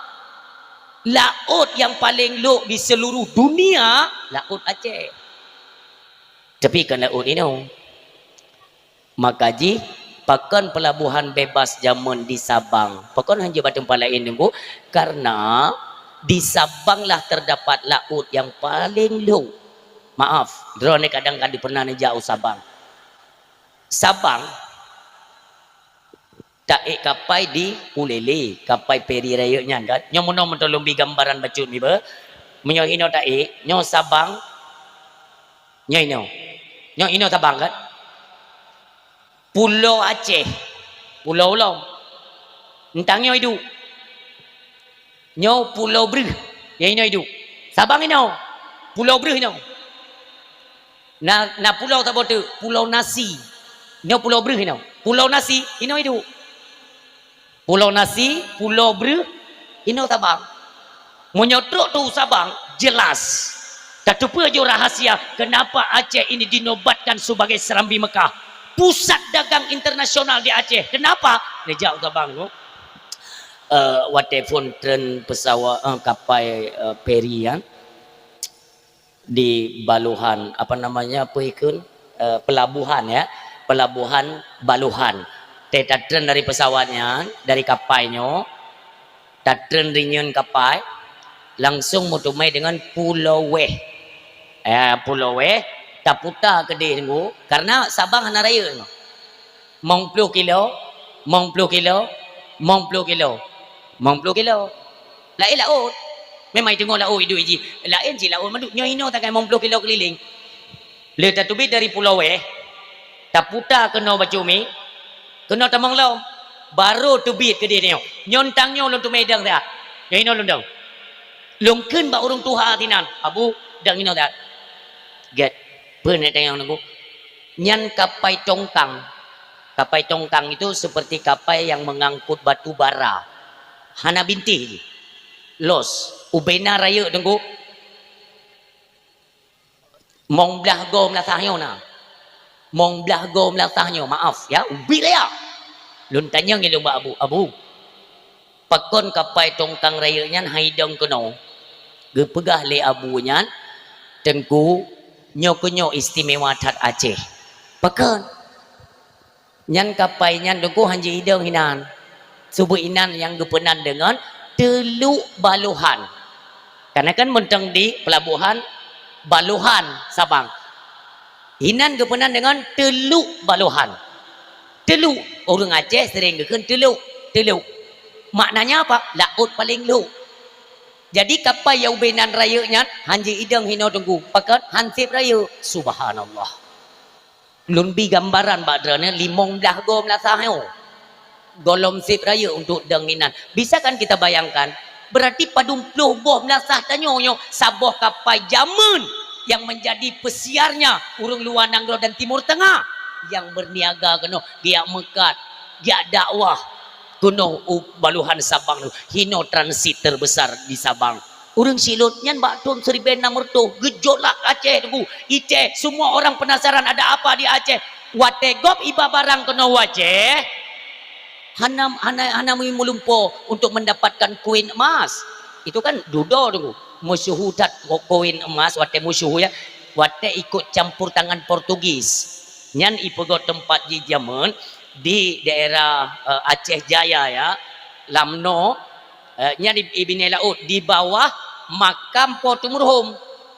laut yang paling luas di seluruh dunia, laut Aceh. Tapi kan laut ini, maka ji pakan pelabuhan bebas zaman di Sabang. Pakan hanya batu lain nunggu karena di Sabang lah terdapat laut yang paling luas. Maaf, drone kadang-kadang pernah jauh Sabang. Sabang tak kapai di Ulele, kapai peri rayanya kan. Nyo mono mentolombi gambaran bacut ni ba. Menyo ino tak nyo Sabang. Nyo ino. Nyo ino Sabang kan. Pulau Aceh. Pulau Long. Entangnya hidup. Nyo Pulau Brih. Yang ini hidup. Sabang ini. Pulau Brih ini. Na pulau tak boleh. Pulau Nasi. Nyo Pulau Brih ini. Pulau Nasi. Ini hidup. Pulau Nasi. Pulau Brih. Ini Sabang. Menyotrok tu Sabang. Jelas. Tak lupa je rahasia. Kenapa Aceh ini dinobatkan sebagai Serambi Mekah. Pusat dagang internasional di Aceh. Kenapa? Lejak Sabang tu. Walaupun tren pesawat kapal peri kan di Baluhan apa namanya apa ikut pelabuhan ya, pelabuhan Baluhan. Tak tren dari pesawatnya, dari kapalnya, tak tren ringan kapal, langsung motomai dengan Pulau Weh. Pulau Weh tak putar ke dia tunggu karena Sabang hana raya tunggu. Mong 10 kilo, mong 10 kilo, mong 10 kilo. Mong 10 kilo. Lain laut. Memang tengok laut hidup iji. Lain si laut maduk nyo ino takkan mong 10 kilo keliling. Le tak tubit dari Pulau Weh. Tak putar kena Bacumi. Kena Tamang Long. Baru tubit ke dia ni. Nyontang nyo long tu medang tak. Nyo ino long dong. Long kun ba urung tuha tinan. Abu dang ino tak. Get. Pernah tengok nunggu. Nyan kapai tongkang. Kapai tongkang itu seperti kapai yang mengangkut batu bara. Hana binti. Los. Ubena raya nunggu. Mong belah gom lah sahnya na. Mong belah gom lah sahnya. Maaf ya. Ubi lah ya. Lun tanya ngilu ba abu. Abu. Pakon kapai tongkang raya nyan haidong keno. Gepegah le abu nyan. Tengku. Nyo istimewa tat Aceh. Pakan. Nyan kapai nyan dengku hanji hidung hinan. Subuh inan yang gepenan dengan Teluk Baluhan. Karena kan mentang di pelabuhan Baluhan Sabang. Hinan gepenan dengan Teluk Baluhan. Teluk. Orang Aceh sering gekan teluk. Teluk. Maknanya apa? Laut paling lu. Jadi kapal yang benan rayanya hanji idang hino tunggu pakat hansip raya. Subhanallah. Lumbi gambaran badranya 15 gom lah sahyo. Golom sip raya untuk denginan. Bisa kan kita bayangkan? Berarti padum puluh bom lah sah tanyonyo sabuh kapal Jamun yang menjadi pesiarnya urung luar Nanggro dan Timur Tengah yang berniaga kena dia mekat, dia dakwah. Kuno Baluhan Sabang hino transit terbesar di Sabang. Urang silut nyan bakton 1600 gejolak Aceh tu. Iceh semua orang penasaran ada apa di Aceh. Wategop iba barang kena Aceh. Hanam mulumpo untuk mendapatkan koin emas. Itu kan dudo tu. Musuh dat koin emas wate musuh ya. Wate ikut campur tangan Portugis. Nyan ipegot tempat di Jamun di daerah Aceh Jaya ya, Lamno nya di Ibine Laut di bawah makam Potumurhum.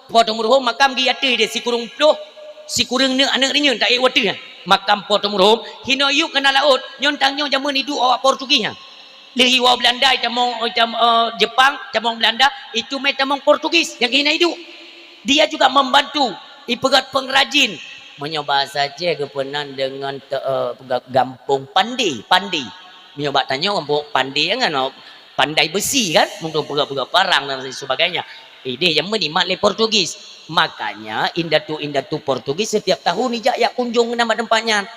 Potumurhum makam dia tu dia si kurung ploh si kurang ne anak dia tak wati makam Potumurhum hino yuk kena laut nyontang nyo jaman hidup awak Portugis lehi wa Belanda tamong Jepang tamong Belanda itu mai tamong Portugis yang hina hidup dia juga membantu ipegat pengrajin menyoba saja kepenan dengan gampung Pandi menyoba tanya gampung Pandi kan pandai besi kan untuk pegang-pegang parang dan sebagainya dia yang menikmat oleh Portugis makanya indatu Portugis setiap tahun ya kunjung nama tempatnya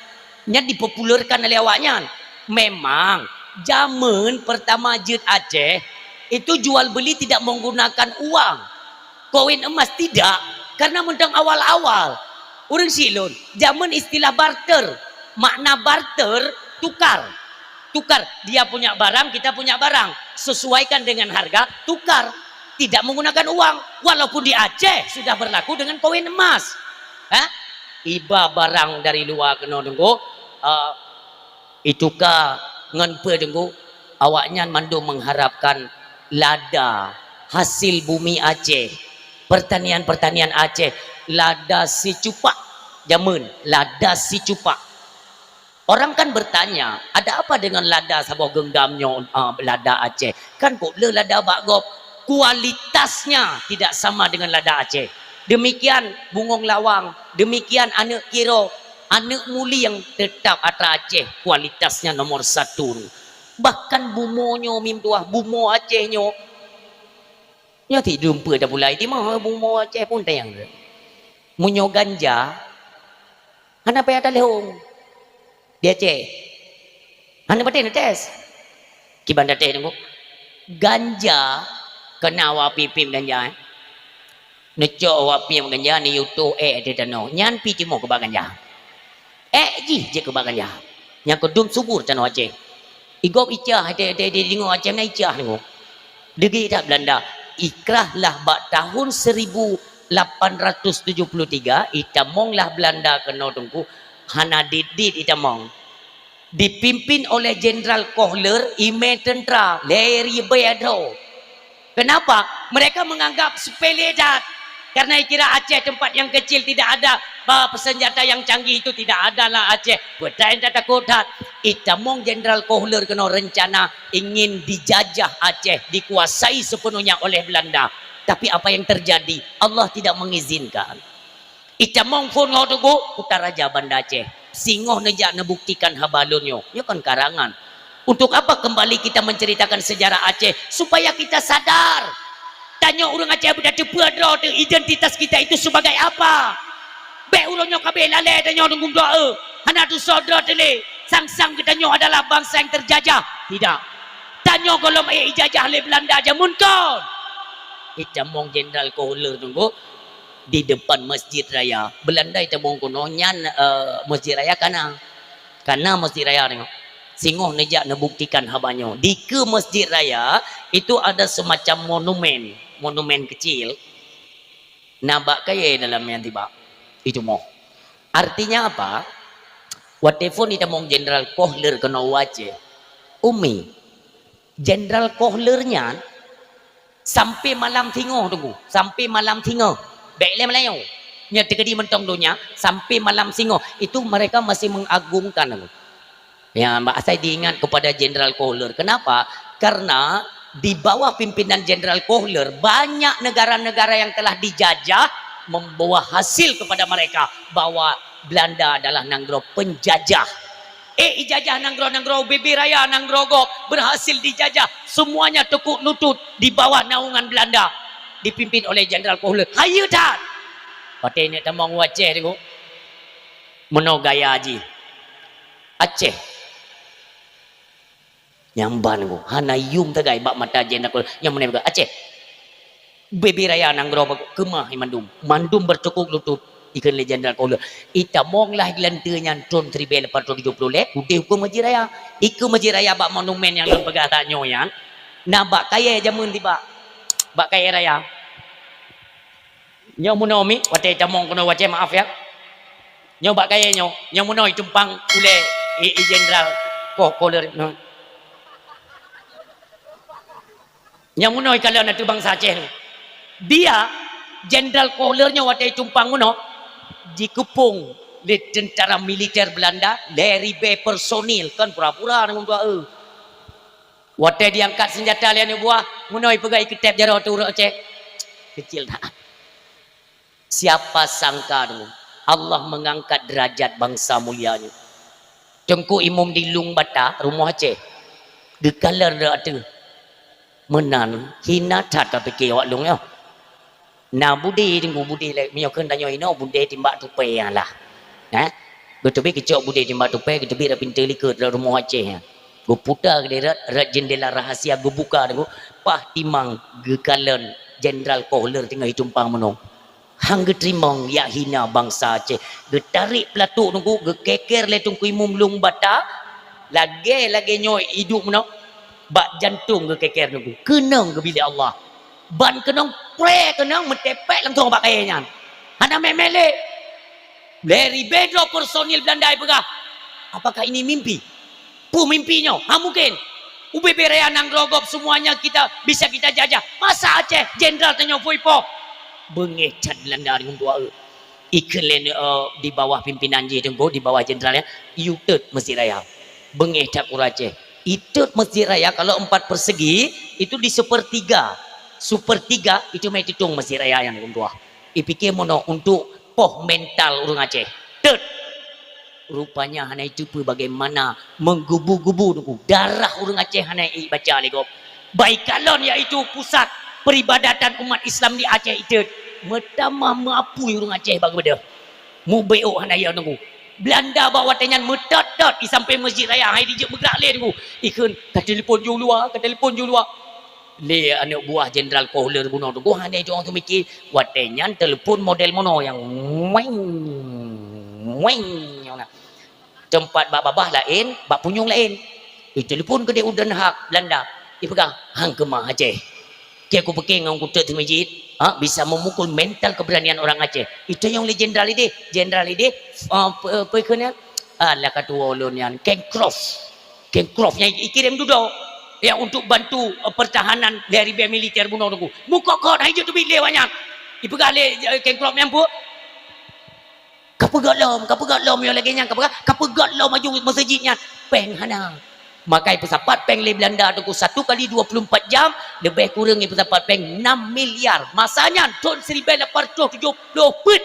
nya dipopulerkan oleh awaknya memang zaman pertama Jut Aceh itu jual beli tidak menggunakan uang koin emas tidak karena mentang awal-awal orang silun, zaman istilah barter. Makna barter, tukar. Dia punya barang, kita punya barang. Sesuaikan dengan harga, tukar. Tidak menggunakan uang. Walaupun di Aceh sudah berlaku dengan koin emas. Iba barang dari luar kena tunggu. Itukah ngenpe tunggu. Awaknya mandu mengharapkan lada hasil bumi Aceh. Pertanian Aceh. Lada si cupak jamun lada si cupak orang kan bertanya ada apa dengan lada sabah genggamnya lada Aceh kan kok le lada bakgop kualitasnya tidak sama dengan lada Aceh demikian bungong lawang demikian anak kiro anak muli yang tetap atra Aceh kualitasnya nomor 1. Bahkan bumonyo mim tuah bumo Acehnyo nya ti jumpa dah pulai di mah bumo Aceh pun tayang munyo ganja hana pa ada lehong dia Aceh hana batin tes kibanda teh nunggu ganja kena wapipim ganja neco wapim ganja ni yuto de tano nyan pi timo ke ganja ji je ke ganja yang kedum subur tano Aceh igop icah de dingo Aceh na icah nunggu degi tak Belanda ikrahlah bak tahun 1873 itamonglah Belanda kena tunggu hana didit itamong dipimpin oleh Jenderal Kohler ime tentera Leri Beado. Kenapa? Mereka menganggap sepele dat karena kira Aceh tempat yang kecil tidak ada senjata yang canggih itu tidak ada lah Aceh. Betain tak takut dat. Itamong Jenderal Kohler kena rencana ingin dijajah Aceh dikuasai sepenuhnya oleh Belanda. Tapi apa yang terjadi? Allah tidak mengizinkan. Itamong pun ngodugo utara Raja Banda Aceh. Singoh nejak nebuktikan habalunyo. Ya kan karangan. Untuk apa kembali kita menceritakan sejarah Aceh? Supaya kita sadar. Tanya orang Aceh benda tepadro identitas kita itu sebagai apa? Be ulunyo kabeh lale tanya nunggu doa. Hana tu saudara tele. Sang-sang kita nyo adalah bangsa yang terjajah. Tidak. Tanya kalau ijajah oleh Belanda aja muncul. Itamong Jenderal Kohler tunggu di depan Masjid Raya. Belanda itamong kuno nyan Masjid Raya kana Masjid Raya tengok. Singoh nejak nebuktikan habanyo. Di ke Masjid Raya itu ada semacam monumen kecil. Nabak kaya dalamnya tiba. Itu mau. Artinya apa? Whatever itamong Jenderal Kohler kena Aceh. Umi. Jenderal Kohlernya sampai malam tengok tunggu. Sampai malam tengok. Baiklah Melayu. Nya tekedi mentong dunia sampai malam singo. Itu mereka masih mengagungkan tunggu. Ya, Mbak saya diingat kepada Jenderal Kohler. Kenapa? Karena di bawah pimpinan Jenderal Kohler banyak negara-negara yang telah dijajah membawa hasil kepada mereka bahwa Belanda adalah nanggro penjajah. Ijajah nanggro Bibi Raya nanggro berhasil dijajah. Semuanya tekuk lutut di bawah naungan Belanda dipimpin oleh Jenderal Kohler. Hayu tak? Patenya tamang Aceh tengok. Meno gaya haji. Aceh nyamban ko hana yung tagay bak mata Jenderal Kohler yang menembak Aceh Bibi Raya nanggro kemah mandum bercukuk lutut ikan le Jenderal Kohler itamong lah gelantanya Tun 1870 udah hukum Masjid Raya iku Masjid Raya bak monumen yang lang pagatanyo yang nabak kaya jamun tiba bak kaya raya nyo munomi wate tamong kuno wace maaf ya nyo bak kaya nyo munoy tumpang ule Jenderal Kohler yang munoy kalau na bangsa Aceh dia Jenderal Kohlernya waktu tumpang muno dikepung di tentara militer Belanda dari personil kan pura-pura dengan tua waktu diangkat senjata lian buah munoy pegai ketep jaro tu Aceh kecil tak siapa sangka dulu Allah mengangkat derajat bangsa mulianya Tengku Imam di Lung Bata rumah Aceh dekalar dah tu menan hina tat tapi ke awak lung ya na budi tengku budi le mio keun danyo ino budi timbak tupe lah betul kecok budi timbak tupe gitu bi pintu liket dalam rumah Aceh ya go putar ke rat jendela rahasia go buka tengku pah timang gekalan Jenderal Kohler tengah tumpang menong hang getrimong ya hina bangsa Aceh getarik pelatuk tengku gekeker le tengku Imam Lung Bata lagi nyoy hidup menong bak jantung ke keker nunggu kenang ke bilik Allah ban kenang pre kenang mentepek langsung bak kayanya hana memele dari bedro personil Belanda pegah apakah ini mimpi mimpinya mungkin UBB Raya nang rogop semuanya bisa kita jajah masa Aceh Jenderal tanya poipo bengecat Belanda dengan tua iklen di bawah pimpinan je tengko di bawah jenderalnya yutut Masjid Raya bengecat Aceh itu Masjid Raya kalau 4 persegi itu di sepertiga itu mai hitung Masjid Raya yang kedua ipikir mono untuk poh mental orang Aceh tet rupanya hana itu pun bagaimana menggubu-gubu nunggu darah orang Aceh hana baca lego. Baik kalon iaitu pusat peribadatan umat Islam di Aceh itu. Metamah maapui orang Aceh bagaimana. Mu beok hana ya nunggu. Belanda bawa tanyan metat-tat di sampai masjid raya hai dijek bergerak le nunggu. Ikun ke telefon jauh luar, ke telefon jauh luar. Le anak buah Jenderal Kohler bunuh tu. Gua hana itu orang tu mikir watenyan telefon model mono yang weng weng tempat bak babah lain, bak punyung lain. Telefon ke dia Den Haag Belanda. Dia pegang hang ke mah Aceh. Dia aku peking ngau kutek di masjid. Bisa memukul mental keberanian orang Aceh. Itu yang jenderal ini. Jenderal ini apa ikutnya? Alah kata ulun yang Kengkrof. Kengkrof yang kirim duduk. Ya untuk bantu pertahanan dari biaya militer bunuh tu. Muka kau hai je tu bilik banyak. Dipegang le Kengkrof yang pu. Kapegat lom yang lagi yang kapegat lom maju masjidnya peng hana. Makai pesawat peng le Belanda tu 1 kali 24 jam lebih kurang pesawat peng 6 miliar. Masanya tahun 1870 put.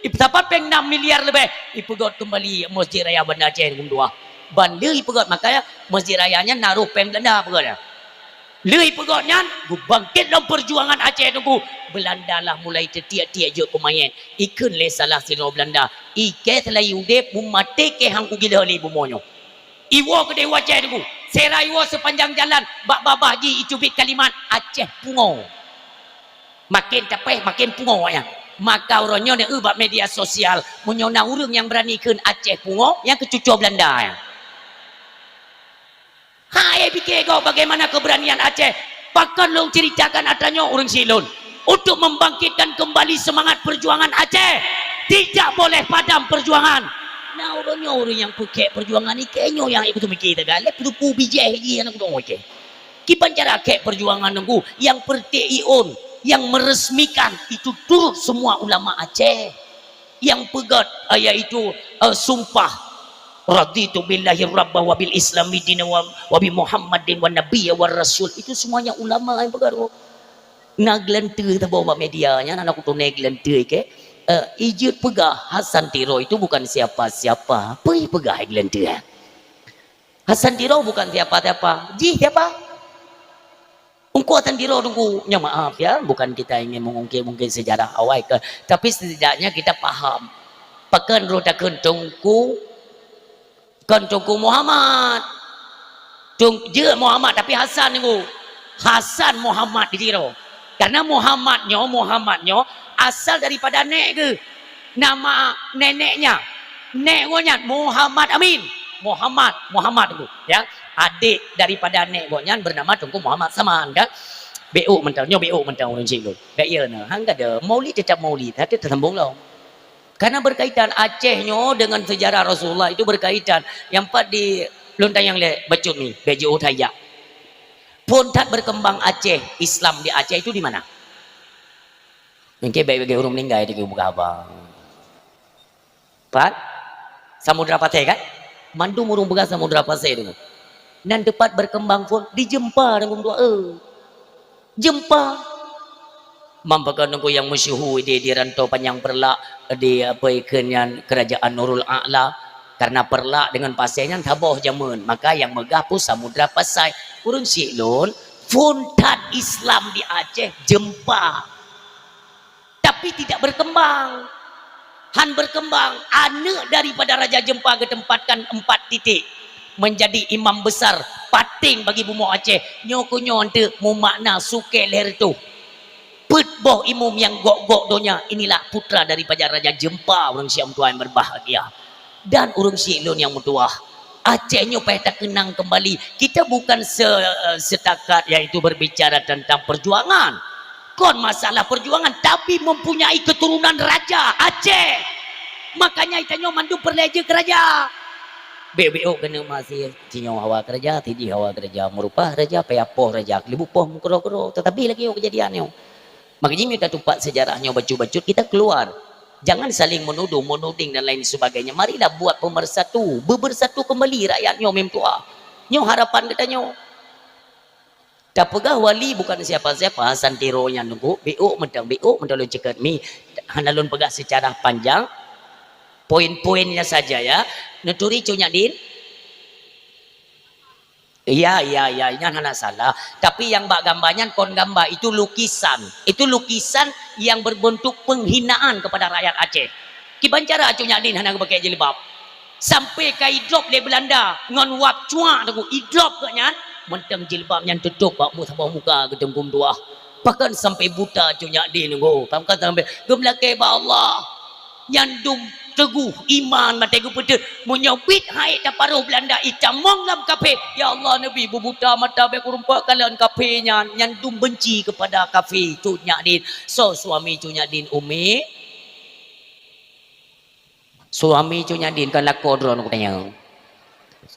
Pesawat peng 6 miliar lebih. Ipegat kembali Masjid Raya Banda Aceh dengan dua. Ban le ipegat makanya Masjid Rayanya naruh peng Belanda pegat. Le ipegatnya bangkit dalam perjuangan Aceh tu. Belanda lah mulai tertiak-tiak je pemain. Ikun le salah sino Belanda. Ike telah yude bumate ke hang gila le bumonyo. Iwo ke dewa Aceh tu. Serai iwo sepanjang jalan bak babah ji icubit kalimat Aceh pungo. Makin capek makin pungo ya. Maka orangnya ne bak media sosial munyona urang yang berani keun Aceh pungo yang kecucu Belanda ya. Hai fikir kau bagaimana keberanian Aceh. Bahkan long ceritakan adanya orang Silon. Untuk membangkitkan kembali semangat perjuangan Aceh. Tidak boleh padam perjuangan. Nah orangnya orang yang pakai perjuangan ni kayaknya yang ikut mikir tak galak tu ku bijak lagi anak dong okey. Kipan cara kek perjuangan nunggu yang pertiion yang meresmikan itu turut semua ulama Aceh. Yang pegat iaitu sumpah raditu billahi rabba wa bil islami dina wa bi muhammadin wa nabiyya wa rasul itu semuanya ulama yang pegat. Naglentu tak bawa medianya anak tu naglentu ke ijut pegah Hasan Tiro itu bukan siapa-siapa pergi pegah naglentu Hasan Tiro bukan siapa-siapa ji siapa ungku Hasan Tiro tunggu nya maaf ya bukan kita ingin mengungkit mungkin sejarah awal ke tapi setidaknya kita paham pakan rodakan tungku Muhammad tung je Muhammad tapi Hasan tunggu Hasan Muhammad di Tiro. Karena Muhammadnya asal daripada nek ke nama neneknya neknya Muhammad Amin Muhammad itu ya adik daripada neknya bernama Tungku Muhammad Saman kan BO mentangnya BO mentang orang Cik lu dak ya nah hang ada maulid tetap maulid tapi tersambung lah karena berkaitan Acehnya dengan sejarah Rasulullah itu berkaitan yang part di lontang yang le bacut ni Bejo Utaya Pontat berkembang Aceh, Islam di Aceh itu di mana? Mungkin bagi orang meninggal di buka abang. Pat, Samudra Pasai kan? Mandu murung begas Samudra Pasai itu. Dan tepat berkembang pun dijempa dengan doa. Jempa. Mampakan nunggu yang masyhur di rantau panjang perlak di apa ikan kerajaan Nurul A'la. Karena perlak dengan pasainya taboh jamun maka yang megah pun Samudra Pasai urun Silon fontan Islam di Aceh jempa tapi tidak berkembang han berkembang anak daripada Raja Jempa ketempatkan 4 titik menjadi imam besar pating bagi bumi Aceh nyokonyo ante mu makna suke leher tu petboh imum yang gok-gok donya inilah putra daripada Raja Jempa orang Siam tua yang berbahagia dan urung Silon yang mutuah Acehnya payah tak kenang kembali kita bukan setakat yaitu berbicara tentang perjuangan kon masalah perjuangan tapi mempunyai keturunan raja Aceh makanya itanya mandu perleja kerajaan BBO kena masih tinyo hawa kerja tidi hawa kerja merupah raja payapoh raja kelibupoh mukro-kro tetapi lagi kejadiannya makanya kita tupak sejarahnya baju-baju kita keluar jangan saling menuduh, menuding dan lain sebagainya. Marilah buat pemersatu, bersatu kembali rakyatnya memtua. Nyo harapan katanya. Tak pegah wali bukan siapa-siapa Hasan Tiro yang nunggu BO mentang lo cekat mi hanalun pegah secara panjang Poin-poinnya saja ya. Neturi Cunya Din. Iya, jangan hana salah. Tapi yang bak gambarnya kon gambar itu lukisan. Itu lukisan yang berbentuk penghinaan kepada rakyat Aceh. Kibancara Cunya Din hana pakai jilbab. Sampai ke idrop le Belanda ngon wap cuak tu idrop ke nyan mentang jilbab yang tutup bak muka muka gedengkum dua. Bahkan sampai buta Cunya Din tu. Kamu kata sampai gemlake ba Allah. Nyandum teguh iman mata gu pedut menyobit hai ta paruh Belanda icamong lam kafe ya Allah Nabi bubuta mata be kurumpa kalian kafenya nyandum benci kepada kafe Cunya Din. So suami Cunya Din Umi suami Cunya Din kan lako dron katanya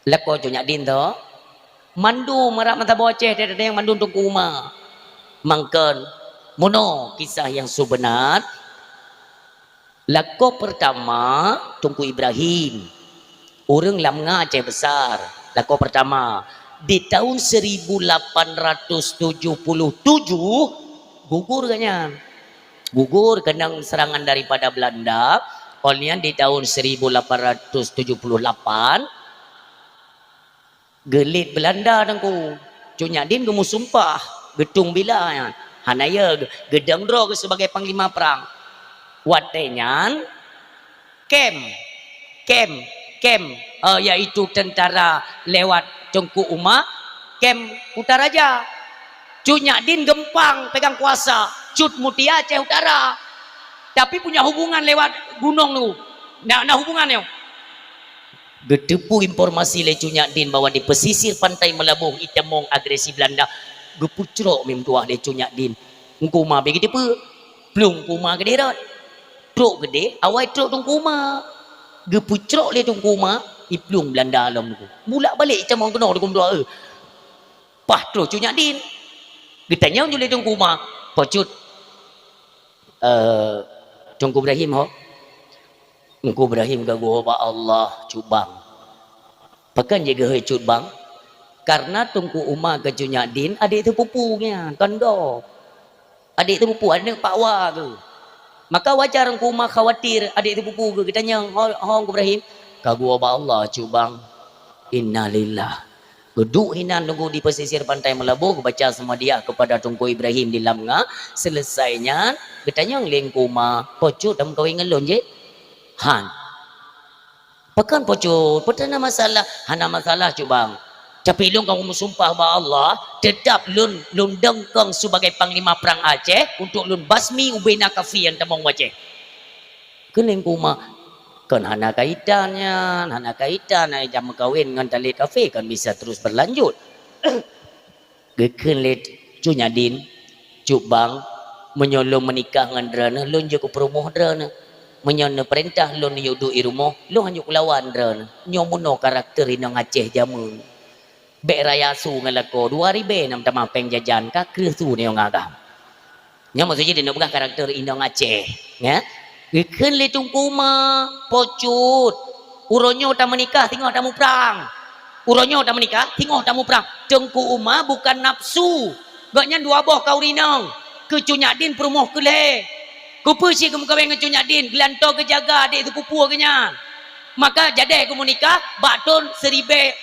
lako Cunya Din tu mandu marak mata boceh ada yang mandu tungku rumah mangken mono kisah yang sebenar. Lako pertama Tunku Ibrahim orang lam Aceh besar. Lako pertama di tahun 1877 gugur kanya gugur kena serangan daripada Belanda. Olehnya di tahun 1878 gelit Belanda tengku Cunya Din gemu sumpah getung bila ya hanaya gedang dro sebagai panglima perang watenyan kem yaitu tentara lewat Tengku Umar kem Utaraja. Cunya Din gempang pegang kuasa Cut Mutia Aceh Utara tapi punya hubungan lewat gunung tu nah hubungannya gedepu informasi le Cunya Din bahwa di pesisir pantai Melabuh itemong agresi Belanda gepucrok mem tuah de Cunya Din ngkuma begitu pe belum kuma gede rat truk gede awai truk tungku rumah gepucrok le tungku rumah iplung Belanda alam tu mulak balik camang kena dekum doa pah truk Cunya Din getanya je le tungku rumah pocut Tungku Ibrahim ho Tungku Ibrahim ke gua ba Allah cubang pakan jaga he cubang karena Tungku Umar ke Cunya Din adik tu pupunya kan do adik tu pupu adik Pak Wa ke maka wajar engkau mah khawatir adik itu pupu ke kitanya hong Ibrahim kagua ba Allah cubang innalillah geduk hinan nunggu di pesisir pantai Melabuh baca sama dia kepada Tungku Ibrahim di lamnga selesainya kitanya lengku mah pocut dam kau ngelon je han pekan pocut petana masalah hana masalah cubang tapi lun kamu sumpah ba Allah tetap lun dengkeng sebagai panglima perang Aceh untuk lun basmi ubena kafi yang temong Aceh kening kuma kan hana kaitannya hana kaitan ai jam kawin dengan tali kafe kan bisa terus berlanjut geken let Cunya Din cubang menyolong menikah dengan drana lun je ku perumoh drana menyona perintah lun yudu i rumah lun hanyuk lawan drana nyomuno karakter inang Aceh jamun Bek raya su ngalako 2000 nam tamang pengjajan ka kresu ni yang agam. Nya maksudnya dia nak bukan karakter Indong Aceh, ya. Ikan le tungku ma pocut. Uronyo tak menikah tengok tamu perang. Uronyo tak menikah tengok tamu perang. Tengku Umar bukan nafsu. Gaknya dua boh kau rinang. Ke Cunya Din perumoh ke le. Ku persi ke muka dengan Cunya Din, gelanto ke jaga adik tu pupu kenya. Maka jadi aku menikah batun 1880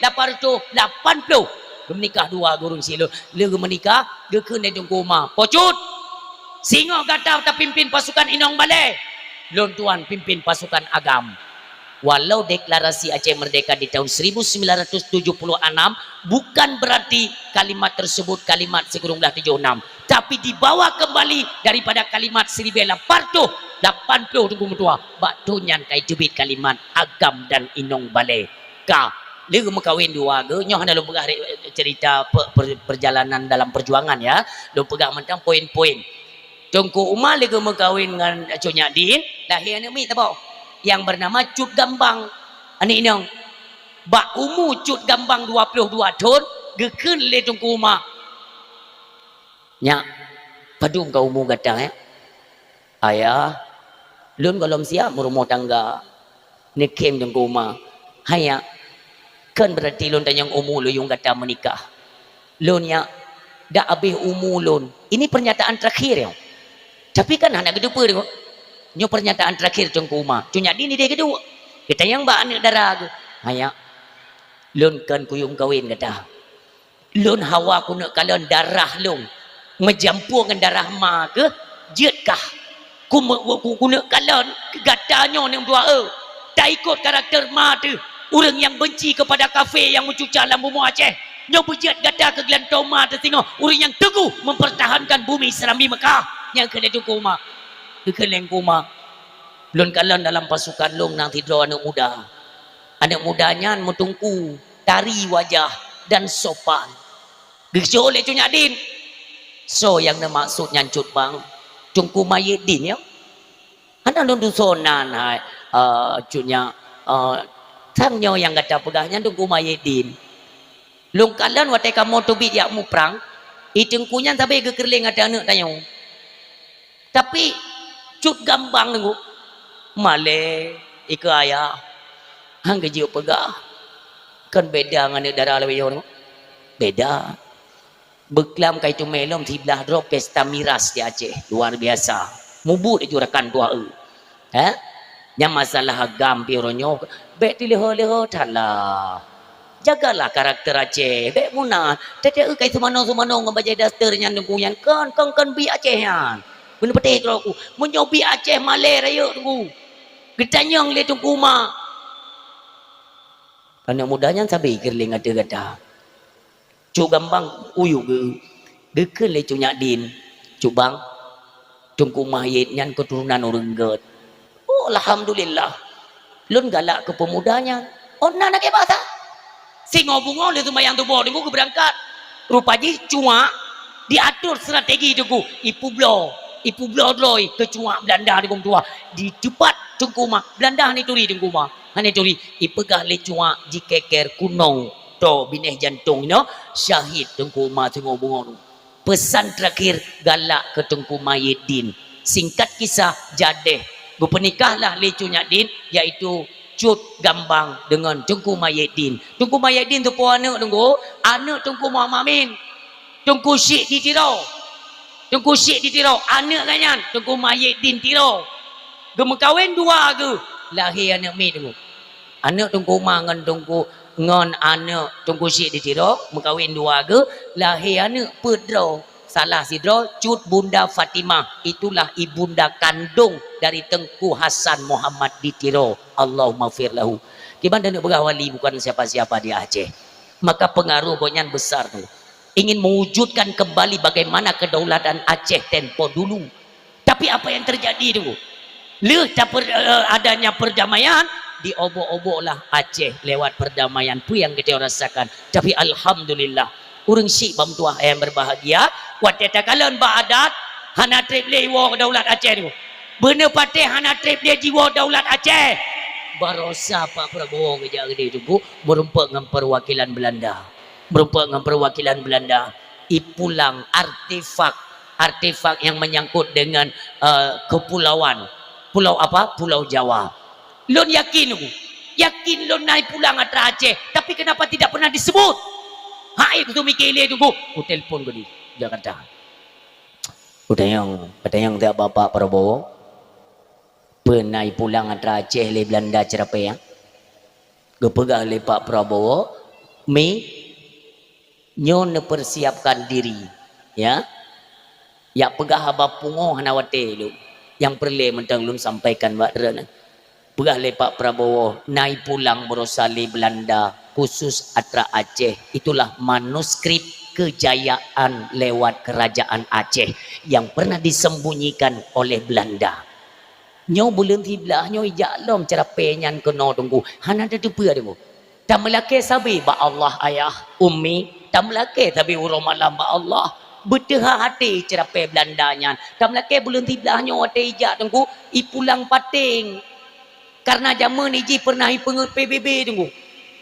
menikah dua gurung silo le menikah ge kene tungku ma pocut singo gata ta pimpin pasukan Inong Balai lon tuan pimpin pasukan agam walau deklarasi Aceh merdeka di tahun 1976 bukan berarti kalimat tersebut kalimat sekurang-kurangnya 76 tapi dibawa kembali daripada kalimat 1880 tunggu mutua baktunyan kai jubit kalimat agam dan Inong Balai ka dia kawin dua ge nyoh ada lu pegah cerita perjalanan dalam perjuangan ya lu pegah mentang poin-poin Tungku Umar dia kawin dengan Cunya Din lahir ni mi tahu yang bernama Cut Gambang ani inong bak umu Cut Gambang 22 tahun gekeun le Tungku Umar nya padung kau umu gadang ayah lun kalau siap merumah tangga nekem Tungku Umar hanya kan berarti lun tanyang umu lu yang kata menikah lun ya dah habis umu lun ini pernyataan terakhir ya tapi kan anak kedua dia nyo pernyataan terakhir Tungku Umar Cunya Din dia kedua Kita yang ba anak darah aku. Haya. Lun kan kuyung kawin kata. Lun hawa ku nak kalian darah lun. Menjampur dengan darah ma ke? Jetkah? Ku nak kalian gatanya ni dua tak ikut karakter ma tu. Orang yang benci kepada kafe yang mencucak dalam bumi Aceh. Yang berjat gata ke Glantoma tu tengok. Orang yang teguh mempertahankan bumi Serambi Mekah. Yang kena tu kuma. Kekeleng kuma. Lun kalian dalam pasukan long nang tidur anak muda. Anak mudanya mentungku tari wajah dan sopan. Gesyo oleh Cunya Din. So yang maksud nyancut bang. Tungku mayit din ya. Anak lun dusonan hai. Cunya tangnya yang kata pegahnya tungku mayit din. Lung kalian watai kamu tu biak mu perang. Itungkunya sampai kekerling ada anak tanya. Tapi cut gambang nunggu. Male ika ayah hang kejiu pegah kan beda dengan darah leweyon beda beklam kai tu melom tiblah drop pesta miras di Aceh luar biasa mubut itu rekan tua yang masalah agam pironyo bet leho thalah jagalah karakter Aceh bet muna tete kai sumano ngambaja dasternya nungguyan kan bi Acehan bener petik aku menyobi Aceh Malay raya tunggu getanyang le tu kuma. Anak mudanya sampai kerling ada kata. Cuk gambang uyu ge. Deken le Cunya Din. Cuk bang. Tungku mayit nyan keturunan orang get. Oh alhamdulillah. Lun galak ke pemudanya. Oh nak ke bahasa. Singo bungo le tu mayang tu bo tunggu ke berangkat. Rupanya cuma diatur strategi tunggu ipu blo droi ke cuma Belanda di tua di cepat tungkuma Belanda ni turi tungkuma hani turi ipegah le cuma jikeker kunong to bineh jantung no syahid tungkuma tengok bungo pesan terakhir galak ke tungkuma Yedin singkat kisah jadeh berpenikahlah le Cunya Din iaitu Cut Gambang dengan tungkuma Yedin tu po anak tunggu anak tungkuma Mamin tungku Syekh di Tirau tungku Syekh di Tirau anak kanyan tungku mayit din Tirau gemuk kawin dua ke lahir anak mi tunggu anak tungku mangan tungku ngon anak tungku Syekh di Tirau mengkawin dua ke lahir anak pedro salah sidro Cut Bunda Fatimah itulah ibunda kandung dari Tengku Hasan Muhammad di Tirau Allahumma firlahu gimana nak berawali bukan siapa-siapa di Aceh maka pengaruh bonyan besar tu ingin mewujudkan kembali bagaimana kedaulatan Aceh tempo dulu. Tapi apa yang terjadi dulu? Adanya perdamaian, diobok-oboklah Aceh lewat perdamaian. Itu yang kita rasakan. Tapi alhamdulillah, urang syik bam tuah yang berbahagia. Wateta kalian baadat, hana trip le jiwa daulat Aceh tu. Bener patih hana trip le jiwa daulat Aceh. Barosa Pak Prabowo kerja gede tu berumpa dengan perwakilan Belanda. Berupa dengan perwakilan Belanda ipulang artefak yang menyangkut dengan kepulauan pulau apa pulau Jawa lon yakin lon naik pulang atra Aceh tapi kenapa tidak pernah disebut hai tu mikir tunggu ku telefon gini Jakarta Utayang tak Bapak Prabowo pernah pulang atra Aceh le Belanda cerape ya gepegah le Pak Prabowo nyon persiapkan diri ya pegah abah pungo hanawate lu yang perle mentang lum sampaikan bakdera pegah le Pak Prabowo naik pulang berosali Belanda khusus atra Aceh itulah manuskrip kejayaan lewat kerajaan Aceh yang pernah disembunyikan oleh Belanda nyo belum tiblah nyo ijalom cara penyan kena tunggu hana ada tu dia tak melake sabi ba Allah ayah ummi tak melake tapi urang malam ba Allah betah hati cerape Belandanya tak melake belum tiblahnya hati ijak tunggu ipulang pating karena zaman ni pernah ipengut PBB tunggu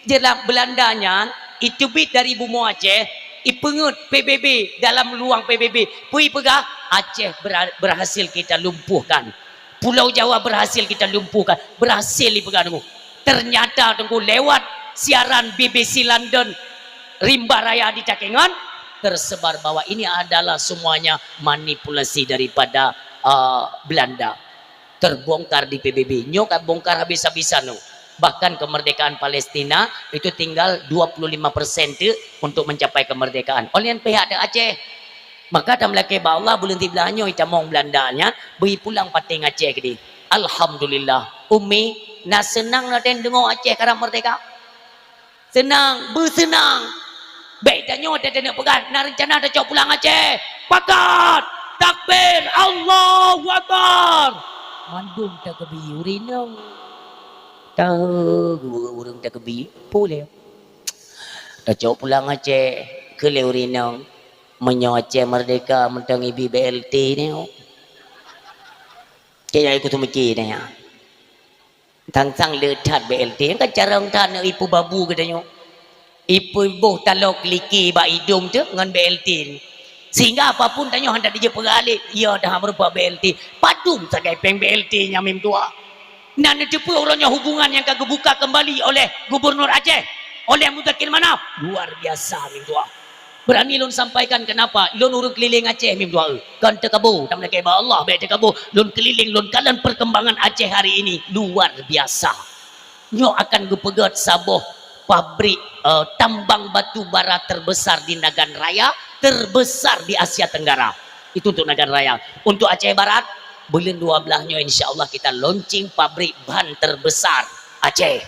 jelas Belandanya itu bit dari bumi Aceh ipengut PBB dalam luang PBB pui pegah Aceh berhasil kita lumpuhkan Pulau Jawa berhasil kita lumpuhkan berhasil ipegang tunggu ternyata tunggu lewat siaran BBC London Rimba Raya di Cakengan tersebar bahwa ini adalah semuanya manipulasi daripada Belanda terbongkar di PBB nyok bongkar habis-habisan Bahkan kemerdekaan Palestina itu tinggal 25% tu untuk mencapai kemerdekaan. Oleh pihak ada Aceh. Maka dalam laki Allah bulan tiblanyo ita mong Belandanya beri pulang pating Aceh ke di. Alhamdulillah. Umi nak senang nak dengar Aceh karena merdeka. Senang, bersenang. Baik danyo ada nak pegang, nak rencana ada cok pulang Aceh. Pakat, takbir, Allahu Akbar. Mandum tak kebi urinang. Tahu urang tak kebi boleh. Dah cok pulang Aceh ke urinang. Menyo Aceh merdeka mentang ibi BLT ni. Kaya aku tu mikir ni. Tang-tang letat BLT kan cara orang nak ipu babu katanya. Ipu boh talok liki ba hidung tu dengan BLT ni. Sehingga apapun tanya hendak dia peralik, ia dah merupakan BLT. Padung sagai peng BLT nya mem tua. Nan depu orangnya hubungan yang kagak buka kembali oleh Gubernur Aceh, oleh Mudakir Manaf. Luar biasa mem tua. Berani lun sampaikan kenapa lun urung keliling Aceh mim doa kan tekabu tam nak Allah baik tekabu lun keliling lun kalian perkembangan Aceh hari ini luar biasa. Nyo akan gepegat saboh pabrik tambang batu bara terbesar di Nagan Raya, terbesar di Asia Tenggara. Itu untuk Nagan Raya. Untuk Aceh Barat bulan 12 nyo insyaallah kita launching pabrik ban terbesar Aceh.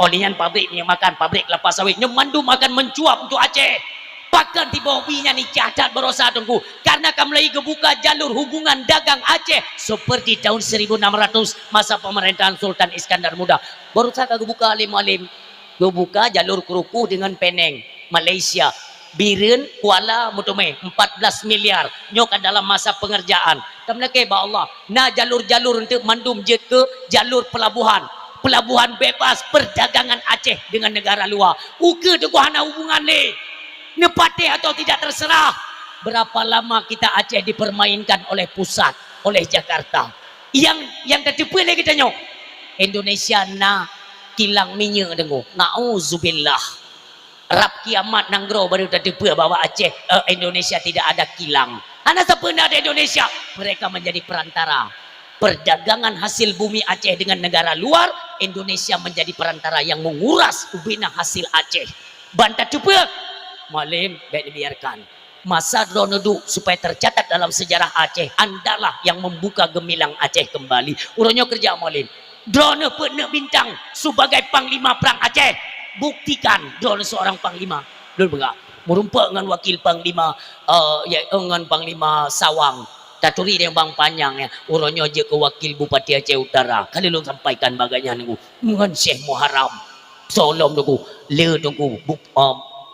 Olehnya pabrik yang makan pabrik kelapa sawit nyo mandum akan mencuap untuk Aceh. Bahkan di bawahnya ni catat berosa tunggu karena kami buka jalur hubungan dagang Aceh seperti tahun 1600 masa pemerintahan Sultan Iskandar Muda. Baru saya buka alim-alim buka jalur Keruku dengan Penang Malaysia Biren Kuala Mutume 14 miliar nyokan dalam masa pengerjaan. Kami Allah nah jalur-jalur untuk mandum jet ke jalur pelabuhan bebas perdagangan Aceh dengan negara luar. Uke tu hana hubungan le. Nepati atau tidak terserah. Berapa lama kita Aceh dipermainkan oleh pusat, oleh Jakarta. Yang tertipu lagi kita nyok. Indonesia na kilang minyak dengu. Nauzubillah. Rap kiamat nanggro baru tertipu bahwa Aceh Indonesia tidak ada kilang. Hanya sepenuhnya ada Indonesia. Mereka menjadi perantara. Perdagangan hasil bumi Aceh dengan negara luar, Indonesia menjadi perantara yang menguras ubina hasil Aceh. Bantah tipu. Malim baik dibiarkan. Masa dronedu supaya tercatat dalam sejarah Aceh, andalah yang membuka gemilang Aceh kembali. Urangnya kerja malim. Drone pernah bintang sebagai panglima perang Aceh. Buktikan drone seorang panglima. Dulu enggak merumpak dengan wakil panglima dengan panglima Sawang. Taturi yang bang panjang ya. Urangnya je ke wakil Bupati Aceh Utara. Kali lu sampaikan bagainya nunggu dengan Syekh Muharram. Solom tunggu, le tunggu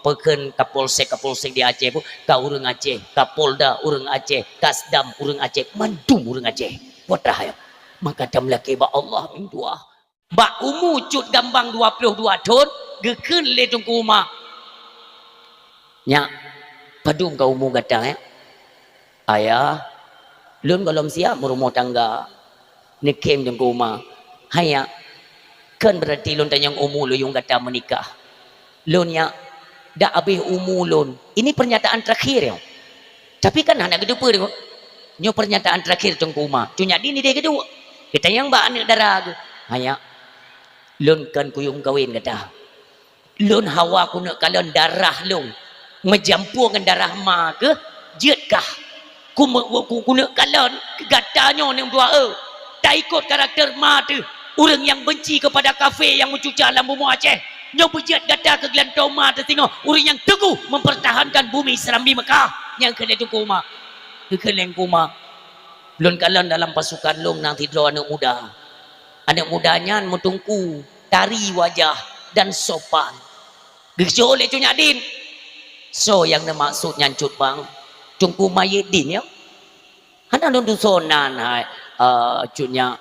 pekan Kapolsek di Aceh pun ka urang Aceh, Kapolda urang Aceh, Kasdam urang Aceh, mandum urang Aceh. Wadah ya. Maka dam laki ba Allah min dua. Ba umu cut gambang 22 tahun gekeun le tungku rumah. Nya padung ka umu gadang ya. Ayah lun belum siap merumah tangga. Nekem tungku rumah. Haya kan berarti lun tanyang umu lu yung gata menikah. Lun ya dah habis umulun. Ini pernyataan terakhir ya. Tapi kan anak kedua dia. Nyo pernyataan terakhir tunggu rumah. Cunya ini dia kedua. Kita yang ba anak darah. Hanya lun kan kuyung kawin kata. Lun hawa ku nak kalian darah lun. Menjampur dengan darah ma ke? Jet kah? Ku nak kalian gatanya yang dua tak ikut karakter ma tu. Orang yang benci kepada kafe yang mencuca alam bumi Aceh. Yang berjat gata ke Glan Toma tertengok orang yang teguh mempertahankan bumi Serambi Mekah yang kena tu koma kekeleng koma belum kalian dalam pasukan long nanti draw anak mudanya mutungku tari wajah dan sopan diso oleh Cunya Din so yang maksud nyancut bang tungku mayedin ya hana lon dusonan Cunya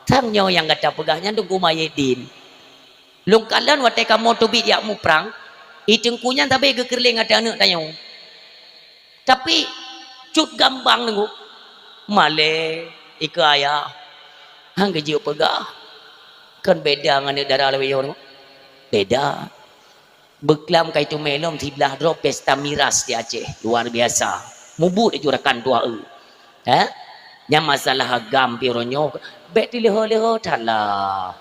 tangnya yang kata pegahnya tungku mayedin lung kalian watai kamu tu bi dia mu perang itengkunya tapi gekerling ada anak tanya tapi cut gambang nunggu male ikaya hang gejiu pegah kan beda dengan darah lebih orang beda beklam kai tu melom tiblah drop pesta miras di Aceh luar biasa mubut itu rekan tua nya masalah agam pironyo bet leho thalah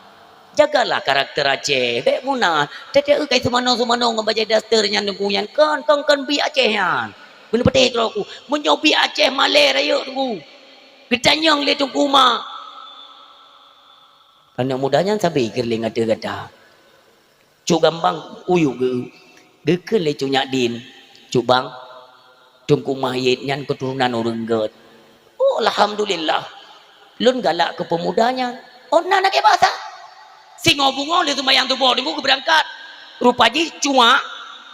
jagalah karakter Aceh dek muna tete kai semano ngebaca dasternya nungguyan kan bi Acehan bener betul aku menyobi Aceh Malay raya tunggu gedanyang le tunggu ma anak mudanya sabi kerling ada kata cu gambang uyu ge ke le cu nyadin cu bang tunggu mayit nyan keturunan orang get oh alhamdulillah lun galak ke pemudanya oh nana ke bahasa singo bungo le tumayang tu boh tunggu berangkat rupanya cuma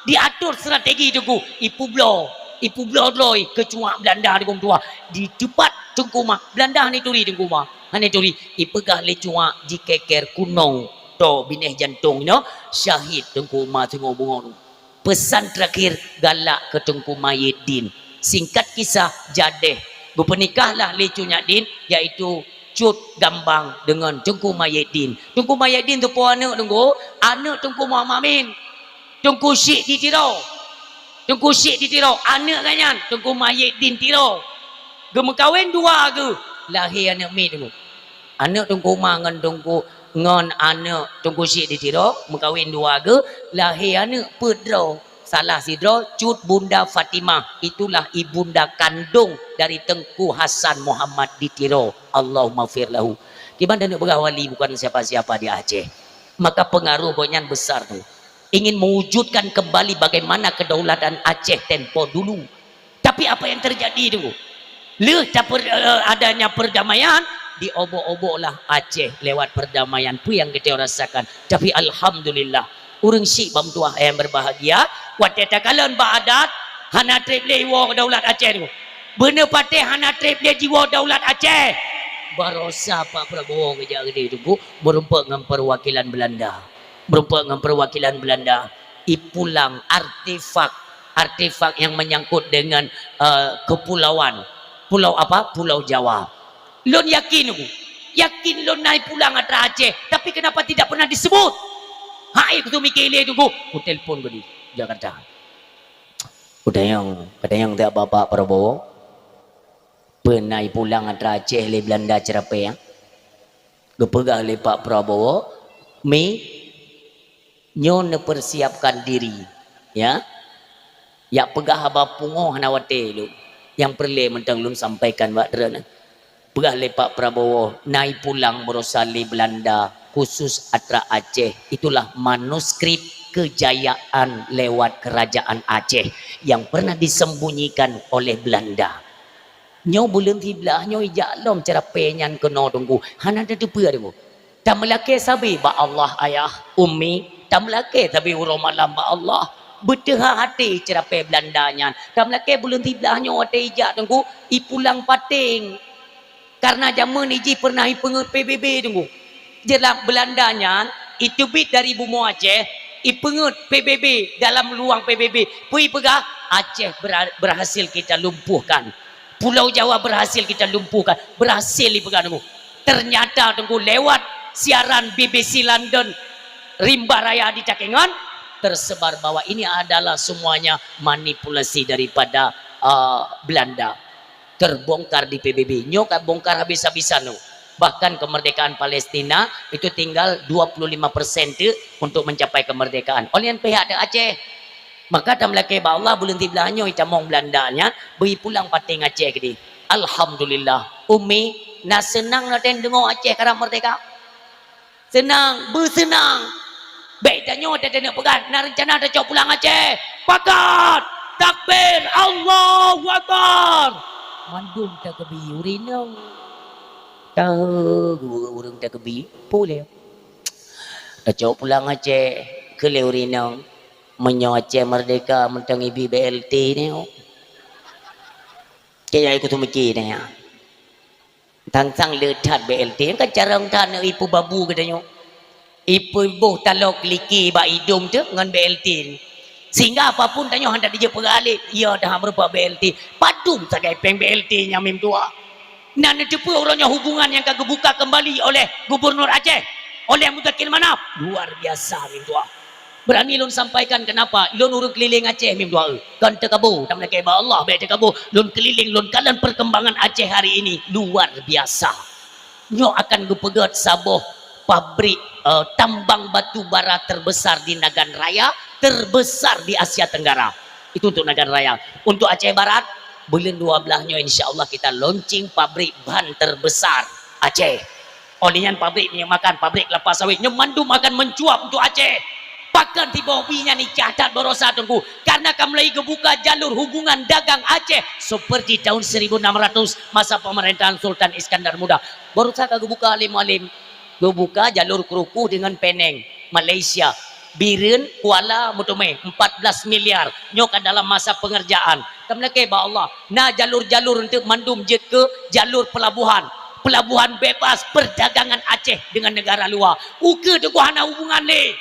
diatur strategi tunggu ipu blow loy ke cuma Belanda tunggu tua di depan tunggu mah Belanda ni turi tunggu mah hane turi ipegah le cuma jikeker kuno to bineh jantung no syahid tunggu mah singo bungo pesan terakhir galak ke tunggu mayit din singkat kisah jadeh berpenikahlah le cunya din yaitu Cut Gambang dengan Tungku Mayedin. Tungku Mayedin tu pun anak Tungku Muhammad Amin. Tungku Syekh di Tiro. Tungku Syekh di Tiro. Anak kanyan Tungku Mayedin Tiro. Gema kahwin dua ke? Lahir anak mi dulu. Anak Tungku mangan Tungku ngon anak Tungku Syekh di Tiro mengkahwin dua ke? Lahir anak Pedro. Salah sidro Cut Bunda Fatimah itulah ibunda kandung dari Tengku Hasan Muhammad di Tiro. Allahumma firlahu. Di mana nak berawali bukan siapa-siapa di Aceh. Maka pengaruh bonyan besar tu. Ingin mewujudkan kembali bagaimana kedaulatan Aceh tempo dulu. Tapi apa yang terjadi tu? Adanya perdamaian diobok-oboklah Aceh lewat perdamaian tu yang kita rasakan. Tapi alhamdulillah urang syik bam tuah yang berbahagia waktu takalan ba'adat hana trip le wo daulat Aceh tu bener patih hana trip le jiwa daulat Aceh barosa Pak Prabowo kerja gede tu berumpa dengan perwakilan Belanda ipulang artefak yang menyangkut dengan kepulauan Pulau Jawa lon yakin lon naik pulang atra Aceh tapi kenapa tidak pernah disebut. Hai aku tu mikir le tunggu. Aku telefon ke di Jakarta. Kadang tak Bapak Prabowo. Pernah pulang antara Aceh le Belanda Cerapeh ya. Gepegah le Pak Prabowo. Nyo persiapkan diri. Ya. Ya pegah abah pungoh nawate lu. Yang perlu mentang lun sampaikan Pak Dren. Pegah le Pak Prabowo naik pulang berusaha le Belanda. Khusus Atra Aceh itulah manuskrip kejayaan lewat kerajaan Aceh yang pernah disembunyikan oleh Belanda. Nyo belum tiblah nyo ijalom cara penyan kena tunggu. Hana ada depa tunggu. Tak melake sabi ba Allah ayah ummi, tak melake sabi urang malam ba Allah. Betah hati cara pe Belandanya. Tak melake belum tiblah nyo ate ijak tunggu ipulang pating. Karena zaman iji pernah ipengut PBB tunggu. Dalam Belandanya itu bit dari Bumo Aceh ipengut PBB dalam luang PBB pui pegah Aceh berhasil kita lumpuhkan Pulau Jawa berhasil kita lumpuhkan berhasil dipegah tunggu ternyata tunggu lewat siaran BBC London Rimba Raya di Cakengan tersebar bahwa ini adalah semuanya manipulasi daripada Belanda terbongkar di PBB nyok bongkar habis-habisan tu. Bahkan kemerdekaan Palestina itu tinggal 25% untuk mencapai kemerdekaan. Oleh pihak ada Aceh. Maka tam laki ba Allah bulan tiblahnyo itamong Belandanya beri pulang pating Aceh gede. Alhamdulillah. Umi na senang naten dengo Aceh karena merdeka. Senang, bersenang. Baik tanyo ada nak pegat, na rencana ada cok pulang Aceh. Pakat, takbir, Allahu Akbar. Mandum tak kebiurinong. Tahu urang tak kebi boleh dah pulang Aceh ke Leurino menyo Aceh merdeka mentang ibi BLT ni kaya ikut mikir ni tang letat BLT kan carang tan ipu babu katanya ipu boh talok liki ba hidung tu dengan BLT sehingga apapun tanya hendak dia peralik ia dah berupa BLT padum sagai peng BLT nya mim tua. Nah, cepu orangnya hubungan yang kagak buka kembali oleh Gubernur Aceh, oleh Mudakil Manaf, luar biasa mim tua. Berani lun sampaikan kenapa? Lun urut keliling Aceh mim tua. Kan tekabu, tak melaki ba Allah, baik tekabu. Lun keliling, lun kalian perkembangan Aceh hari ini luar biasa. Nyo akan gupegat saboh pabrik tambang batu bara terbesar di Nagan Raya, terbesar di Asia Tenggara. Itu untuk Nagan Raya. Untuk Aceh Barat, bulan 12-nya insya Allah kita launching pabrik ban terbesar Aceh. Olehnya pabrik yang makan, pabrik kelapa sawit, nyemandu makan mencuap untuk Aceh. Bahkan di bawahnya ni catat berosa tunggu, karena kami lagi buka jalur hubungan dagang Aceh seperti tahun 1600 masa pemerintahan Sultan Iskandar Muda. Baru saya buka alim-alim, buka jalur Keruku dengan Penang, Malaysia, Biren, Kuala, Mutume, 14 miliar nyokan dalam masa pengerjaan. Kami lagi ba Allah, nah jalur-jalur untuk mandum je ke jalur pelabuhan. Pelabuhan bebas perdagangan Aceh dengan negara luar. Uke tu hana hubungan le.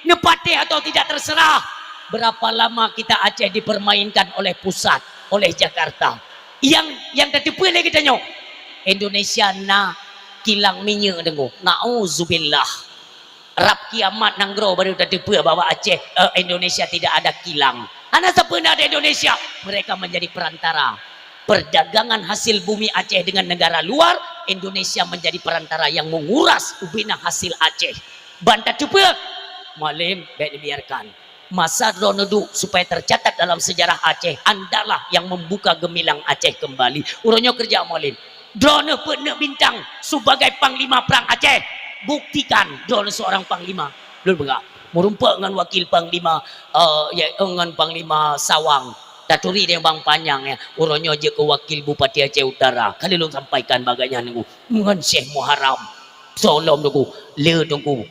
Nepatih atau tidak terserah. Berapa lama kita Aceh dipermainkan oleh pusat, oleh Jakarta. Yang tertipu lagi kita nyok. Indonesia na kilang minyak dengu. Nauzubillah. Rap kiamat nanggro baru tertipu bahwa Aceh Indonesia tidak ada kilang. Hana sepenuhnya ada Indonesia. Mereka menjadi perantara. Perdagangan hasil bumi Aceh dengan negara luar, Indonesia menjadi perantara yang menguras ubina hasil Aceh. Bantah cepat. Malim baik dibiarkan. Masa Dronedu supaya tercatat dalam sejarah Aceh, andalah yang membuka gemilang Aceh kembali. Urunnya kerja malim. Drone pernah bintang sebagai panglima perang Aceh. Buktikan drone seorang panglima. Lalu enggak merumpak dengan wakil panglima dengan panglima Sawang. Taturi dia bang panjang ya. Urunnya je ke wakil Bupati Aceh Utara. Kali lu sampaikan bagainya nunggu. Dengan Syekh Muharram. Solom nunggu. Le nunggu.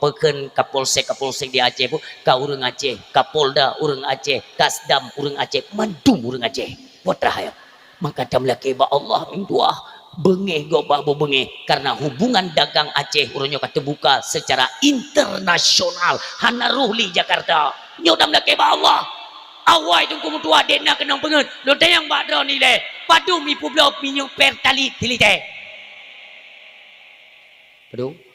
Peken Kapolsek di Aceh pun ka urang Aceh, Kapolda urang Aceh, Kasdam urang Aceh, mandum urang Aceh. Watrah ya. Maka tamlah keba Allah minduah bengeh gobah bengeh karena hubungan dagang Aceh urangnya terbuka secara internasional. Hana ruhli Jakarta. Nyo tamlah keba Allah. Awai tunggu mutua dena kenang pengen. Lo tayang badra ni le. Padu mi publok minyu pertali tilite. Padu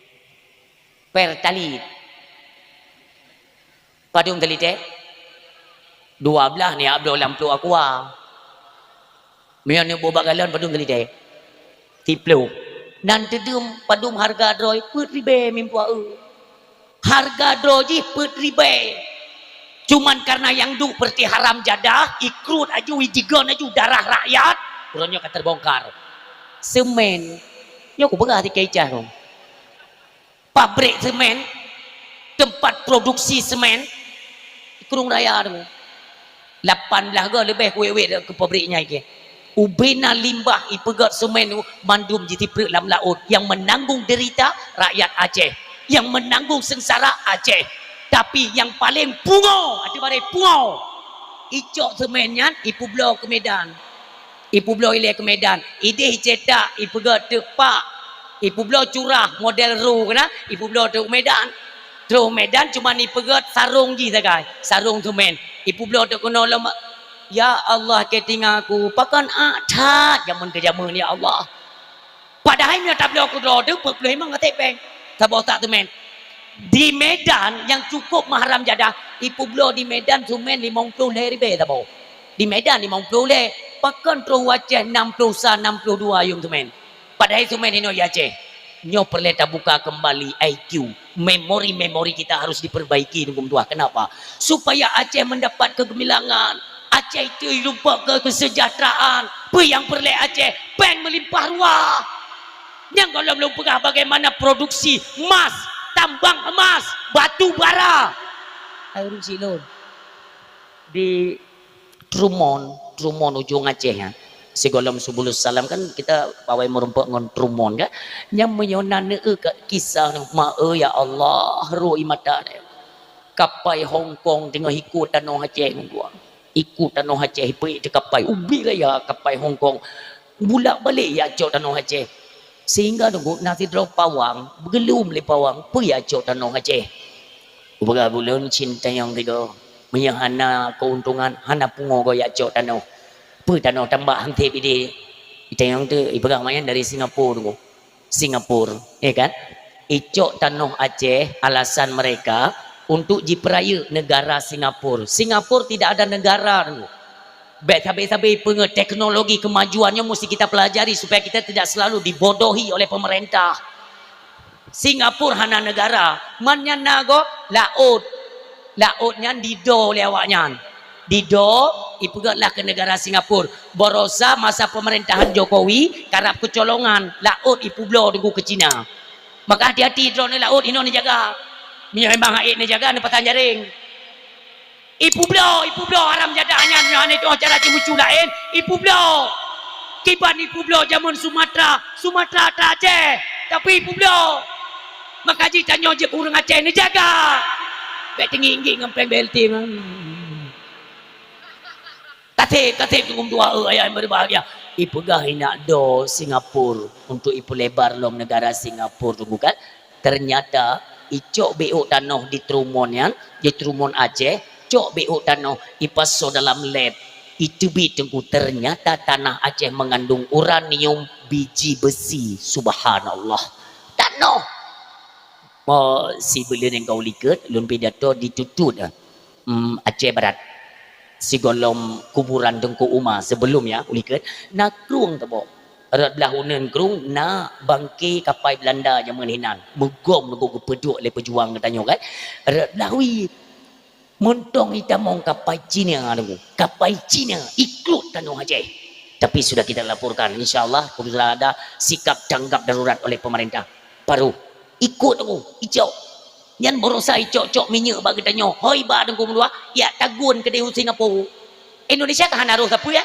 pertalit padung telite 12 ni abdo lamplu aqua mian ni boba galon padung telite tiplu dan tedum padum harga droi put ribe mimpua harga droji put ribe cuman karena yang du perti haram jadah ikrut aju wijigon aju darah rakyat urangnya terbongkar semen nyok begah ti kecah dong. Pabrik semen, tempat produksi semen, Kurung Raya tu. 18 ke lebih kuih-kuih ke pabriknya ke. Ubena limbah ipegat semen tu mandum jadi perut dalam laut. Yang menanggung derita rakyat Aceh. Yang menanggung sengsara Aceh. Tapi yang paling pungo, ada badai pungo. Icok semennya, ipu blow ke Medan. Ipu blow ilai ke Medan. Ideh cetak, ipegat tepak. Ibu belah curah model ru kena ibu belah tu Medan cuma ni pegat sarung je sagai sarung tu men ibu belah tu kena lama ya Allah keting aku pakan atat jaman ke jaman ya Allah padahal ni tak belah aku draw tu perlu memang ngatek peng sabah tak tu men di Medan yang cukup mahram jadah ibu belah di Medan tu men 50 ribu sabah di Medan 50 le pakan terus wajah 62 yung tu men. Padahal itu main ini Aceh. Nyo perlu buka kembali IQ. Memori kita harus diperbaiki nunggu tua. Kenapa? Supaya Aceh mendapat kegemilangan. Aceh itu hidup ke kesejahteraan. Apa yang perlu Aceh? Pen melimpah ruah. Yang kalau belum pegah bagaimana produksi emas, tambang emas, batu bara. Ayo silon. Di Trumon ujung Aceh ya. Segolom subulus salam kan kita pawai merumpak ngon Trumon kan yang menyonan kisah ma ya Allah ru imata kapai Hong Kong tengah ikut tanah Aceh gua ikut tanah Aceh pergi ke kapai ubi raya kapai Hong Kong bulak balik ya cok tanah Aceh sehingga nunggu nasi drop pawang bergelum le pawang pergi ya cok tanah Aceh ubaga bulan cinta yang tiga menyahana keuntungan hana pungo go ya cok tanah tanah tambah hante pide kita yang tu ibarat main dari Singapura ya kan icok tanah Aceh alasan mereka untuk diperaya negara Singapura tidak ada negara sampai teknologi kemajuannya mesti kita pelajari supaya kita tidak selalu dibodohi oleh pemerintah Singapura hana negara mannya nago lautnya dido lewatnya dido ipugaklah ke negara Singapura borosa masa pemerintahan Jokowi karap kecolongan laut ipublo tunggu ke Cina maka hati-hati drone laut ini jaga memang air ni jaga ni patah jaring ipublo haram jadahnya ni tu cara cimucu lain ipublo kiban ipublo zaman Sumatera tak Aceh tapi ipublo maka ji tanya je kurang Aceh ni jaga baik tinggi ngempeng belti tatip tunggu dua ayat berbahagia ipegah nak do Singapura untuk ipu lebar lom negara Singapura tunggu kan ternyata icok beuk tanah di Trumon Aceh cok beuk tanah ipaso dalam lab itu tunggu ternyata tanah Aceh mengandung uranium biji besi subhanallah tanah si beliau yang kau lihat lun pidato ditutut Aceh Barat si golom kuburan Tengku Umar sebelumnya ulikat nak kerung tabo erat belah unen kerung nak bangki kapal Belanda zaman hinan megom nunggu peduk le pejuang katanya kan erat belah wi montong itamong kapal Cina nunggu kapal Cina ikut tanah Aceh tapi sudah kita laporkan insyaallah sudah ada sikap tanggap darurat oleh pemerintah baru ikut aku icok nyan borosa icok minyak bagi tanya hoi ba dengku dua ya tagun ke dehu Singapura Indonesia kan hanaruh sapu ya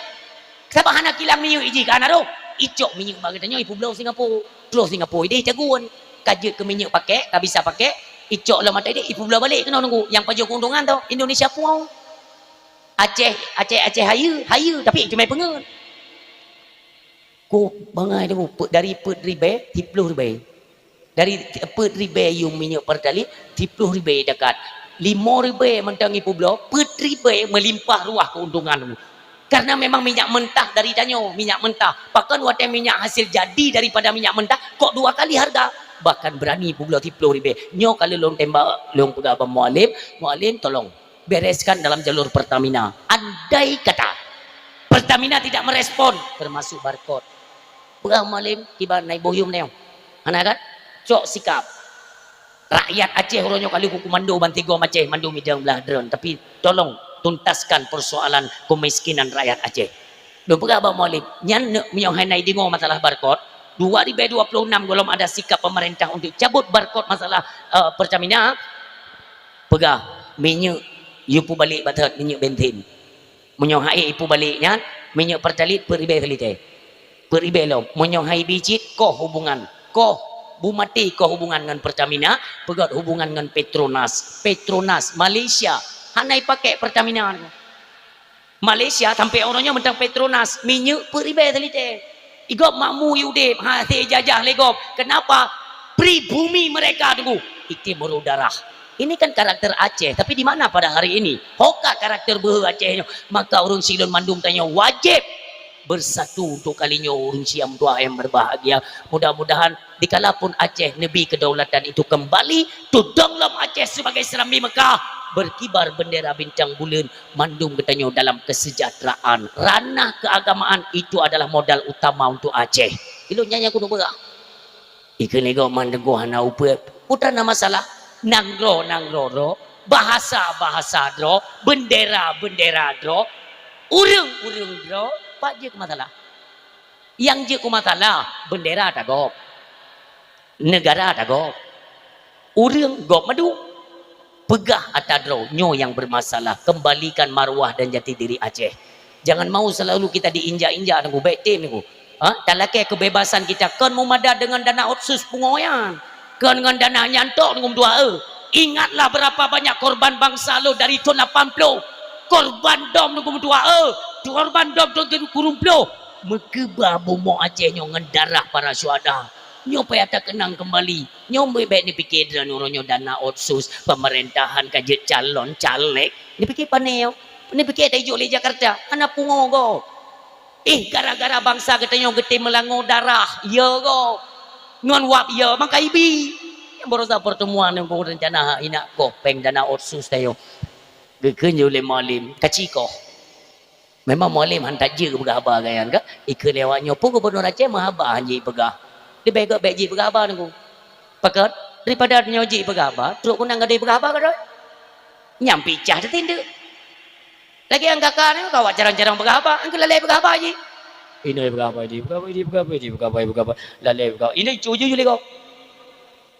siapa hana kilang minyak iji kan hanaruh icok minyak bagi tanya ipu belau Singapura ide tagun kajet ke minyak pakai tak bisa pakai icok lah mata ide ipu belau balik kena nunggu yang pajak keuntungan tau Indonesia puau Aceh haya tapi cuma pengen ku bangai tu dari pet ribe 10 ribe dari pet ribe yung minyak pertali 10 ribe dekat 5 ribe mentang ipu blok pet ribe melimpah ruah keuntungan karena memang minyak mentah dari tanyo minyak mentah bahkan waktu minyak hasil jadi daripada minyak mentah kok 2 kali harga bahkan berani ipu blok 10 ribe nyo kalau long tembak long pegang apa mualim tolong bereskan dalam jalur Pertamina andai kata Pertamina tidak merespon termasuk barcode pegang mualim tiba naik boyum neo anak kan cok sikap rakyat Aceh orangnya kali ku komando bantigo Aceh mandu midang belah drone tapi tolong tuntaskan persoalan kemiskinan rakyat Aceh do pega abang mualim nyan miong hanai dingo masalah barcode 2026 golom ada sikap pemerintah untuk cabut barcode masalah Pertamina pega minyak ipu balik batat minyak bensin miong hai ipu baliknya minyak pertalit peribe telite peribe lo miong hai bicit ko hubungan ko Bumati ke hubungan dengan Pertamina, pegat hubungan dengan Petronas Malaysia, hanai pakai Pertamina. Malaysia sampai orangnya mentang Petronas, minyak peribe telite. Igop makmu yudip, hati jajah legop. Kenapa? Pribumi mereka tunggu. Ikti berudara. Ini kan karakter Aceh, tapi di mana pada hari ini? Hoka karakter Behe Acehnya. Maka orang Silon Mandung tanya wajib bersatu untuk kalinya urun siam doa yang berbahagia. Mudah-mudahan dikalapun Aceh nebi kedaulatan itu kembali tudonglam Aceh sebagai serambi Mekah berkibar bendera bintang bulan mandung katanya dalam kesejahteraan ranah keagamaan itu adalah modal utama untuk Aceh ilu nyanyi aku berak ikan nego mandenggo hana upe putra nama salah nangro ro bahasa dro bendera dro urung dro pak je masalah yang je masalah bendera tak gop negara tak gop urung gop madu pegah atadro nyo yang bermasalah kembalikan marwah dan jati diri Aceh jangan mau selalu kita diinjak-injak nunggu baik tim nunggu tak laki kebebasan kita kan memadai dengan dana otsus pengoyan kan dengan dana nyantok nunggu 2 ingatlah berapa banyak korban bangsa lo dari tahun 80 korban dom nunggu 2 korban dom kurung plo mekeba bomo Aceh nyo ngendarah para syuhada nyo payah tak kenang kembali nyo baik ni fikir dan nyo dana otsus pemerintahan kajet calon caleg ni fikir paneo ni fikir tajuk le Jakarta anak pungo go gara-gara bangsa katanya gete melango darah ya go ngon wap ya maka ibi yang baru pertemuan yang kau rencana inak kopeng dana otsus tayo gekenyo le malim kaciko memang mualim hantar je bergabar gayan ke ikut lewatnya pun gubernur Aceh mahabah hanji pegah dia baik beji bergabar nunggu Pakat daripada nyoji berapa, teruk kunang gede berapa kada? Nyampi cah tindak. Lagi ang kakak ni kau jarang-jarang berapa, ang lalai berapa je. Ini berapa je, berapa. Lalai berapa. Ini cuju je kau.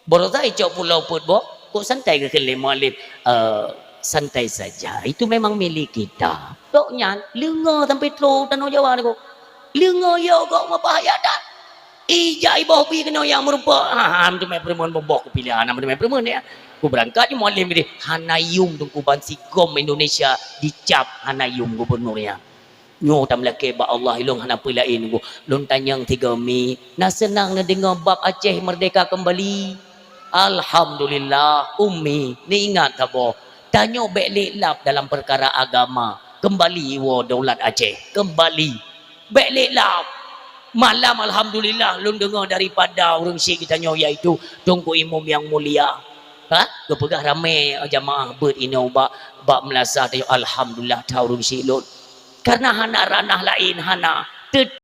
Borota icok pulau put bo, kok santai ke kelima lip. Santai saja, itu memang milik kita. Doknya, lenga sampai terus tanah Jawa ni kok. Lenga ya kok bahaya dah. Ija ibu hobi kena yang merupa. Ham tu main perempuan bobok pilihan nama main perempuan ya. Ku berangkat ni mualim ni Hanayum tungku bansi gom Indonesia dicap Hanayum gubernurnya. Nyo tam laki ba Allah ilung hana pelain ku. Lon tanyang 3 Mei. Nak senang na dengar bab Aceh merdeka kembali. Alhamdulillah Umi ni ingat tak boh. Tanyo balik lap dalam perkara agama. Kembali wo daulat Aceh. Kembali. Balik lap. Malam Alhamdulillah lun dengar daripada orang Syekh kita nyo iaitu Tunku Imam yang mulia. Ha? Kepegah ramai jamaah ber inau bak melasah tayo Alhamdulillah tahu orang Syekh lun. Karena hana ranah lain hana